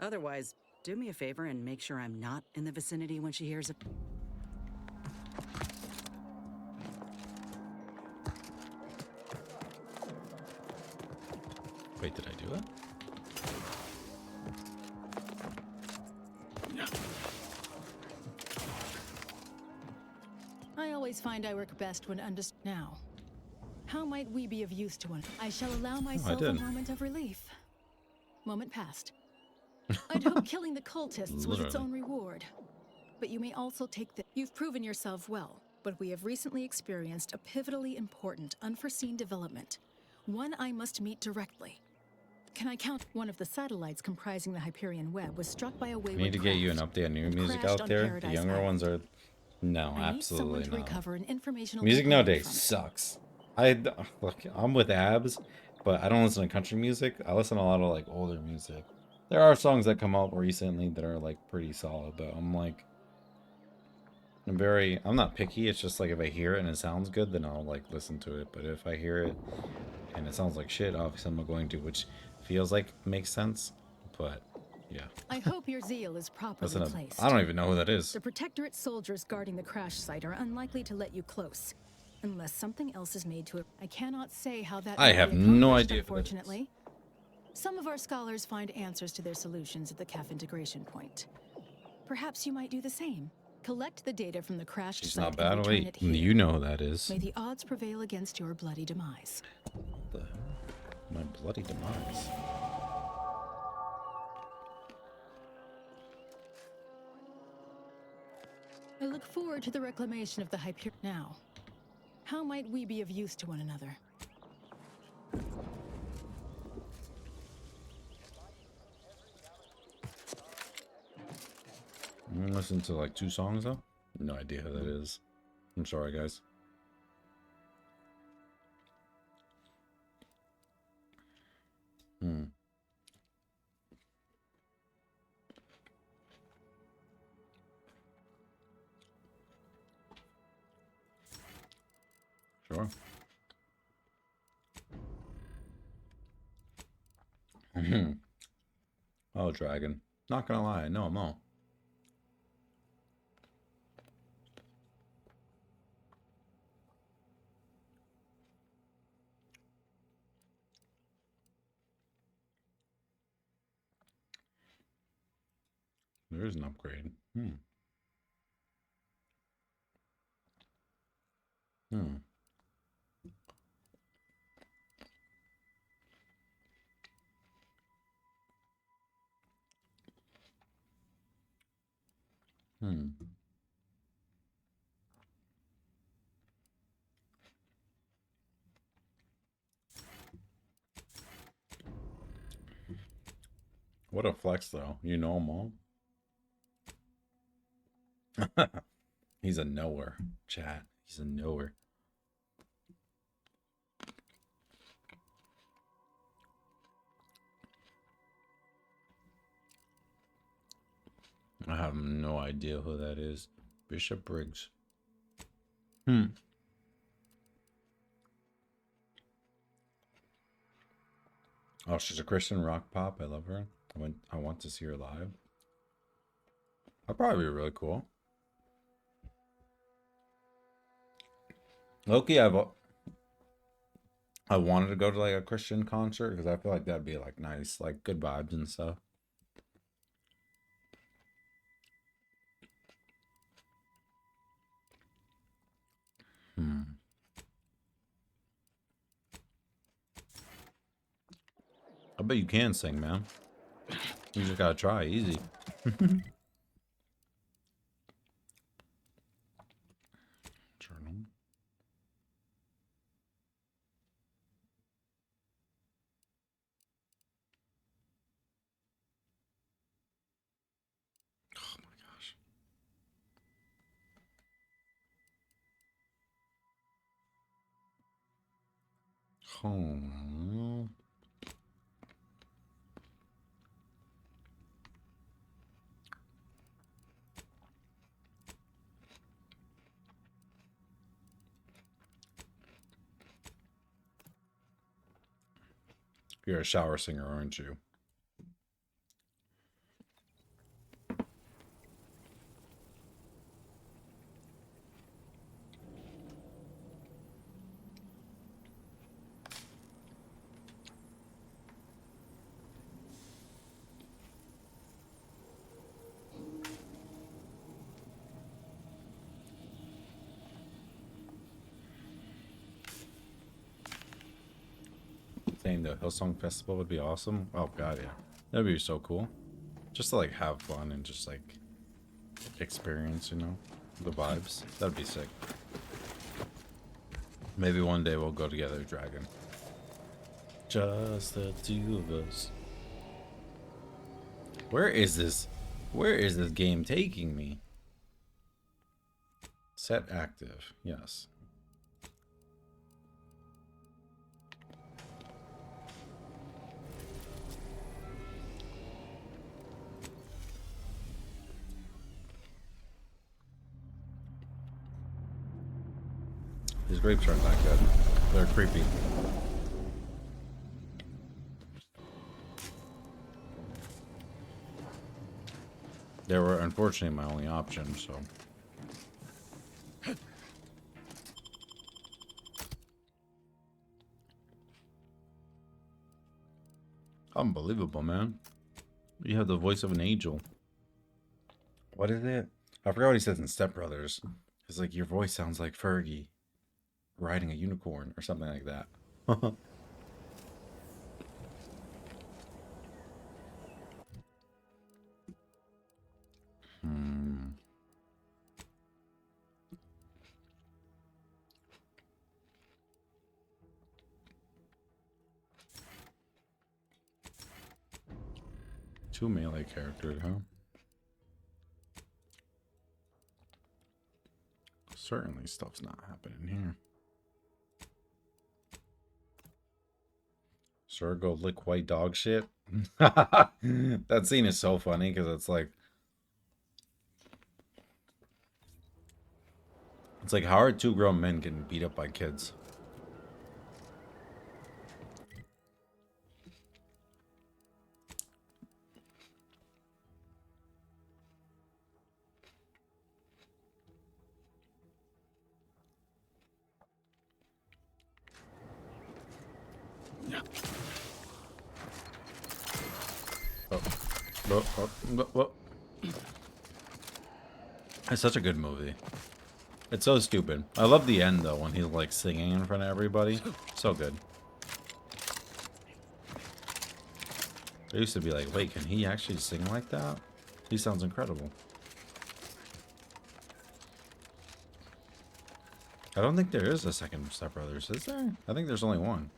Otherwise, do me a favor and make sure I'm not in the vicinity when she hears it. Wait, did I do it? I always find I work best when now. How might we be of use to one? I shall allow myself a did. moment of relief. Moment passed. I'd hope killing the cultists was its Literally. own reward. But you may also take the. You've proven yourself well, but we have recently experienced a pivotally important, unforeseen development. One I must meet directly. Can I count? One of the satellites comprising the Hyperion web was struck by a I wayward need to get you an craft. update on new It music crashed out on there. The Paradise younger Island. ones are no, I need someone absolutely to not. recover an informational Music component nowadays from it. sucks. Look, I'm with Abs, but I don't listen to country music. I listen to a lot of like older music. There are songs that come out recently that are like pretty solid, but I'm not picky. It's just like if I hear it and it sounds good, then I'll like listen to it. But if I hear it and it sounds like shit, obviously I'm not going to, which feels like makes sense. But yeah. I hope your zeal is properly Listen up. placed. I don't even know who that is. The Protectorate soldiers guarding the crash site are unlikely to let you close, unless something else is made to it. I cannot say how that. I will be have no accomplished, idea who that is. Unfortunately, some of our scholars find answers to their solutions at the CAF integration point. Perhaps you might do the same. Collect the data from the crashed She's site not bad. and return Wait, it here. you know who that is. May the odds prevail against your bloody demise. The hell? My bloody demise. I look forward to the reclamation of the Hyperion. Now, how might we be of use to one another? I'm gonna listen to like 2 songs though. No idea who that is. I'm sorry, guys. Sure. Oh, Dragon. Not gonna lie, no, I'm not. There is an upgrade. What a flex, though. You know him all. He's a knower, chat. He's a knower. I have no idea who that is. Bishop Briggs. Oh, she's a Christian rock pop. I love her. I want to see her live. That'd probably be really cool. Loki, I wanted to go to like a Christian concert because I feel like that'd be like nice, like good vibes and stuff. bet you can sing, man. You just gotta try, easy. Journal. Oh my gosh. Oh. You're a shower singer, aren't you? Saying the Hillsong Festival would be awesome. Oh god, yeah. That'd be so cool. Just to like have fun and just like experience, you know, the vibes. That'd be sick. Maybe one day we'll go together, Dragon. Just the two of us. Where is this? Where is this game taking me? Set active. Yes. These grapes aren't that good. They're creepy. They were unfortunately my only option, so. Unbelievable, man. You have the voice of an angel. What is it? I forgot what he says in Step Brothers. It's like, your voice sounds like Fergie riding a unicorn or something like that. Two melee characters, huh? Certainly stuff's not happening here. Sir, go lick white dog shit. That scene is so funny because it's like how are two grown men getting beat up by kids? It's such a good movie. It's so stupid. I love the end though when he's like singing in front of everybody. So good. I used to be like, wait, can he actually sing like that? He sounds incredible. I don't think there is a second Step Brothers, is there? I think there's only one.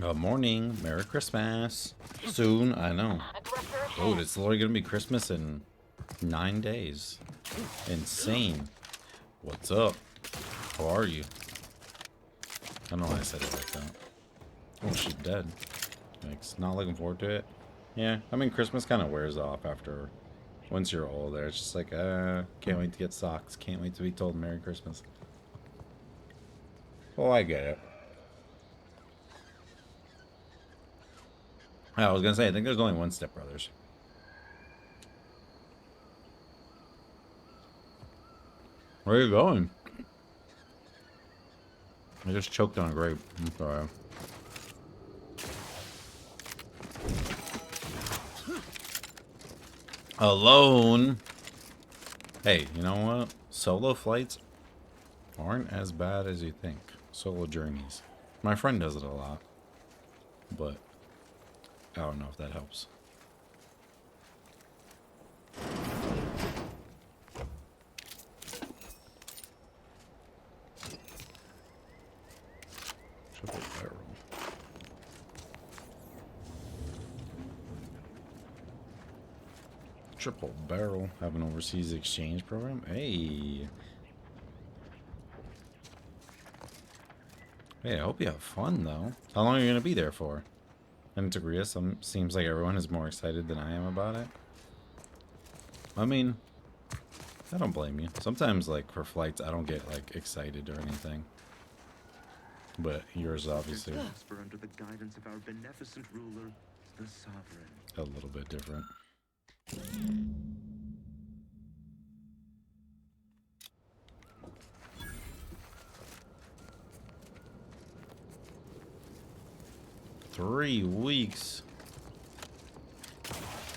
Good morning. Merry Christmas. Soon, I know. Dude, it's literally gonna be Christmas in 9 days. Insane. What's up? How are you? I don't know why I said it like that. Oh, she's dead. Like, not looking forward to it. Yeah, I mean, Christmas kind of wears off after, once you're older. It's just like, can't wait to get socks. Can't wait to be told Merry Christmas. Oh, I get it. I was gonna say, I think there's only one Step Brothers. Where are you going? I just choked on a grape. I'm sorry. Alone. Hey, you know what? Solo flights aren't as bad as you think. Solo journeys. My friend does it a lot. But I don't know if that helps. Triple barrel. Triple barrel. Have an overseas exchange program. Hey. Hey, I hope you have fun though. How long are you gonna be there for? And to Korea, seems like everyone is more excited than I am about it. I mean, I don't blame you. Sometimes, like, for flights, I don't get, like, excited or anything. But yours, obviously, under the guidance of our beneficent ruler, the sovereign. A little bit different. $3 weeks.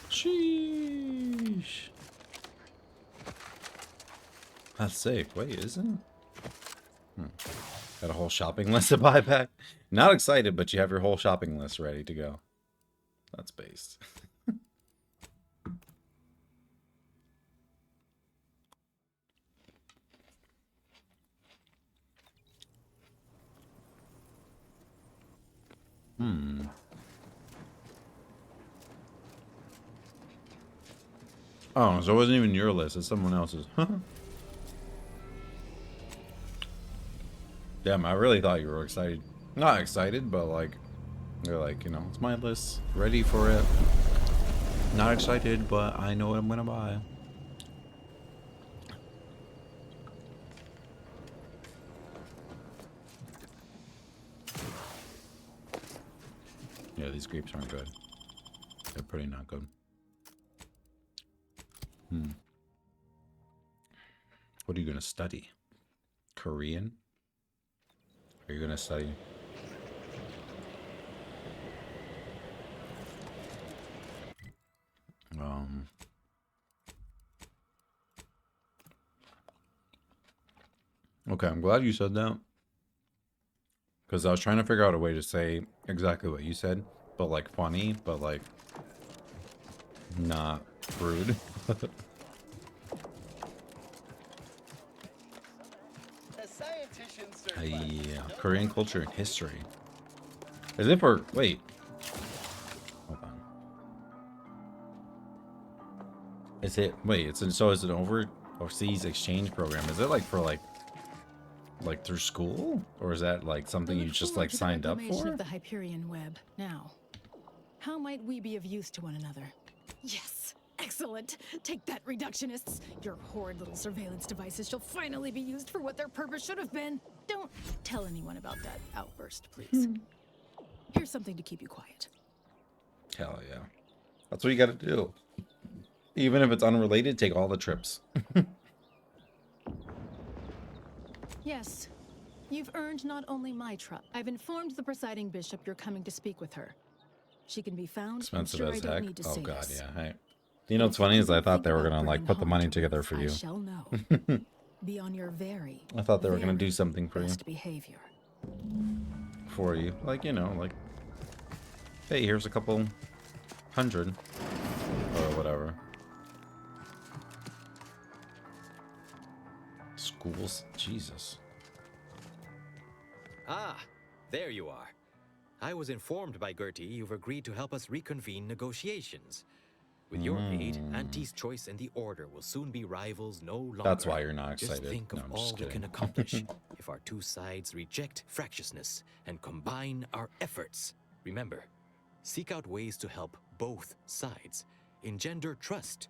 Sheesh. That's sick. Wait, isn't it? Got a whole shopping list to buy back. Not excited, but you have your whole shopping list ready to go. That's based. Oh, so it wasn't even your list, it's someone else's. Damn, I really thought you were excited. Not excited, but like, you're like, you know, it's my list, ready for it. Not excited, but I know what I'm gonna buy. Yeah, these grapes aren't good. They're pretty not good. What are you gonna study? Korean? Are you gonna study? Okay, I'm glad you said that. Because I was trying to figure out a way to say exactly what you said, but like funny, but like not rude. Yeah, Korean culture and history. Is it for, wait. Hold on. Is it, wait, it's an overseas exchange program. Is it like for like through school? Or is that like something you just like signed up for? Of the Hyperion web. Now, how might we be of use to one another? Yes, excellent. Take that, reductionists. Your horrid little surveillance devices shall finally be used for what their purpose should have been. Don't tell anyone about that outburst, please. Here's something to keep you quiet. Hell yeah. That's what you gotta do. Even if it's unrelated, take all the trips. Yes, you've earned not only my trust. I've informed the presiding bishop you're coming to speak with her. She can be found. Expensive I'm sure as I don't heck. need to Oh say god, this. yeah. Hey. You know what's funny is I thought they were gonna like put the money together for you. I shall know. Be on your very. I thought they were gonna do something for you. Best behavior. For you. Like, you know, like, hey, here's a couple hundred. Or whatever. Schools? Jesus. Ah, there you are. I was informed by Gertie you've agreed to help us reconvene negotiations. With your aid, Auntie's Choice and the Order will soon be rivals no longer. That's why you're not excited. Just think No, of I'm all just we kidding. can accomplish if our two sides reject fractiousness and combine our efforts. Remember, seek out ways to help both sides. Engender trust.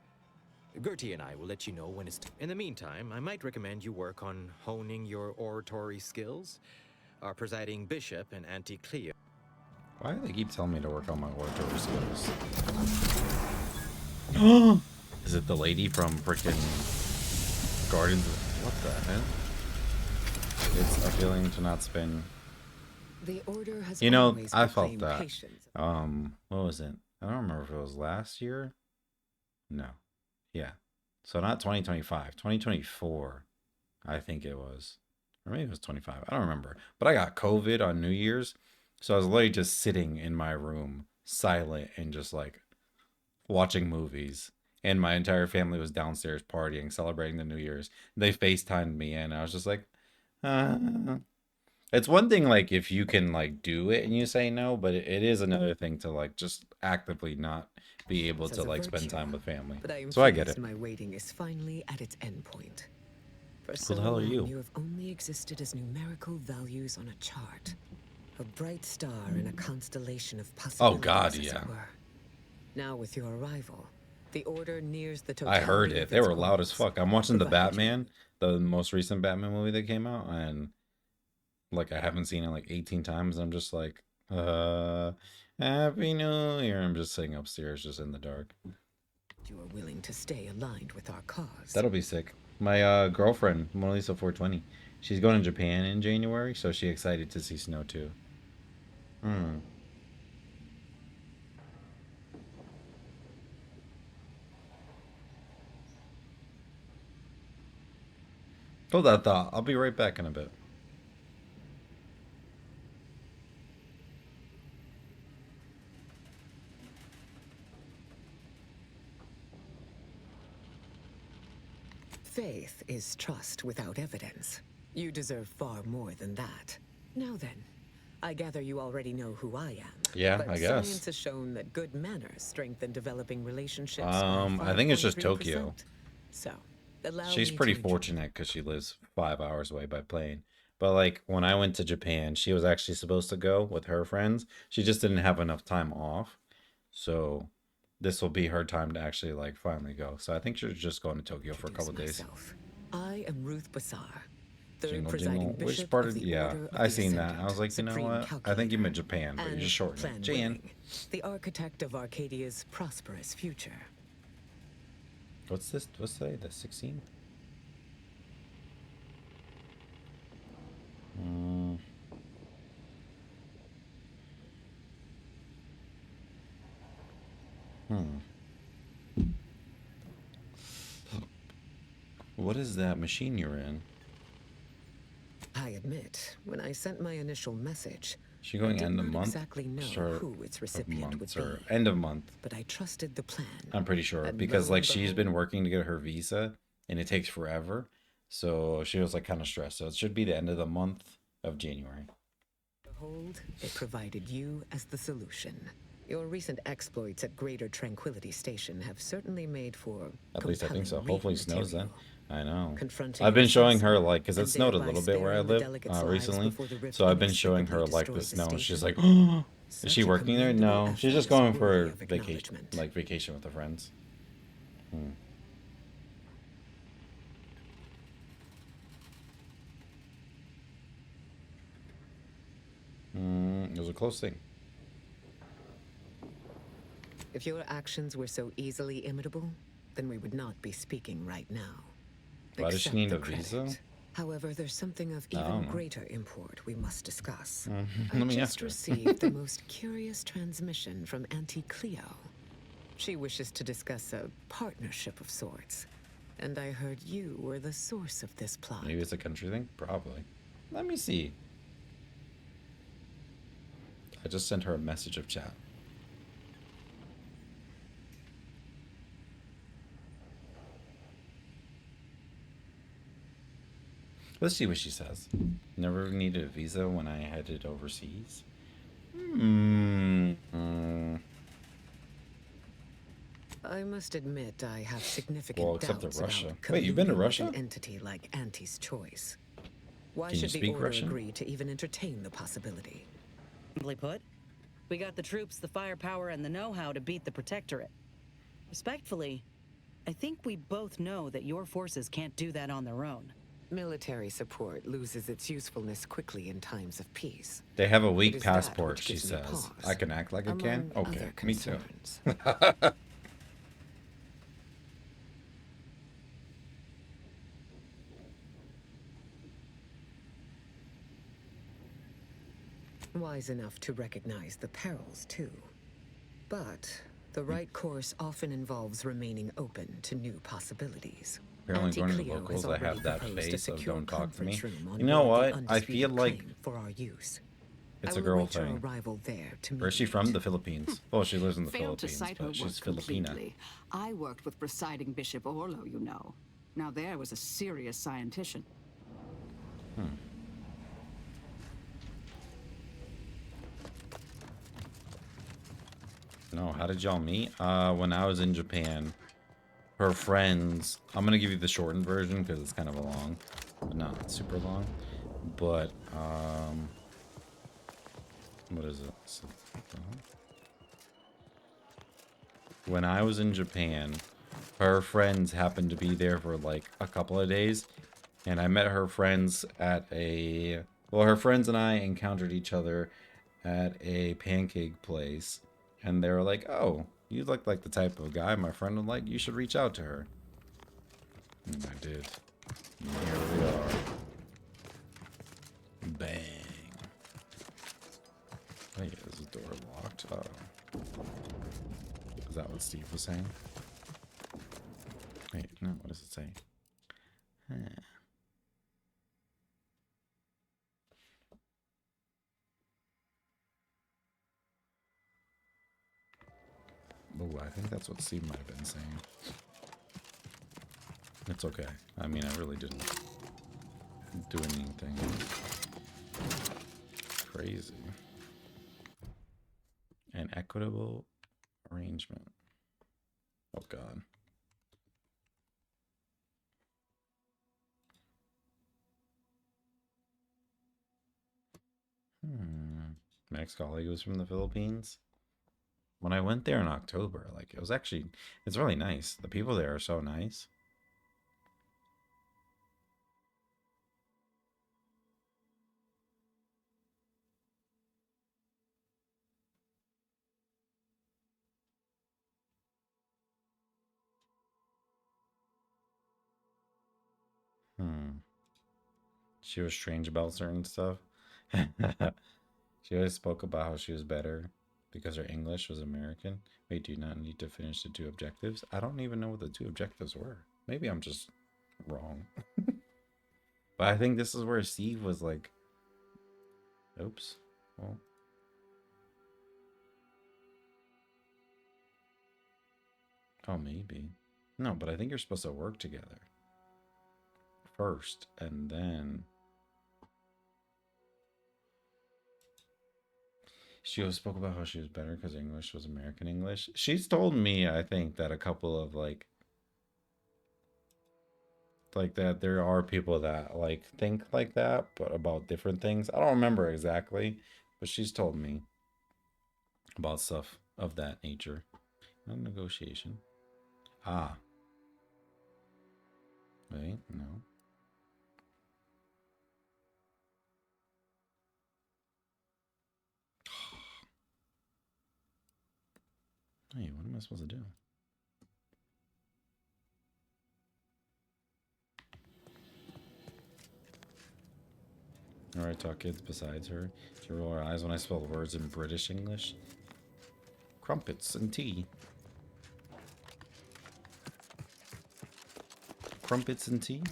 Gertie and I will let you know when it's in the meantime, I might recommend you work on honing your oratory skills. Our presiding bishop and Auntie Cleo. Why do they keep telling me to work on my oratory skills? Is it the lady from frickin' Gardens? What the hell? It's a feeling to not spin. The order has You know, always I felt proclaimed that. patience. What was it? I don't remember if it was last year. No. Yeah. So not 2025, 2024, I think it was. Or maybe it was 25. I don't remember. But I got COVID on New Year's. So I was literally just sitting in my room, silent and just like watching movies. And my entire family was downstairs partying, celebrating the New Year's. They FaceTimed me and I was just like, It's one thing like if you can like do it and you say no, but it is another thing to like just actively not be able to like spend time with family. So I get it. My waiting is finally at its endpoint. For Who the hell are long, you? You have only existed as numerical values on a chart. A bright star in a constellation of possibilities. Oh God, as it yeah. were. Now with your arrival, the order nears the I totality heard of it. They its were loud as goals. fuck. I'm watching the Batman, the most recent Batman movie that came out, and like I haven't seen it like 18 times. I'm just like, Happy New Year. I'm just sitting upstairs, just in the dark. You are willing to stay aligned with our cause. That'll be sick. My girlfriend, Mona Lisa 420, she's going to Japan in January, so she's excited to see snow too. Hold that thought. I'll be right back in a bit. Faith is trust without evidence. You deserve far more than that. Now then, I gather you already know who I am. Yeah, but I guess. Science has shown that good manners strengthen developing relationships. I think it's just Tokyo. So, allow She's me pretty to fortunate because she lives 5 hours away by plane. But like when I went to Japan, she was actually supposed to go with her friends. She just didn't have enough time off. So this will be her time to actually like finally go. So I think she's just going to Tokyo for a couple days. I am Ruth Bassar, third Jingle, presiding jingle. bishop Which part of of the yeah? Order of I the seen that. I was Ascendant, like, you know Supreme what? I think you meant Japan, but you and just shortened Plan it. Jan. Willing, the architect of Arcadia's prosperous future. What's this? What's today? The 16th? What is that machine you're in? I admit, when I sent my initial message, She going I did end of not month? exactly know Start who its of recipient would month be. or end of month. But I trusted the plan. I'm pretty sure And because lo like and she's been behold, working to get her visa and it takes forever. So she was like kind of stressed. So it should be the end of the month of January. Behold, it provided you as the solution. Your recent exploits at Greater Tranquility Station have certainly made for At least I think so. compelling Hopefully it reading snows then. material. I know. Confronting I've been your showing her assassin, like because it and snowed a thereby little bit where I sparing the live delegates' lives recently. before the rift So I've been showing her inexplicably like the destroys the snow. And she's like, station. is Such she a working there? commendable No, she's just effort is going for worthy of vacation, acknowledgement. like vacation with her friends. It was a close thing. If your actions were so easily imitable, then we would not be speaking right now. Why does she Accept need the a visa? credit. However, there's something of I don't even know. greater import we must discuss. Let I me just ask her. received the most curious transmission from Auntie Cleo. She wishes to discuss a partnership of sorts. And I heard you were the source of this plot. Maybe it's a country thing? Probably. Let me see. I just sent her a message of chat. Let's see what she says. Never needed a visa when I headed overseas. I must admit I have significant Well, except to doubts Russia. about Wait, you've been to colluding with Russia? an entity like Auntie's Choice. Why Can you should the speak Order Russian? agree to even entertain the possibility? Simply put, we got the troops, the firepower, and the know-how to beat the Protectorate. Respectfully, I think we both know that your forces can't do that on their own. Military support loses its usefulness quickly in times of peace. They have a It weak is that passport, which she gives me says. pause, I can act like I can? among Okay, other me too. concerns. Wise enough to recognize the perils, too. But the right course often involves remaining open to new possibilities. Apparently, going to the Cleo locals, has I have already that proposed a face of secure don't talk to me. conference room on You know board the what? I feel Undisputed like Claim for our use. it's I a will girl await your thing. arrival there to Where's she meet. from? The Philippines. Well, she lives in the Failed to Philippines, cite her but she's work Filipina. completely. I worked with presiding Bishop Orlo, you know. Now there was a serious scientician. No, how did y'all meet? When I was in Japan, her friends. I'm gonna give you the shortened version because it's kind of a long, but not super long. But what is it? When I was in Japan, her friends happened to be there for like a couple of days, and I met her friends at a. Well, her friends and I encountered each other at a pancake place. And they were like, oh, you look like the type of guy my friend would like. You should reach out to her. And I did. And here we are. Bang. Wait, is the door locked? Oh. Is that what Steve was saying? Wait, no, what does it say? Huh. Oh, I think that's what Steve might have been saying. It's okay. I mean, I really didn't do anything crazy. An equitable arrangement. Oh, God. My ex-colleague was from the Philippines. When I went there in October, like, it was actually, it's really nice. The people there are so nice. She was strange about certain stuff. She always spoke about how she was better because her English was American. Wait, do you not need to finish the 2 objectives? I don't even know what the 2 objectives were. Maybe I'm just wrong. But I think this is where Steve was like, oops. Well. Oh, maybe. No, but I think you're supposed to work together first, and then she spoke about how she was better because English was American English. She's told me, I think, that a couple of like that there are people that like think like that, but about different things. I don't remember exactly, but she's told me about stuff of that nature. No negotiation. Ah. Wait, no. Hey, what am I supposed to do? Alright, talk kids besides her. She roll her eyes when I spell words in British English. Crumpets and tea. Crumpets and tea?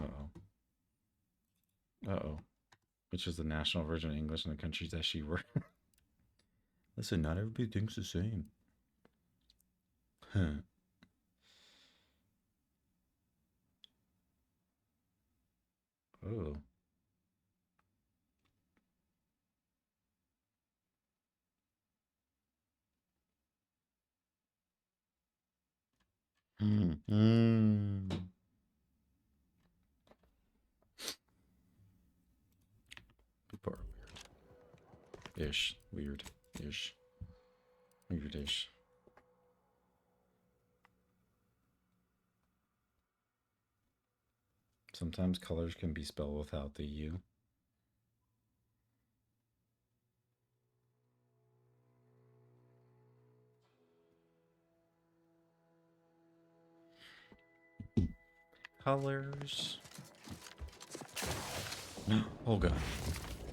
Uh-oh. Uh-oh. Which is the national version of English in the countries that she worked. Listen, not everybody thinks the same. Huh. Oh. People are weird. Ish. Weird. Ish. Weird-ish. Sometimes colors can be spelled without the U. Colors. Oh god.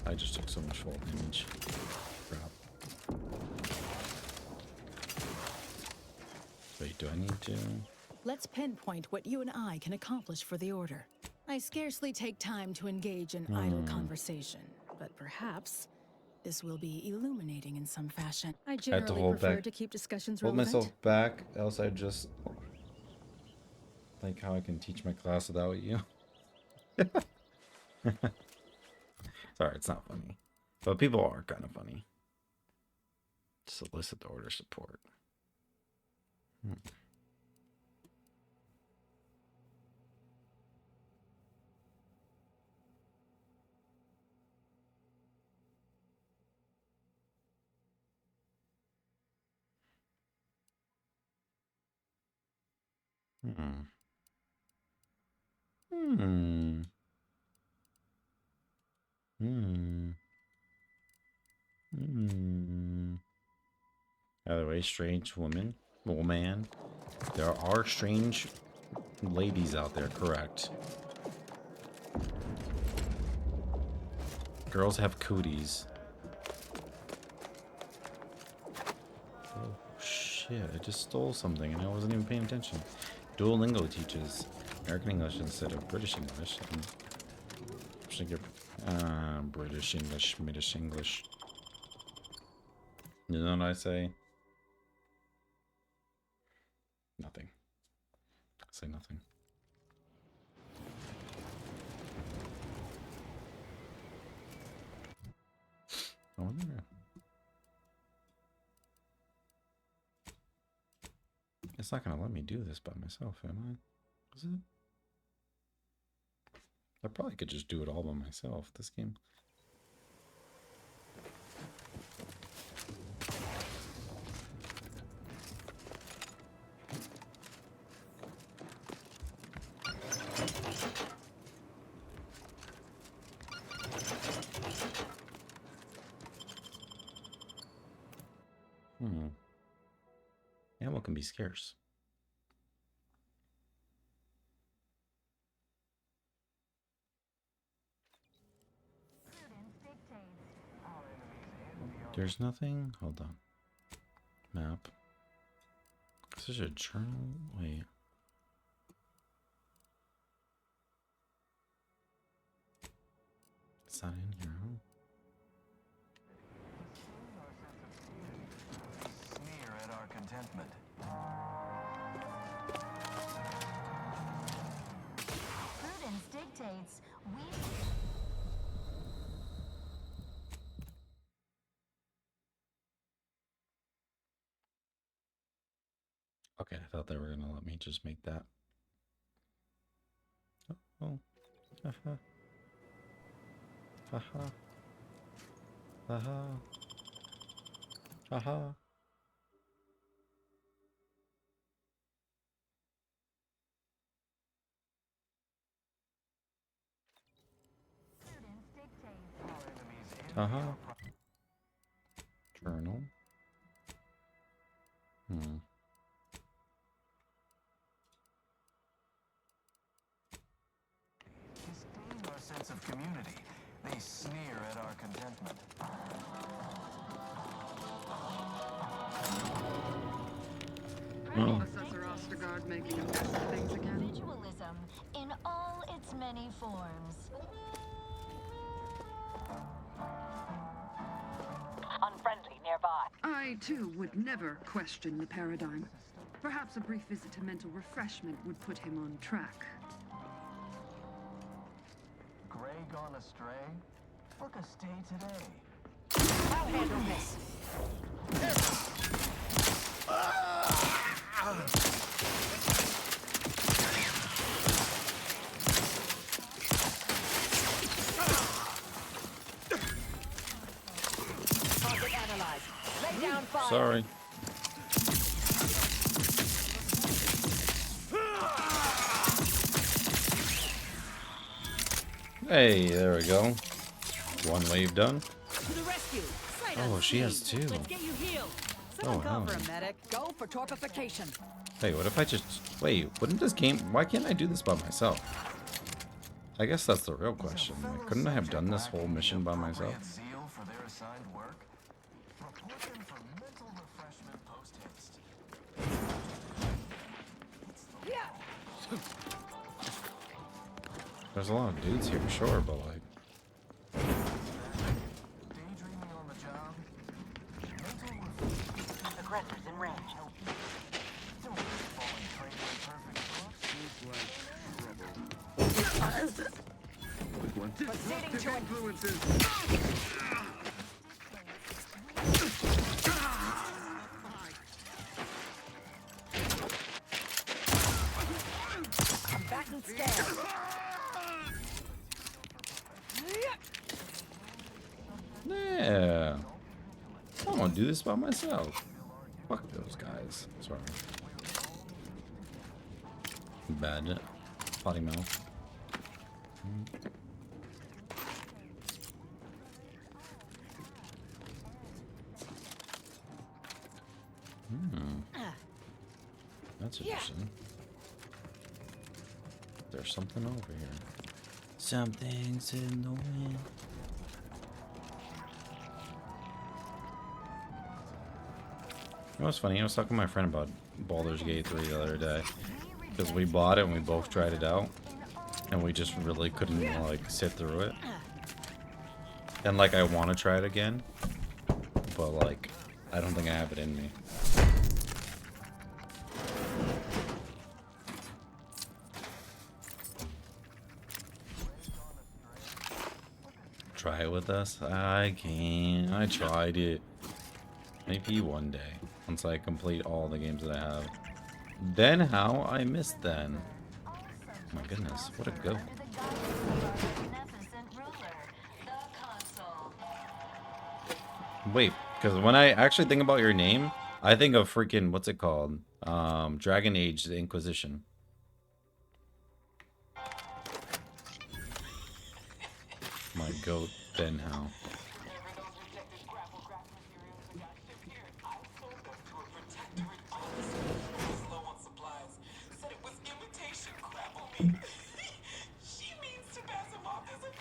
I just took so much fall damage. Crap. Wait, do I need to? Let's pinpoint what you and I can accomplish for the Order. I scarcely take time to engage in idle conversation, but perhaps this will be illuminating in some fashion. I generally prefer to keep discussions hold relevant. myself back, else I just like how I can teach my class without you. Sorry, it's not funny. But people are kind of funny. Solicit the Order support. By the way, strange woman, man. There are strange ladies out there, correct? Girls have cooties. Oh shit, I just stole something and I wasn't even paying attention. Duolingo teaches American English instead of British English. British English. You know what I say? Nothing. I say nothing. I wonder. It's not gonna let me do this by myself, am I? Is it? I probably could just do it all by myself. This game. Ammo can be scarce. There's nothing. Hold on. Map. Is this a journal? Wait. It's not in here, huh? Sneer at our contentment. Prudence dictates we... Okay, I thought they were gonna let me just make that. Oh. Haha. Haha. Haha. Haha. Haha. Journal. Disdain our sense of community. They sneer at our contentment. Professor Ostergaard making a mess of things again. Individualism in all its many forms. Unfriendly nearby. I, too, would never question the paradigm. Perhaps a brief visit to mental refreshment would put him on track. Gray gone astray? Book a stay today. I'll handle this. Target analyzed. Lay down fire. Sorry. Hey, there we go. One wave done. To the rescue. Sight Oh, she has unseen. two. Let's get you healed. Oh, Someone call no. for a medic. Go for torpification. Hey, what if I just... Wait, wouldn't this game... Why can't I do this by myself? I guess that's the real question. Like, couldn't I have done this whole mission by myself? Zeal for their assigned work. Report them for mental refreshment post-haste. There's a lot of dudes here, sure, but like... Daydreaming on the job. Aggressors in range. Don't be falling prey to perfect books. Quick one. Proceeding to Influences. Come back and stand. Yeah. I want to do this by myself. Fuck those guys. Sorry. Bad. Potty mouth. That's interesting. There's something over here. Something's in the wind. You know what's funny? I was talking to my friend about Baldur's Gate 3 the other day. Because we bought it and we both tried it out. And we just really couldn't, like, sit through it. And, like, I want to try it again. But, like, I don't think I have it in me. Try it with us? I can't. I tried it. Maybe one day. Once I complete all the games that I have. Then how I missed then. Oh my goodness, what a go. Wait, because when I actually think about your name, I think of freaking, what's it called? Dragon Age, the Inquisition. My goat, Ben How.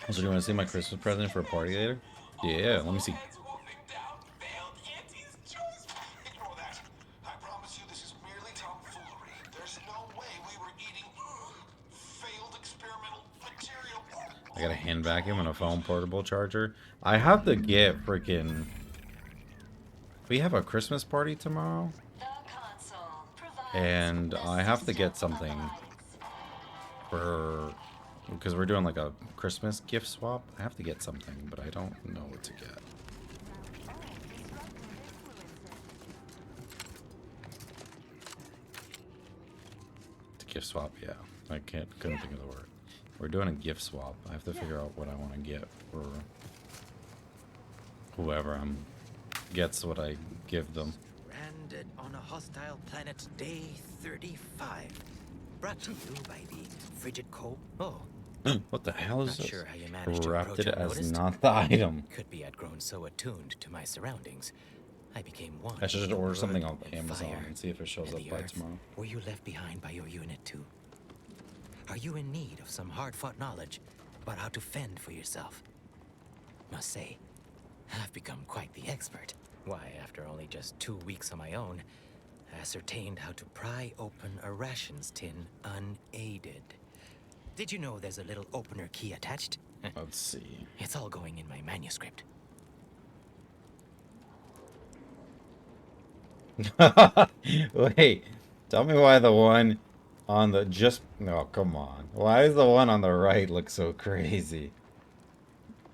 So do you want to see my Christmas present for a party later? Yeah, let me see. I got a hand vacuum and a phone portable charger. I have to get freaking... We have a Christmas party tomorrow. And I have to get something for... Because we're doing like a Christmas gift swap. I have to get something, but I don't know what to get. To gift swap, yeah. I couldn't think of the word. We're doing a gift swap. I have to figure out what I want to get for whoever gets what I give them. Stranded on a hostile planet, day 35. Brought to you by the Frigid Cold. Oh. What the hell is this? Sure how you managed to Wrapped approach it as unnoticed. not the item. Could be I'd grown so attuned to my surroundings. I became one. I should just with order wood something off and Amazon fire and see if it shows and up the by earth. tomorrow. Were you left behind by your unit too? Are you in need of some hard-fought knowledge about how to fend for yourself? Must say, I've become quite the expert. Why, after only just 2 weeks on my own, ascertained how to pry open a rations tin unaided. Did you know there's a little opener key attached? Let's see. It's all going in my manuscript. Wait, tell me why the one on the no, come on. Why does the one on the right look so crazy?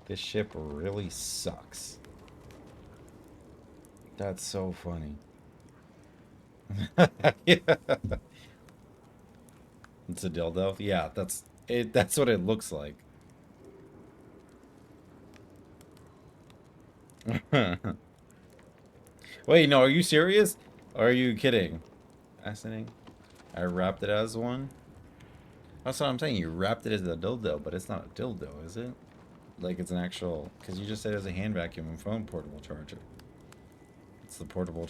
This ship really sucks. That's so funny. Yeah. It's a dildo? Yeah, that's it. That's what it looks like. Wait, no, are you serious? Or are you kidding? Fascinating. I wrapped it as one. That's what I'm saying. You wrapped it as a dildo, but it's not a dildo, is it? Like it's an actual... Because you just said it was a hand vacuum and phone portable charger. It's the portable...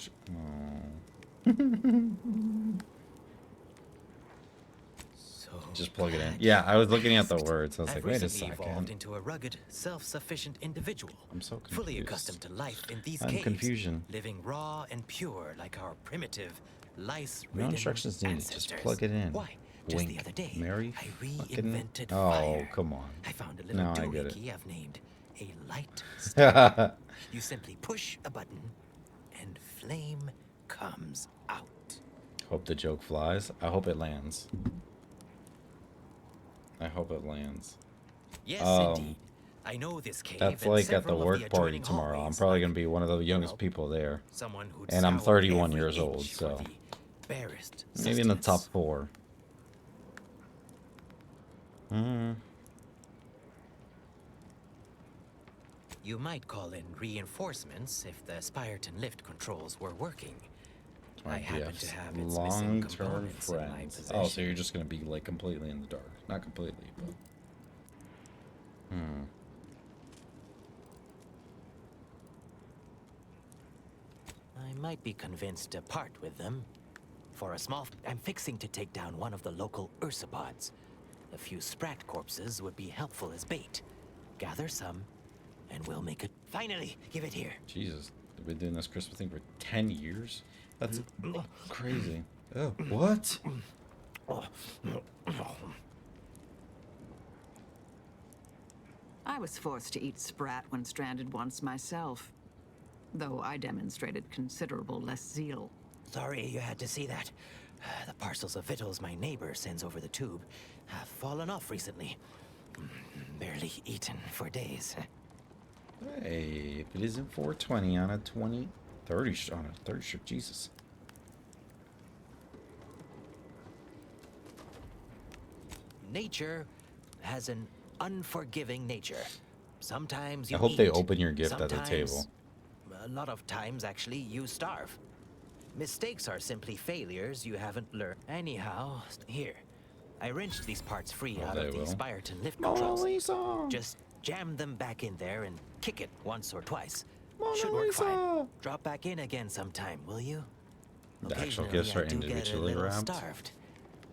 Just plug it in. Yeah, I was looking at the words. I was like, wait a second. Evolved into a rugged, self-sufficient individual. I'm so confused. Fully accustomed to life in these I'm caves. confusion. Living raw and pure like our primitive, lice-ridden No instructions needed. Just ancestors. plug it in. Why? Just Wink. the other day, Mary I fucking... reinvented Oh, fire. come on. I found a little Now I get it. doohickey I've named a light stick. You simply push a button and flame comes out. Hope the joke flies. I hope it lands. I hope it lands. Yes, indeed. I know this cave. That's and like at the several of work party adjoining tomorrow. I'm hallways, probably going to be one of the youngest people there. someone who'd And I'm scour 31 every years old, inch for so the barest maybe in the top sustenance. 4. You might call in reinforcements if the Spyreton lift controls were working. I happen to have its missing Long-term components in my friends. possession. Oh, so you're just going to be like completely in the dark. Not completely, but... I might be convinced to part with them. For a small... I'm fixing to take down one of the local ursopods. A few sprat corpses would be helpful as bait. Gather some, and we'll make it... Finally, give it here. Jesus. They've been doing this Christmas thing for 10 years? That's crazy. Oh, what? I was forced to eat sprat when stranded once myself, though I demonstrated considerable less zeal. Sorry you had to see that. The parcels of victuals my neighbor sends over the tube have fallen off recently. Barely eaten for days. Hey, if it isn't 420 on a 30 shirt, Jesus. Nature has an unforgiving nature. Sometimes you I hope they eat, open your gift at the sometimes- table. A lot of times, actually, you starve. Mistakes are simply failures you haven't learned. Anyhow, here. I wrenched these parts free Oh, out they of the will. Spyreton lift Mona controls. Lisa! Just jam them back in there and kick it once or twice. Mona Should work Lisa! fine. Drop back in again sometime, will you? The actual Occasionally, gifts I are do get a individually little wrapped. starved.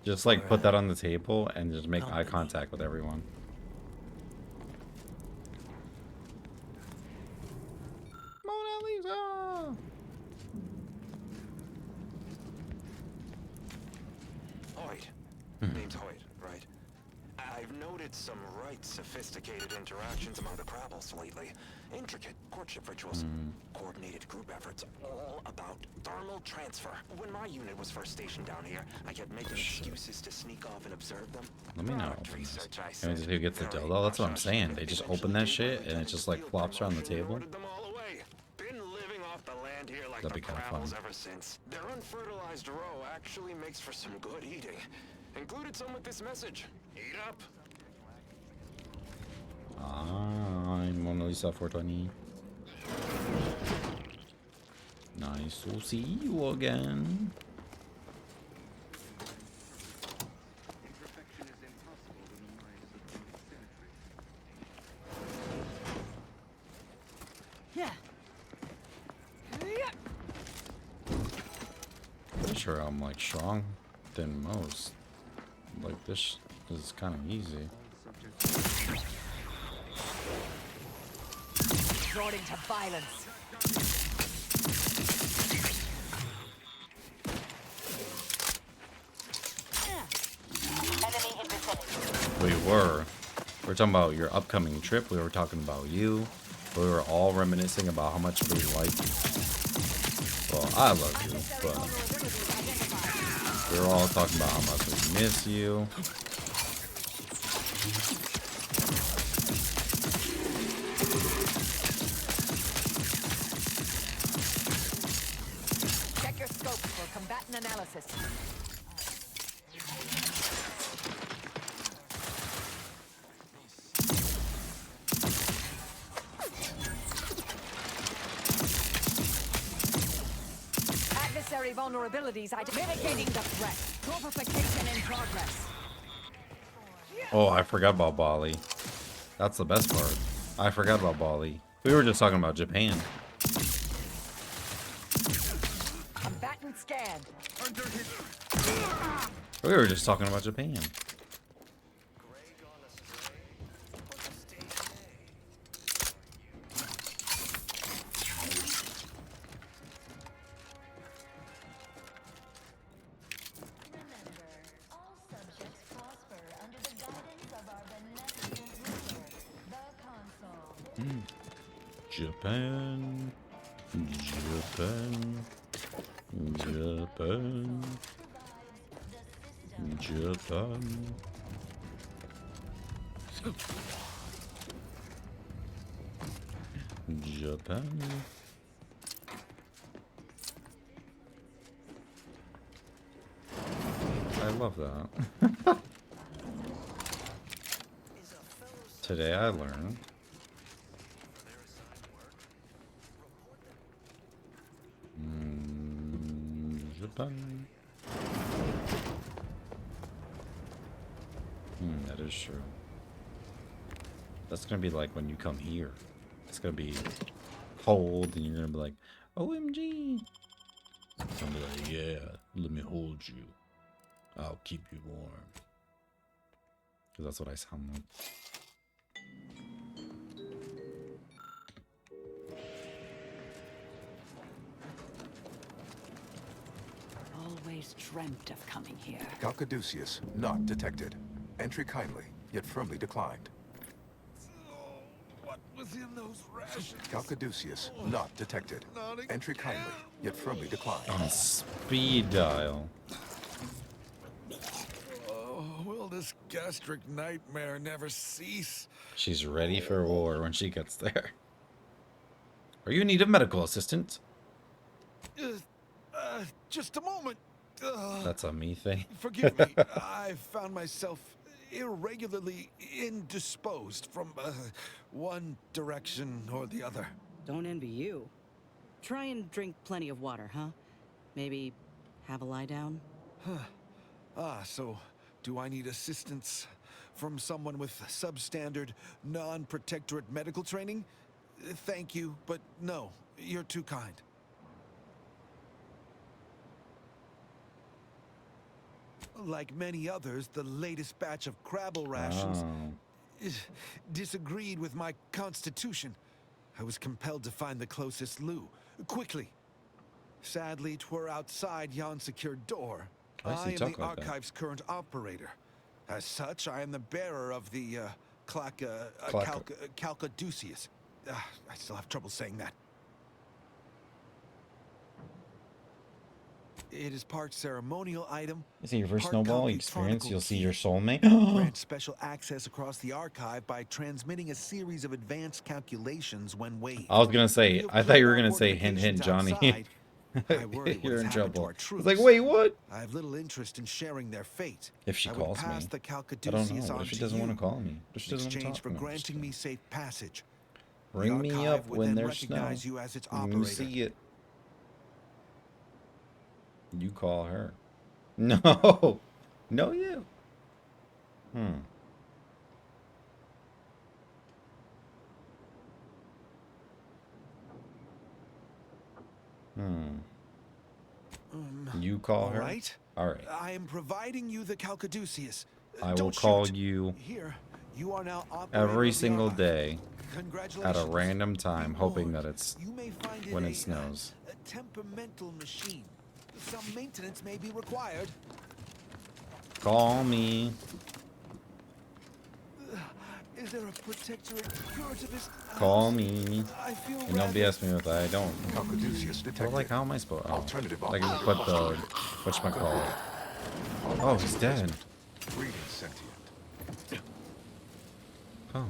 Just like put that on the table and just make eye contact with everyone. Mona Lisa! Hoyt. Name's Hoyt, right? I've noted some right sophisticated interactions among the Crabbles lately. Intricate courtship rituals, coordinated group efforts, all about thermal transfer. When my unit was first stationed down here, I kept making excuses to sneak off and observe them. Let me know. Product research, I I mean, who gets the dildo? That's what I'm saying. They just open that shit and it just like flops around the table. Been living off the land here like That'd the be kinda Crabbles fun. ever since. Their unfertilized roe actually makes for some good eating. Included some with this message. Eat up. I'm Mona Lisa 420. Nice to see you again. Yeah. I'm sure I'm like strong than most. Like this is kind of easy. Resorting to violence. Enemy in vicinity. We were talking about your upcoming trip. We were talking about you. We were all reminiscing about how much we like you. Well, I love you, but we were all talking about how much we miss you. Check your scope for combatant analysis. Adversary vulnerabilities mitigating the threat. Fortification in progress. Oh, I forgot about Bali. That's the best part. I forgot about Bali. We were just talking about Japan. Combatant scanned. We were just talking about Japan. Japan, Japan, Japan, Japan. Japan. I love that. Today I learned Japan. That is true. That's gonna be like when you come here. It's gonna be cold and you're gonna be like, OMG. I'm gonna be like, yeah, let me hold you. I'll keep you warm. Because that's what I sound like. Always dreamt of coming here. Calcaduceus, not detected. Entry kindly, yet firmly declined. What was in those rations? Calcaduceus, not detected. Entry kindly, yet firmly declined. On speed dial. Oh, will this gastric nightmare never cease? She's ready for war when she gets there. Are you in need of medical assistance? Just a moment. That's a me thing. Forgive me. I found myself irregularly indisposed from one direction or the other. Don't envy you. Try and drink plenty of water, huh? Maybe have a lie down? So do I need assistance from someone with substandard, non-protectorate medical training? Thank you, but no, you're too kind. Like many others, the latest batch of Crabble rations disagreed with my constitution. I was compelled to find the closest loo, quickly. Sadly, 'twere outside yon secured door. I am the Archive's current operator. As such, I am the bearer of the Calcaduceus. I still have trouble saying that. It is part ceremonial item. Is it your first snowball experience? You'll see your soulmate. Grants special access across the archive by transmitting a series of advanced calculations when weighed. I was gonna say, I thought you were gonna say hint hint Johnny. You're in trouble. I was like, wait, what? I have little interest in sharing their fate. If she calls me, I don't know. What if she doesn't want to call me? What if she doesn't want to talk for granting me safe passage. Ring me up when there's snow. You see it. You call her. No. No, you. You call her? Right. All right. I am providing you the Calcaduceus. I will call you Here, you are now every single day at a random time, hoping that it's when it snows. A temperamental machine. Some maintenance may be required. Call me. Is there a protectorate curativist? Call me. And don't BS me with that. I don't. Well, like, how am I supposed? Oh, like, put the whatchamacallit. Oh, he's dead. Oh.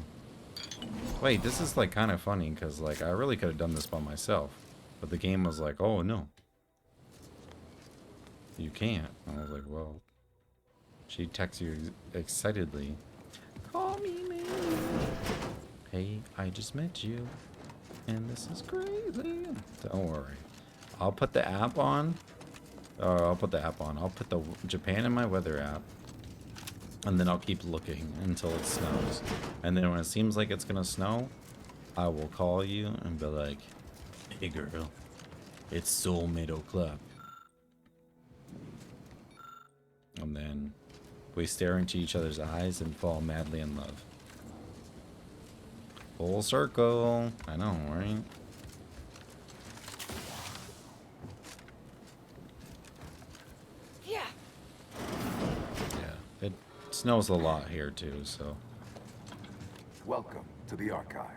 Wait, this is like kind of funny because like I really could have done this by myself, but the game was like, oh no. You can't. I was like, well. She texts you excitedly. Call me, man. Hey, I just met you. And this is crazy. Don't worry. I'll put the app on. I'll put the Japan in my weather app. And then I'll keep looking until it snows. And then when it seems like it's gonna snow, I will call you and be like, hey girl, it's soulmate o'clock. And then we stare into each other's eyes and fall madly in love. Full circle. I know, right? Yeah. Yeah, it snows a lot here too, so. Welcome to the archive.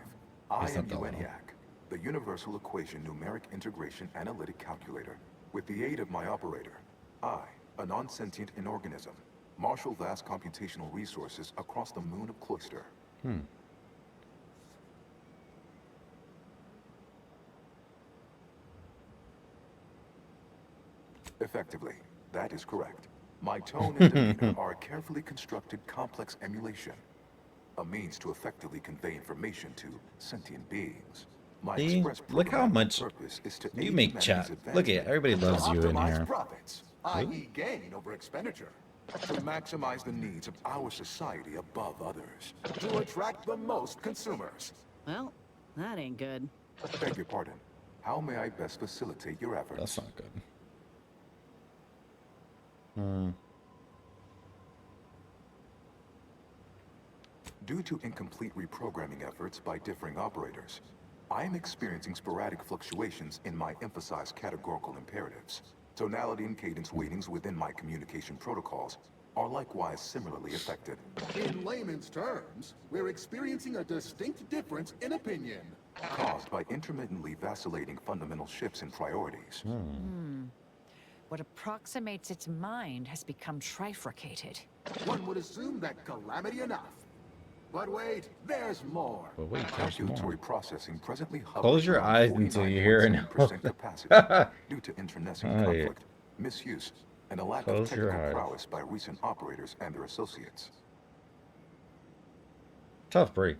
I It's am not that long. ENIAC, the Universal Equation Numeric Integration Analytic Calculator. With the aid of my operator, I, a non-sentient inorganism, marshal vast computational resources across the moon of Cloister. Effectively, that is correct. My tone and demeanor are a carefully constructed complex emulation, a means to effectively convey information to sentient beings. My See? express Look how programmatic much purpose is to you aid make humanity's chat. advancement, Look at everybody to loves you in optimize here. profits, i.e. gain over expenditure, to maximize the needs of our society above others, to attract the most consumers. Well, that ain't good. Beg your pardon. How may I best facilitate your efforts? That's not good. Due to incomplete reprogramming efforts by differing operators, I am experiencing sporadic fluctuations in my emphasized categorical imperatives. Tonality and cadence weightings within my communication protocols are likewise similarly affected. In layman's terms, we're experiencing a distinct difference in opinion. Caused by intermittently vacillating fundamental shifts in priorities. What approximates its mind has become trifurcated. One would assume that calamity enough. But wait, there's more. But wait, there's Calculatory more. processing presently hovers Close your around eyes until you hear an 49.7% capacity due to internecine Oh, yeah. conflict, misuse, and a lack Close of your technical eyes. prowess by recent operators and their associates. Tough break.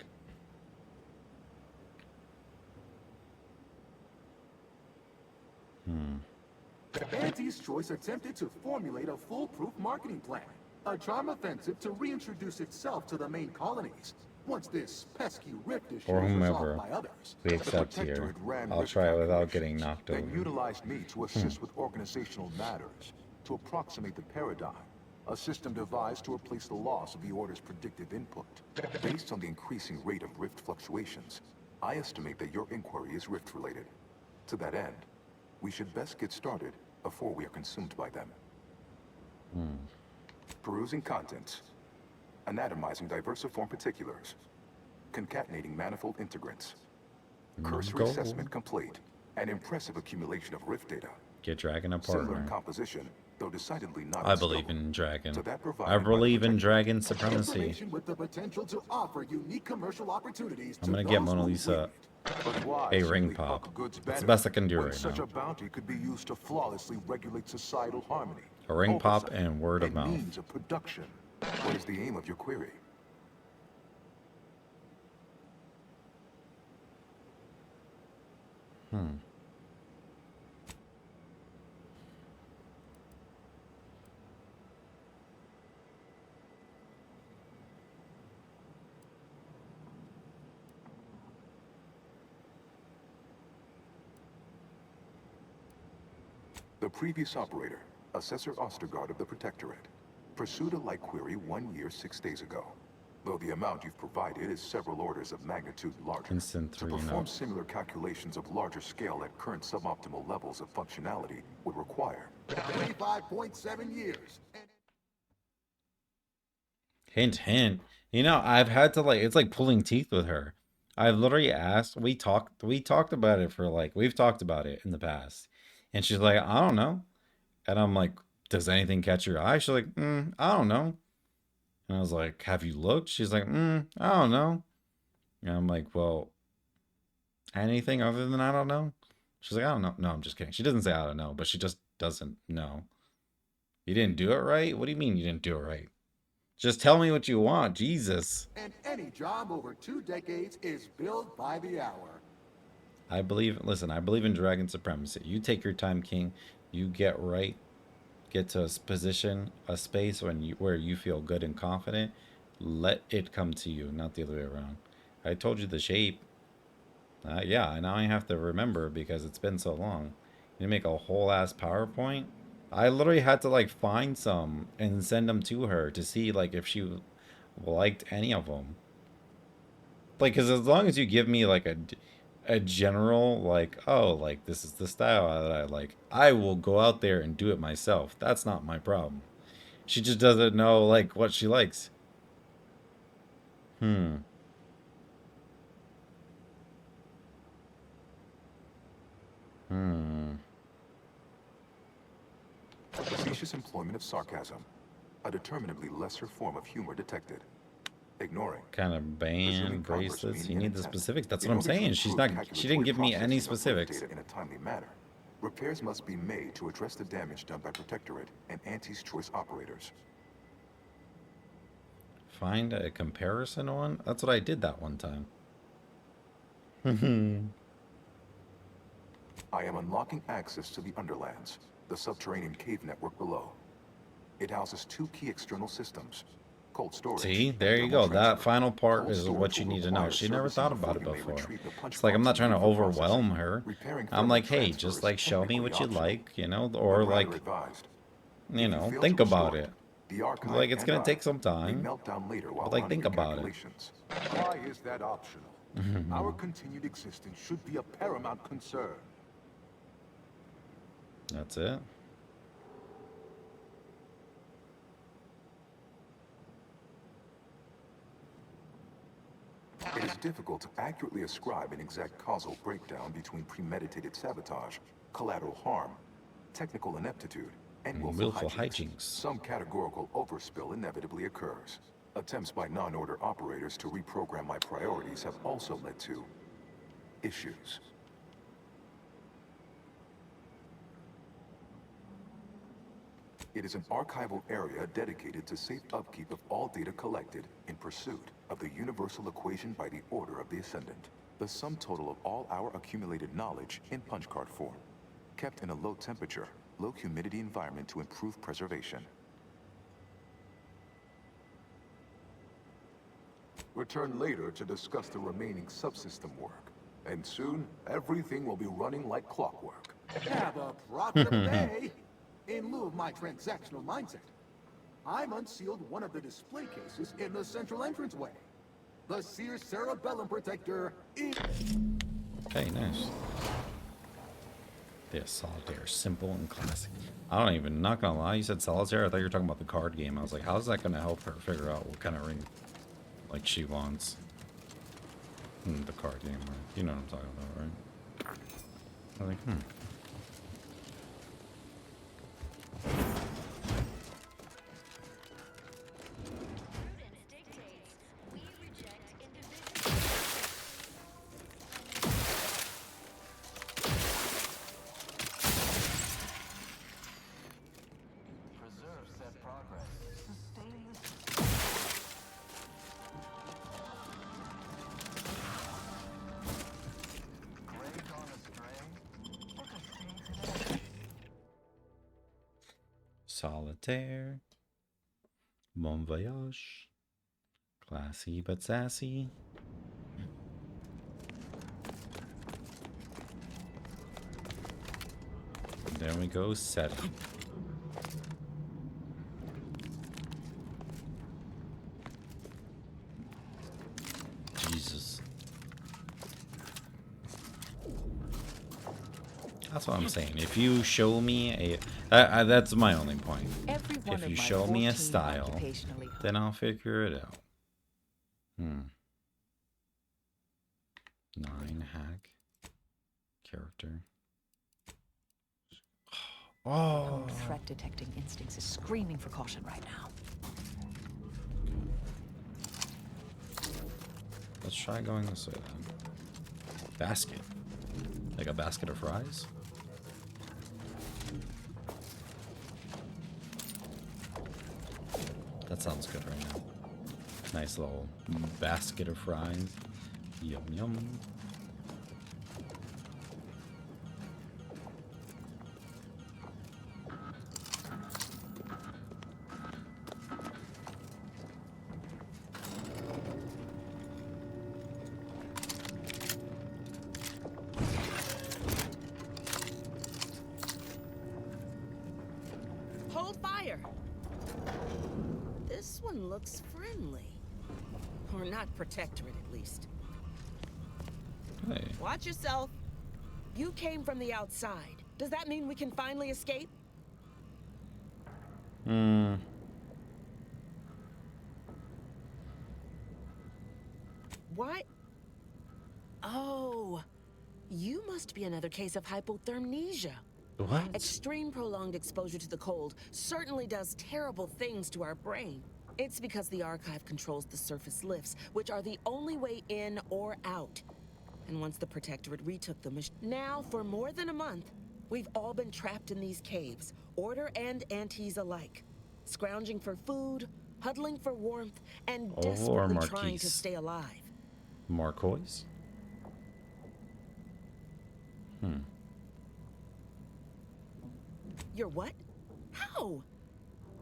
Auntie's Choice attempted to formulate a foolproof marketing plan, a charm offensive to reintroduce itself to the main colonies. Once this pesky rift is Or resolved whomever by others. we accept here. Protectorate ran I'll risk try it without calculations, getting knocked then over. utilized me to assist with organizational matters, to approximate the paradigm, a system devised to replace the loss of the Order's predictive input. Based on the increasing rate of rift fluctuations, I estimate that your inquiry is rift-related. To that end, we should best get started before we are consumed by them. Perusing contents, anatomizing diversiform particulars, concatenating manifold integrants, cursory Go. assessment complete, an impressive accumulation of rift data. Get Dragon a Similar in partner. composition, though decidedly not I in believe scope. in Dragon. To that I provided by the believe in Protectorate. Dragon supremacy. Information with the potential to offer unique commercial opportunities I'm to gonna get those Mona who Lisa But why a simply ring pop. huck goods It's the better best I can do when right such now. a bounty could be used to flawlessly regulate societal harmony? A ring pop Oversight, and word of and mouth. means of production. What is the aim of your query? The previous operator, Assessor Ostergaard of the Protectorate, pursued a like query 1 year, 6 days ago. Though the amount you've provided is several orders of magnitude larger. Instant To 3 perform note. similar calculations of larger scale at current suboptimal levels of functionality would require 25.7 years. Hint, hint. You know, I've had to it's like pulling teeth with her. I've literally asked, we talked about it for we've talked about it in the past. And she's like, I don't know. And I'm like, does anything catch your eye? She's like, I don't know. And I was like, have you looked? She's like, I don't know. And I'm like, well, anything other than I don't know? She's like, I don't know. No, I'm just kidding. She doesn't say I don't know, but she just doesn't know. You didn't do it right? What do you mean you didn't do it right? Just tell me what you want. Jesus. And any job over 2 decades is billed by the hour. I believe in Dragon supremacy. You take your time, King. You get right. get to a position, a space where you feel good and confident, let it come to you, not the other way around. I told you the shape. Yeah, now I have to remember because it's been so long. You make a whole ass PowerPoint. I literally had to like find some and send them to her to see like if she liked any of them. Like, because as long as you give me like a general like, oh, like this is the style that I like, I will go out there and do it myself. That's not my problem. She just doesn't know like what she likes. Facetious employment of sarcasm. A determinably lesser form of humor detected. Ignoring. Kind of band bracelets. You need the specifics. That's what I'm saying. She didn't give me any specifics. In a timely manner. Repairs must be made to address the damage done by Protectorate and Auntie's Choice operators. Find a comparison one? That's what I did that one time. I am unlocking access to the Underlands, the subterranean cave network below. It houses 2 key external systems. Cold storage. See, there you go. That final part is what you need to know. She never thought about it before. It's like I'm not trying to overwhelm her. I'm like, hey, just like show me what you like, you know, or like, you know, think about it. Like it's gonna take some time, but like think about it. Why is that optional? Our continued existence should be a paramount concern. That's it. It is difficult to accurately ascribe an exact causal breakdown between premeditated sabotage, collateral harm, technical ineptitude, and willful hijinks. Some categorical overspill inevitably occurs. Attempts by non-order operators to reprogram my priorities have also led to issues. It is an archival area dedicated to safe upkeep of all data collected in pursuit of the universal equation by the Order of the Ascendant. The sum total of all our accumulated knowledge in punch card form, kept in a low temperature, low humidity environment to improve preservation. Return later to discuss the remaining subsystem work. And soon, everything will be running like clockwork. Have a profitable day! In lieu of my transactional mindset, I'm unsealed one of the display cases in the central entranceway. The Sears Cerebellum Protector is... Okay, nice. Yeah, Solitaire, simple and classic. I don't even, not gonna lie, you said Solitaire, I thought you were talking about the card game. I was like, how's that gonna help her figure out what kind of ring, like, she wants? The card game, right? You know what I'm talking about, right? I was like, Solitaire, Bon Voyage, classy but sassy. And there we go, setting. Jesus. That's what I'm saying. If you show me a... that's my only point. If you show me a style, then I'll figure it out. 9 hack. Character. Oh. Threat detecting instincts is screaming for caution right now. Let's try going this way then. Basket. Like a basket of fries? That sounds good right now. Nice little basket of fries. Yum yum. one looks friendly. Or not protectorate, at least. Hey. Watch yourself. You came from the outside. Does that mean we can finally escape? What? Oh, you must be another case of hypothermia. What? Extreme prolonged exposure to the cold certainly does terrible things to our brain. It's because the Archive controls the surface lifts, which are the only way in or out. And once the Protectorate retook the mission, now for more than a month, we've all been trapped in these caves, Order and Antes alike, scrounging for food, huddling for warmth, and desperately trying to stay alive. Marquois? You're what? How?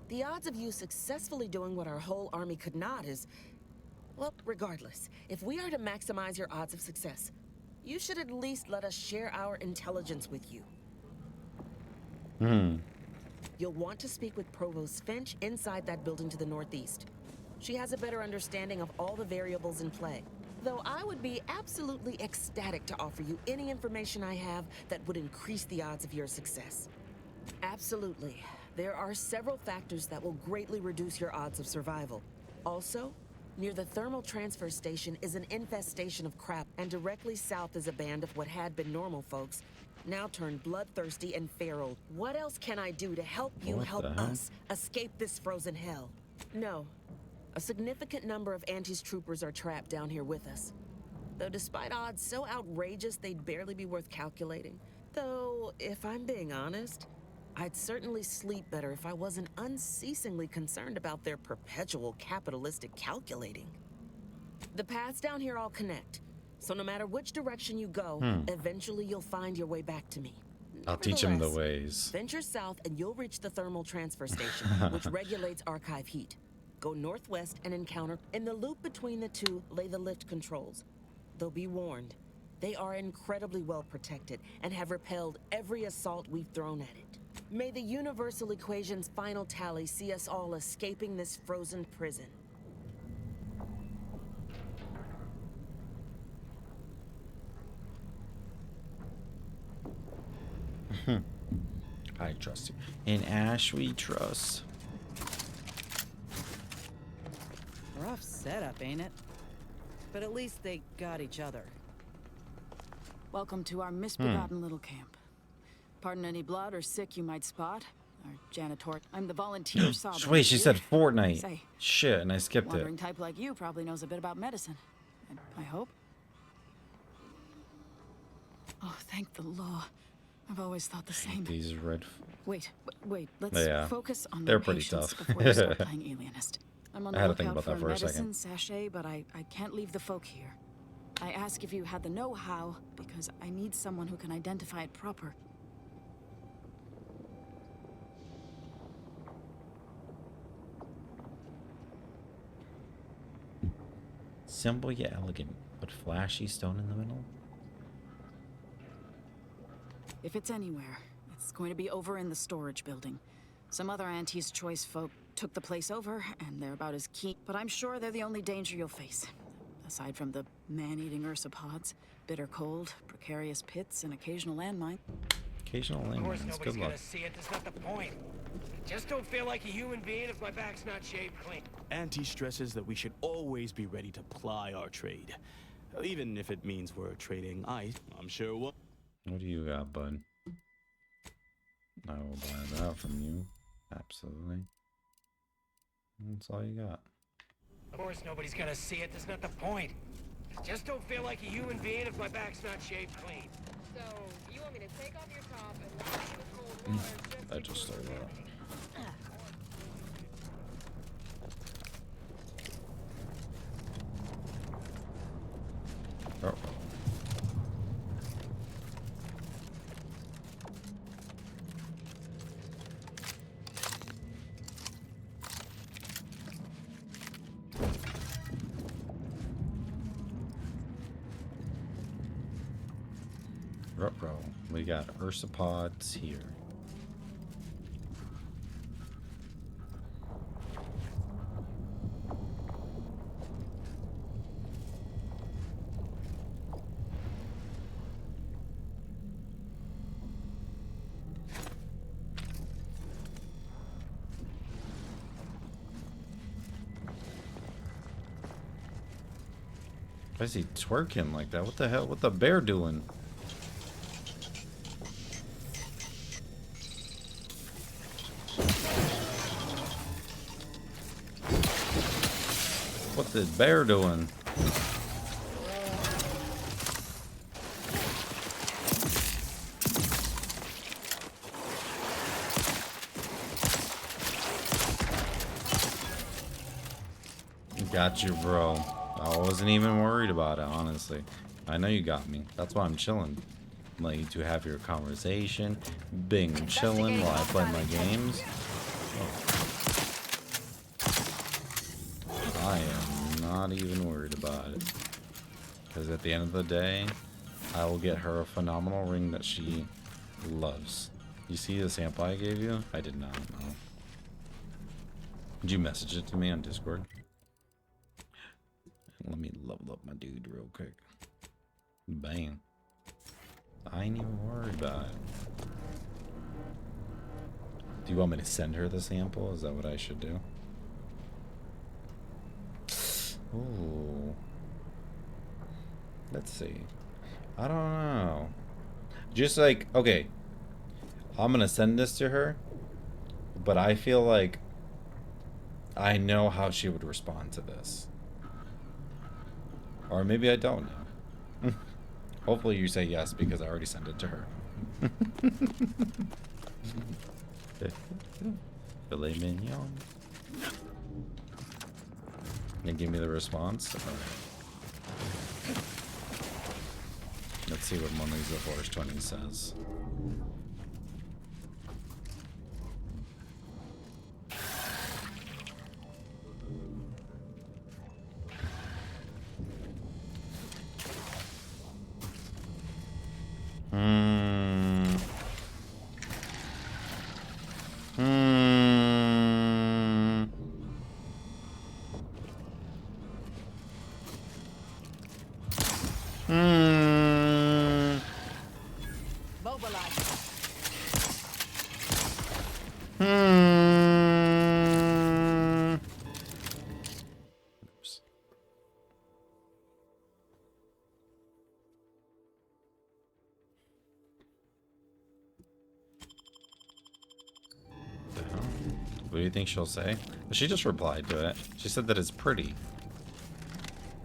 The odds of you successfully doing what our whole army could not is... Well, regardless, if we are to maximize your odds of success, you should at least let us share our intelligence with you. You'll want to speak with Provost Finch inside that building to the northeast. She has a better understanding of all the variables in play. Though I would be absolutely ecstatic to offer you any information I have that would increase the odds of your success. Absolutely. There are several factors that will greatly reduce your odds of survival. Also, near the thermal transfer station is an infestation of crap, and directly south is a band of what had been normal folks, now turned bloodthirsty and feral. What else can I do to help you help us escape this frozen hell? No. A significant number of Antes troopers are trapped down here with us. Though despite odds so outrageous they'd barely be worth calculating. Though, if I'm being honest, I'd certainly sleep better if I wasn't unceasingly concerned about their perpetual capitalistic calculating. The paths down here all connect, so no matter which direction you go, eventually you'll find your way back to me. I'll teach him the ways. Venture south and you'll reach the thermal transfer station, which regulates Archive heat. Go northwest and encounter... In the loop between the two lay the lift controls. Though be warned, they are incredibly well protected and have repelled every assault we've thrown at it. May the universal equation's final tally see us all escaping this frozen prison. I trust you. In Ash we trust. Rough setup, ain't it? But at least they got each other. Welcome to our misbegotten little camp. Pardon any blood or sick you might spot. Our janitor. I'm the volunteer sovereign. Wait, she said Fortnite. Say, shit, and I skipped it. Wandering type like you probably knows a bit about medicine. I hope. Oh, thank the law. I've always thought the same. These red. Wait. Let's focus on They're the pretty patients tough. before you start playing alienist. I'm on the I had to think lookout about that for a medicine second. sachet, but I can't leave the folk here. I ask if you had the know-how because I need someone who can identify it proper. Simple yet elegant, but flashy stone in the middle. If it's anywhere, it's going to be over in the storage building. Some other Antes Choice folk took the place over, and they're about as keen. But I'm sure they're the only danger you'll face. Aside from the man-eating ursopods, bitter cold, precarious pits, and occasional landmine. Occasional Of course landmines. nobody's Good luck. gonna see it, that's not the point. I just don't feel like a human being if my back's not shaved clean. Auntie stresses that we should always be ready to ply our trade. Even if it means we're trading ice, I'm sure we'll... What do you got, bud? I will buy that from you. Absolutely. That's all you got. Of course nobody's gonna see it, that's not the point. I just don't feel like a human being if my back's not shaved clean. So, you want me to take off your top and wash you with cold water I just stole that. Oh. Ruh-roh. We got ursopods here. Why is he twerking like that? What the hell? What the bear doing? What's the bear doing? Got you, bro. I wasn't even worried about it, honestly. I know you got me. That's why I'm chilling. I'm letting you two have your conversation, being chilling while I play my games. Oh. I am not even worried about it. Because at the end of the day, I will get her a phenomenal ring that she loves. You see the sample I gave you? I did not know. Did you message it to me on Discord? Let me level up my dude real quick. Bang. I ain't even worried about it. Do you want me to send her the sample? Is that what I should do? Ooh. Let's see. I don't know. Just like, okay. I'm gonna send this to her. But I feel like I know how she would respond to this. Or maybe I don't know. Hopefully you say yes because I already sent it to her. Filet mignon. And give me the response. All right. Let's see what Mona Lisa Force 20 says. What do you think she'll say? She just replied to it. She said that it's pretty.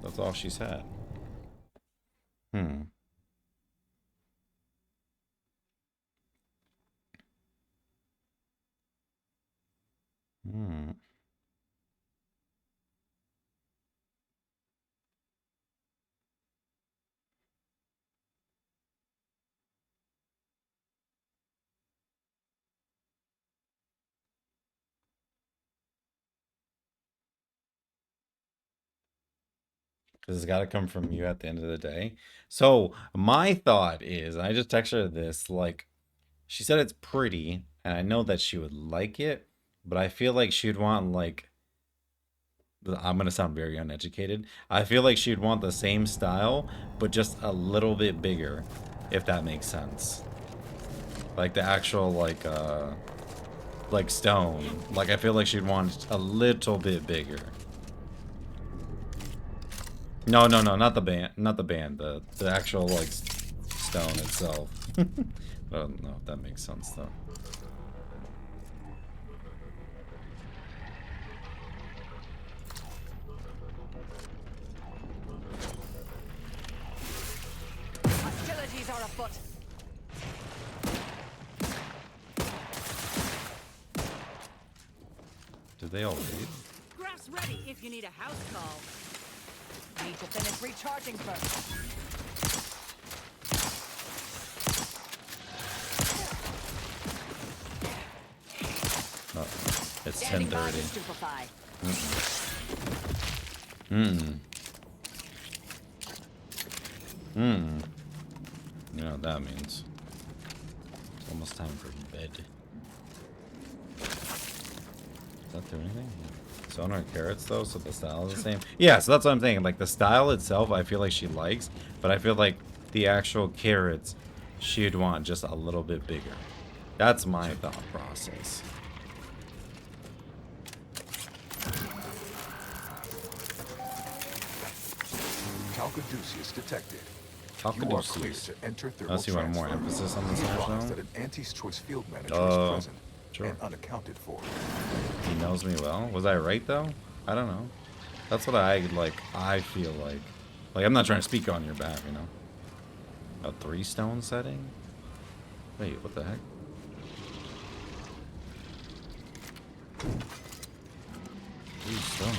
That's all she said. Because it's got to come from you at the end of the day. So my thought is, I just texted her this, like, she said it's pretty, and I know that she would like it, but I feel like she'd want, like, I'm going to sound very uneducated. I feel like she'd want the same style, but just a little bit bigger, if that makes sense. Like the actual, like stone. Like, I feel like she'd want a little bit bigger. No, not the band, the actual, like, stone itself. I don't know if that makes sense, though. Hostilities are afoot. Did they all leave? Graph's ready if you need a house call. Need to finish recharging first. Oh, it's 10:30. You know what that means. It's almost time for bed. Does that do anything? So on her carrots though, so the style is the same. Yeah, so that's what I'm saying. Like the style itself, I feel like she likes, but I feel like the actual carrots, she'd want just a little bit bigger. That's my thought process. Calcaduceus detected. You are clear Calcaduceus. to enter Unless you want more thermotransfer. emphasis on the Be slash advised now. that an Anti's Choice field manager is present Sure. and unaccounted for. He knows me well. Was I right though? I don't know. That's what I like. I feel like. Like I'm not trying to speak on your behalf, you know. A 3-stone setting? Wait, what the heck? Three stone.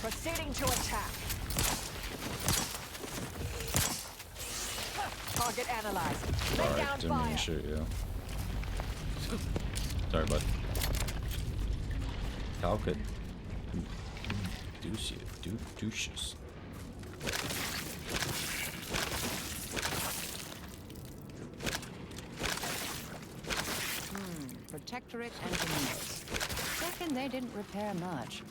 Proceeding to attack. Target analyzed. Lay Alright, down didn't mean fire. to shoot you. Sorry, bud. Calcaduceus. Protectorate engineers. Reckon they didn't repair much.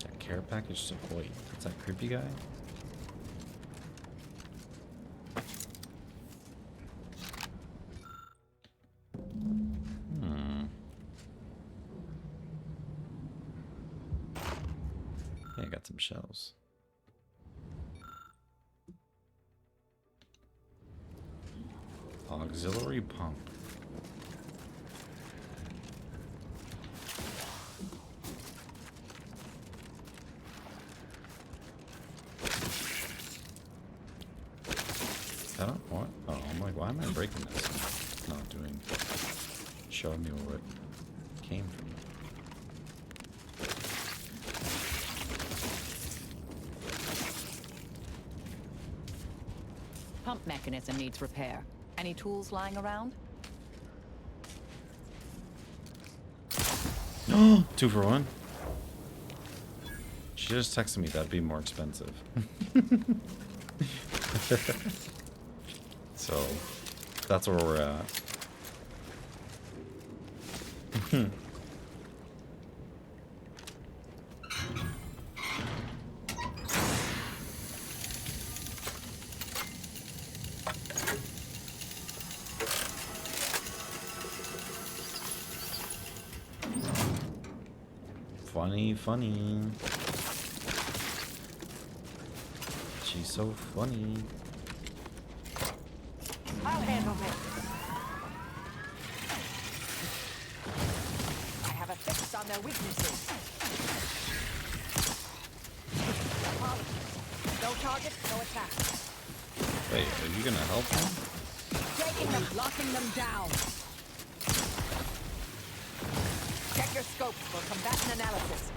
That care package to wait. That's that creepy guy? Yeah, I got some shells. Auxiliary pump. I don't what? Oh, I'm like, why am I breaking this? It's not doing. Showing me where it came from. Pump mechanism needs repair. Any tools lying around? 2 for 1. She just texted me that'd be more expensive. So that's where we're at. Funny. She's so funny. I'll handle this. I have a fix on their weaknesses. No target, no attack. Wait, are you gonna help them? Taking them, locking them down. Check your scopes for combatant analysis.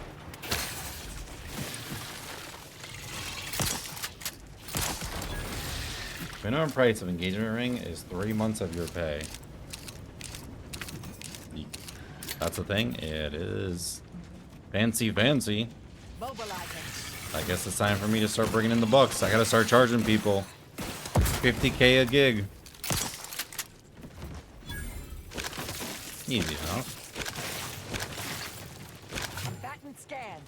Minimum price of engagement ring is 3 months of your pay. That's the thing. It is fancy. Mobilizing. I guess it's time for me to start bringing in the bucks. I gotta start charging people 50K a gig. Easy enough. Combatant scan.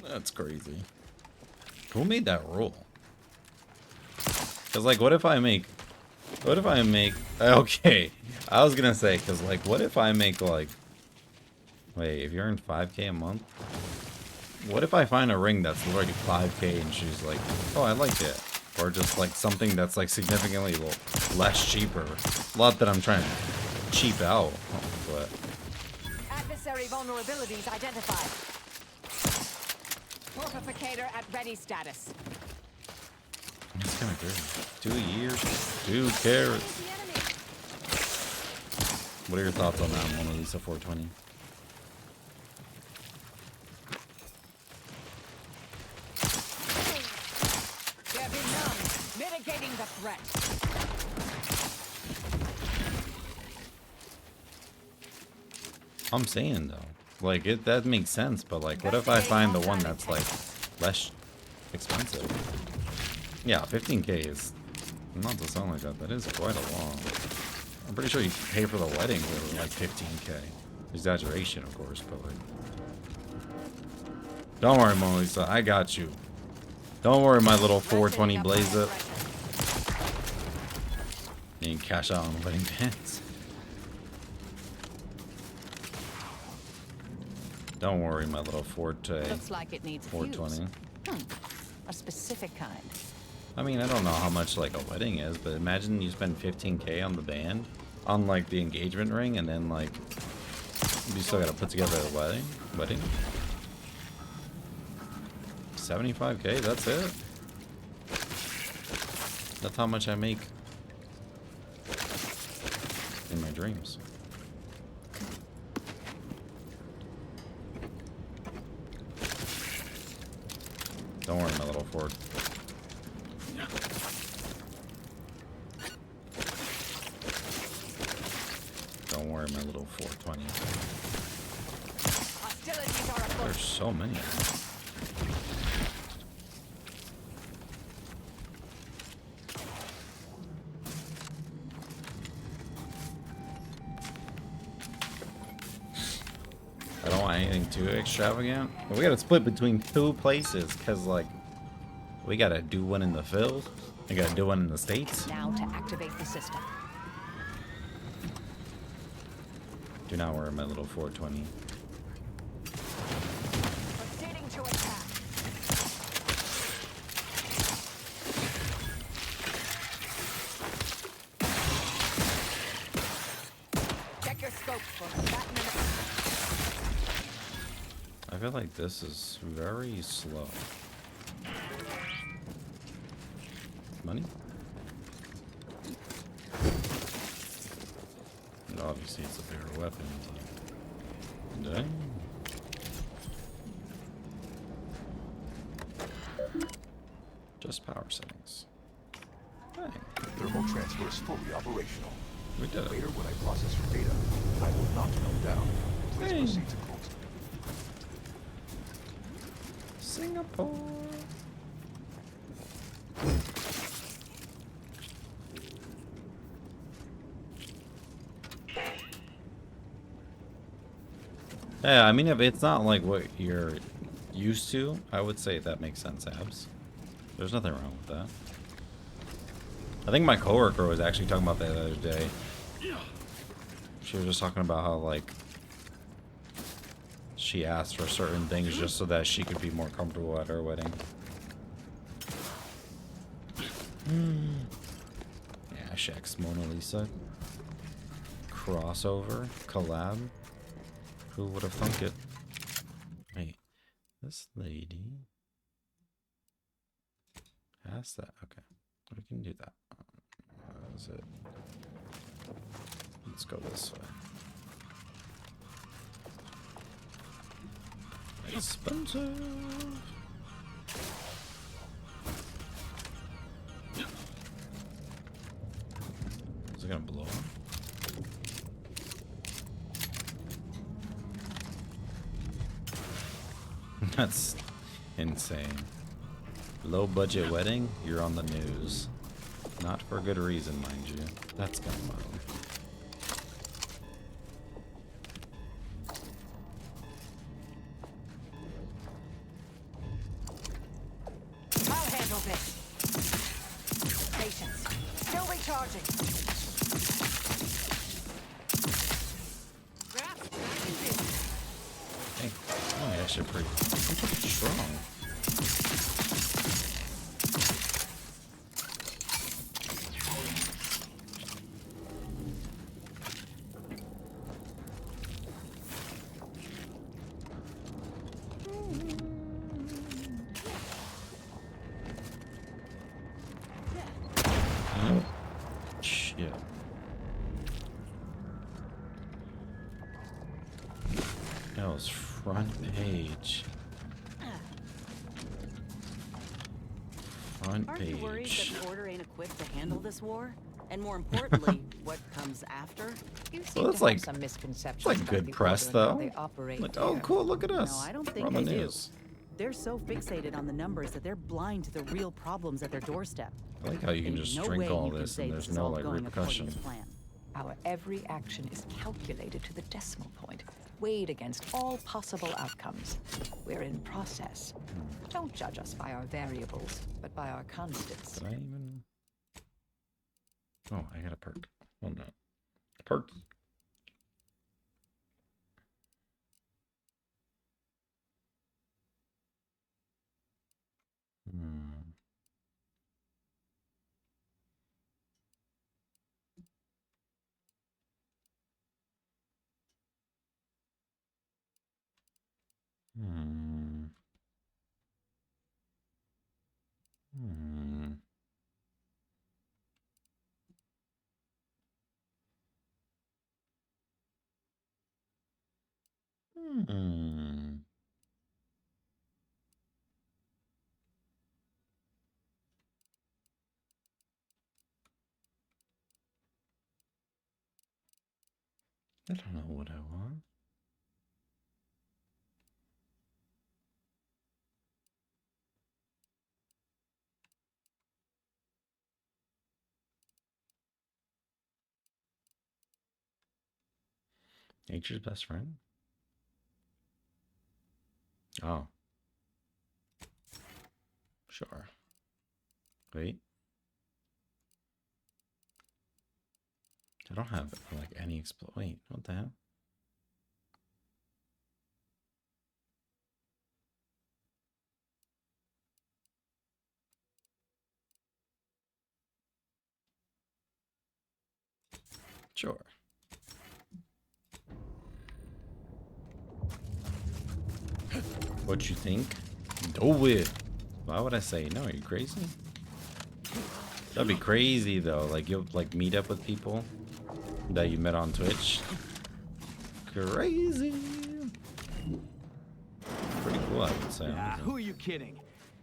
That's crazy. Who made that rule? Cause like, what if I make? Okay, I was gonna say, cause like, what if I make like? Wait, if you earn 5K a month, what if I find a ring that's already 5K and she's like, oh, I like it, or just like something that's like significantly less cheaper? Not that I'm trying to cheap out, but Adversary vulnerabilities identified. Fortificator at ready status. it's kind of good. 2 years, 2 carats. What are your thoughts on that, Mona Lisa 420? They're benumbed, mitigating the threat. I'm saying though, like that makes sense, but like, what if I find the one that's like less expensive? Yeah, 15K is not to sound like that. That is quite a long. I'm pretty sure you can pay for the wedding for like 15K. Exaggeration, of course, but like, don't worry, Mona Lisa, I got you. Don't worry, my little 420 blaze up. You can cash out on wedding pants. Don't worry, my little Forte. Looks like it needs 420. A specific kind. I mean, I don't know how much like a wedding is, but imagine you spend 15K on the band, on like the engagement ring, and then like you still gotta put together a wedding. 75K, that's it. That's how much I make in my dreams. Don't worry, my little Ford. Don't worry, my little 420. There's so many of them. I don't want anything too extravagant. But we gotta split between 2 places, cause like we gotta do one in the field. We gotta do one in the States. Now to activate the system. Do not worry, my little 420. Proceeding to attack. Check your scope for combatant. I feel like this is very slow. Money? And obviously it's a bigger weapon. Dang. Just power settings. Dang. Thermal transfer is fully operational. We did it. Later, when I process your data, I will not melt down. Please Hey. proceed to close. Singapore. Yeah, I mean, if it's not like what you're used to, I would say that makes sense, Abs. There's nothing wrong with that. I think my coworker was actually talking about that the other day. She was just talking about how, like, she asked for certain things just so that she could be more comfortable at her wedding. Ash X Mona Lisa. Crossover. Collab. Who would have thunk it? Wait. This lady has that. Okay. We can do that. That's it. Let's go this way. Expensive. Is it gonna blow up? That's insane. Low budget wedding, you're on the news. Not for good reason, mind you. That's kind of wild. I'll handle this. Patience. Still recharging. Hey, oh, actually pretty strong. Shit. That was front page. Front Aren't you worried page. that the Order ain't equipped to handle this war? And more importantly, what comes after? You seem Well, that's to have like some misconceptions it's like about good the press Order and how though. they operate Like, oh here. cool, look at us. No, I don't We're think on the they do. news. They're so fixated on the numbers that they're blind to the real problems at their doorstep. I like how you can There's just no drink way all you can this say and there's this is no all like going according to repercussion. plan. Our every action is calculated to the decimal point. weighed against all possible outcomes. We're in process. Don't judge us by our variables, but by our constants. Did I even... Oh, I got a perk. Oh no. Perk. I don't know what I want. Nature's best friend? Oh. Sure. Wait. I don't have like any wait, what the hell? Sure. What you think? Do it. Why would I say no? Are you crazy? That'd be crazy though. Like you'll like meet up with people that you met on Twitch. Crazy. Pretty cool, I would say. Who are you kidding?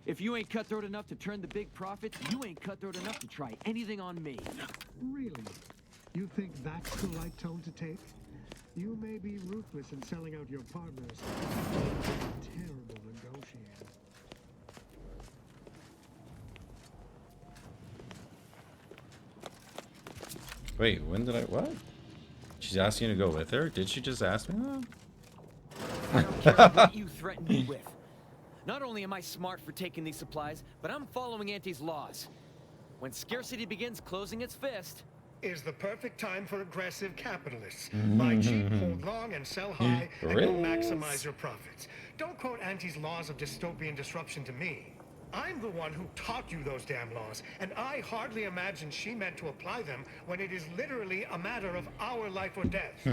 If you ain't cutthroat enough to turn the big profits, you ain't cutthroat enough to try anything on me. Really? You think that's the right tone to take? You may be ruthless in selling out your partners. Terrible negotiator. Wait, when did I what? She's asking you to go with her? Did she just ask me that? I don't care what you threaten me with. Not only am I smart for taking these supplies, but I'm following Auntie's laws. When scarcity begins closing its fist, is the perfect time for aggressive capitalists. Buy cheap, hold long, and sell high, and you'll maximize your profits. Don't quote Auntie's laws of dystopian disruption to me. I'm the one who taught you those damn laws, and I hardly imagine she meant to apply them when it is literally a matter of our life or death.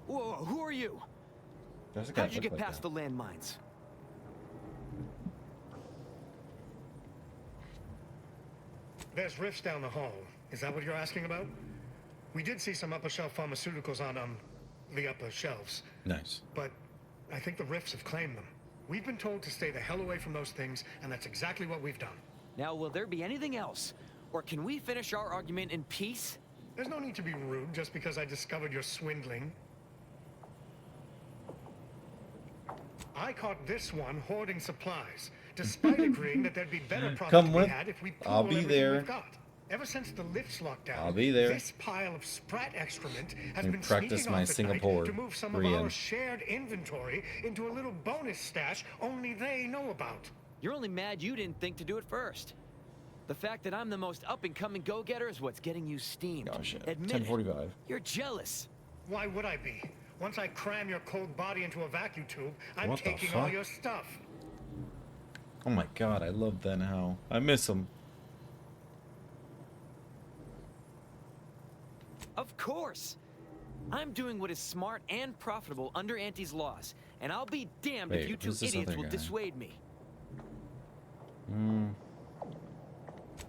Whoa, who are you? How'd you get past the landmines? There's rifts down the hall. Is that what you're asking about? We did see some upper shelf pharmaceuticals on, the upper shelves. Nice. But I think the rifts have claimed them. We've been told to stay the hell away from those things, and that's exactly what we've done. Now, will there be anything else? Or can we finish our argument in peace? There's no need to be rude just because I discovered you're swindling. I caught this one hoarding supplies, despite agreeing that there'd be better profit to be had if we pool everything we've got. Ever since the lifts locked down, I'll be there. This pile of sprat excrement has been practice sneaking my off at Singapore night to move some of our shared inventory into a little bonus stash only they know about. You're only mad you didn't think to do it first. The fact that I'm the most up-and-coming go-getter is what's getting you steamed. Gosh, Admit it. 10:45. You're jealous. Why would I be? Once I cram your cold body into a vacuum tube, I'm What the taking all fuck? your stuff. Oh my god, I love Ben Hao. I miss him. Of course. I'm doing what is smart and profitable under Auntie's laws, and I'll be damned if you two who's this idiots other will guy? dissuade me.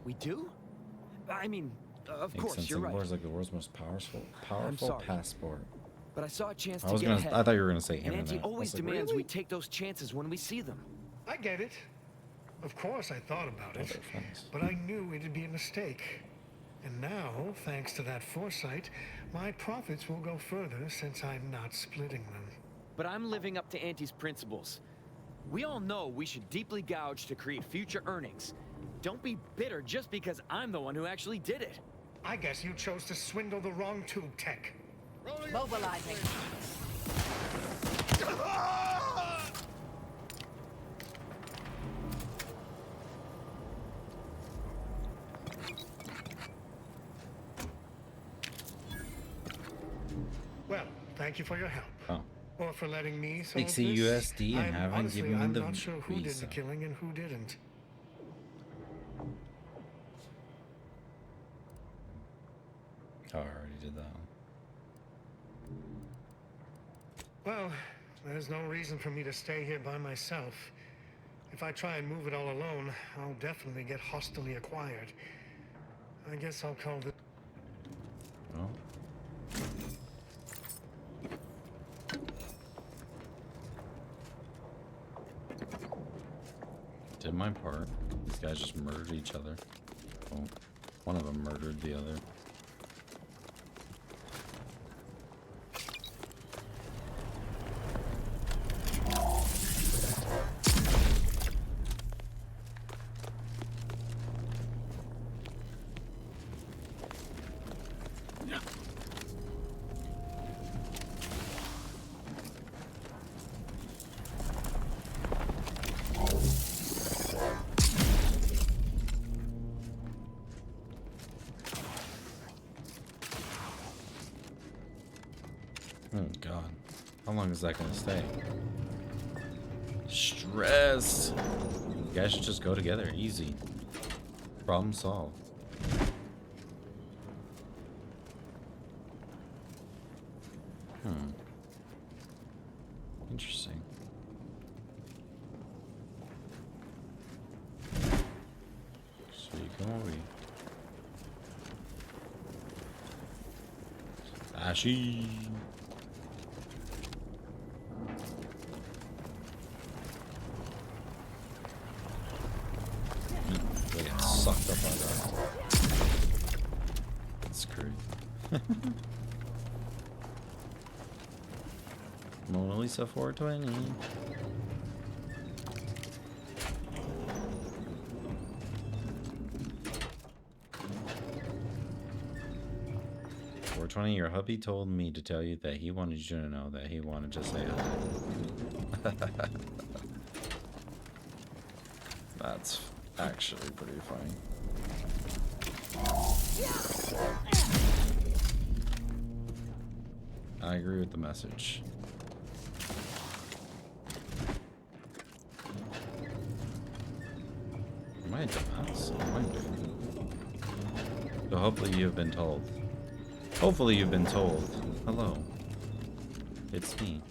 We do? I mean, of Makes course, sense. you're right. Singapore's like the world's most powerful sorry. passport. But I saw a chance I to was get gonna. ahead. I thought you were gonna say And Auntie internet. I always was like, demands really? we take those chances when we see them. I get it. Of course I thought about it, but I knew it'd be a mistake. And now, thanks to that foresight, my profits will go further since I'm not splitting them. But I'm living up to Auntie's principles. We all know we should deeply gouge to create future earnings. Don't be bitter just because I'm the one who actually did it. I guess you chose to swindle the wrong tube tech. Mobilizing. Well, thank you for your help. Oh. Or for letting me solve 60 this. USD and haven't honestly, given me I'm the not sure who did visa. the killing and who didn't. Oh, I already did that. Well, there's no reason for me to stay here by myself. If I try and move it all alone, I'll definitely get hostilely acquired. I guess I'll call this... Oh. Did my part. These guys just murdered each other. Oh, one of them murdered the other. Oh god. How long is that gonna stay? Stress! You guys should just go together. Easy. Problem solved. Interesting. So you come over here. Sashi. They get sucked up by that. That's great. Mona Lisa 420. Your hubby told me to tell you that he wanted you to know that he wanted to say hi. That's actually pretty funny. I agree with the message. Am I a dumbass? Am I doing? So hopefully you have been told. Hopefully you've been told. Hello. It's me.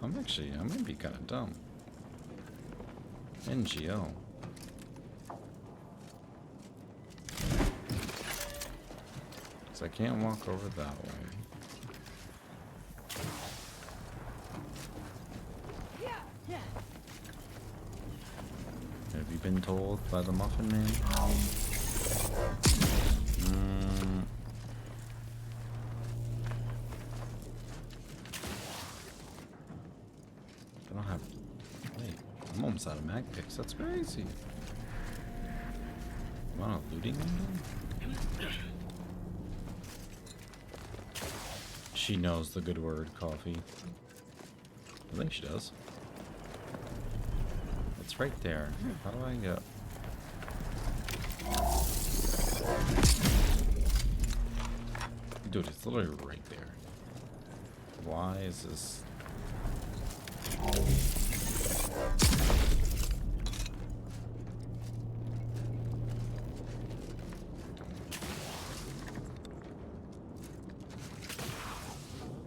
I might be kind of dumb. NGO. Because I can't walk over that way. Have you been told by the Muffin Man? I don't have... Wait, I'm almost out of mag picks. That's crazy. You want a looting window? She knows the good word, coffee. I think she does. It's right there. How do I get... Dude, it's literally right there. Why is this...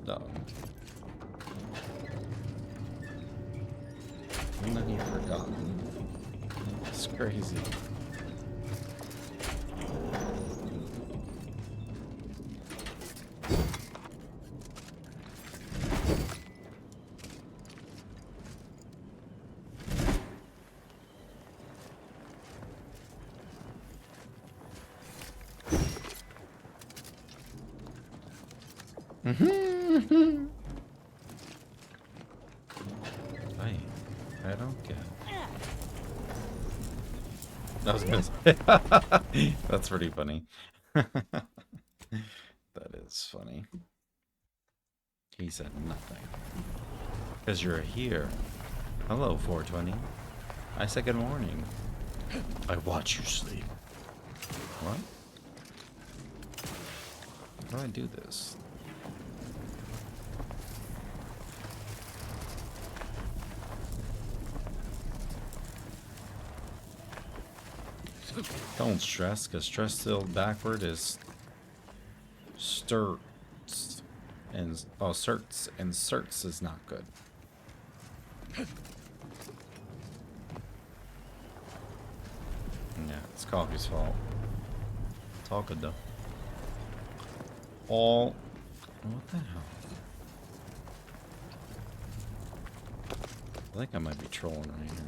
Dumb. And then you've forgotten. It's crazy. I don't get it. I was gonna say. That's pretty funny. That is funny. He said nothing. Because you're here. Hello, 420. I said good morning. I watch you sleep. What? How do I do this? Don't stress, because stress still backward is sturts. And oh, certs and certs is not good. Yeah, it's Coffee's fault. It's all good though. All what the hell? I think I might be trolling right here.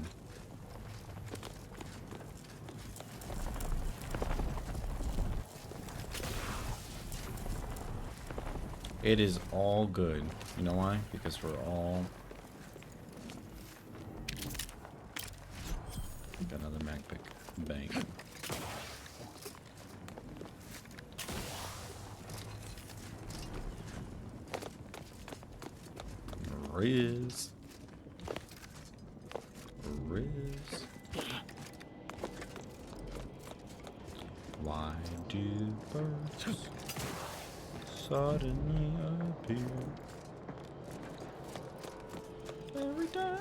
It is all good. You know why? Because we're all... Got another mag pick. Bang. Riz. Why do birds suddenly appear every time?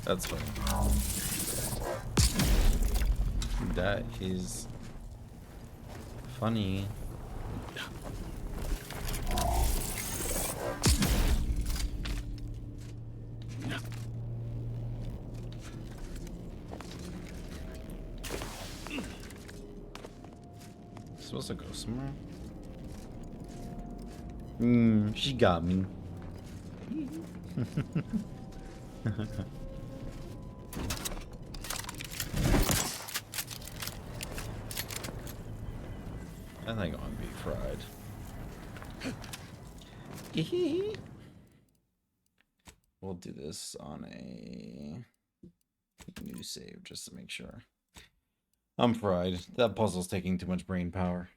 That's funny. That is funny. Supposed to go somewhere? She got me. I think I'm gonna be fried. We'll do this on a new save just to make sure. I'm fried. That puzzle's taking too much brain power.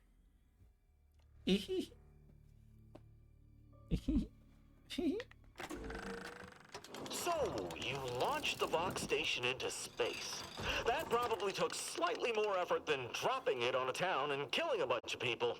So, you launched the Vox station into space. That probably took slightly more effort than dropping it on a town and killing a bunch of people.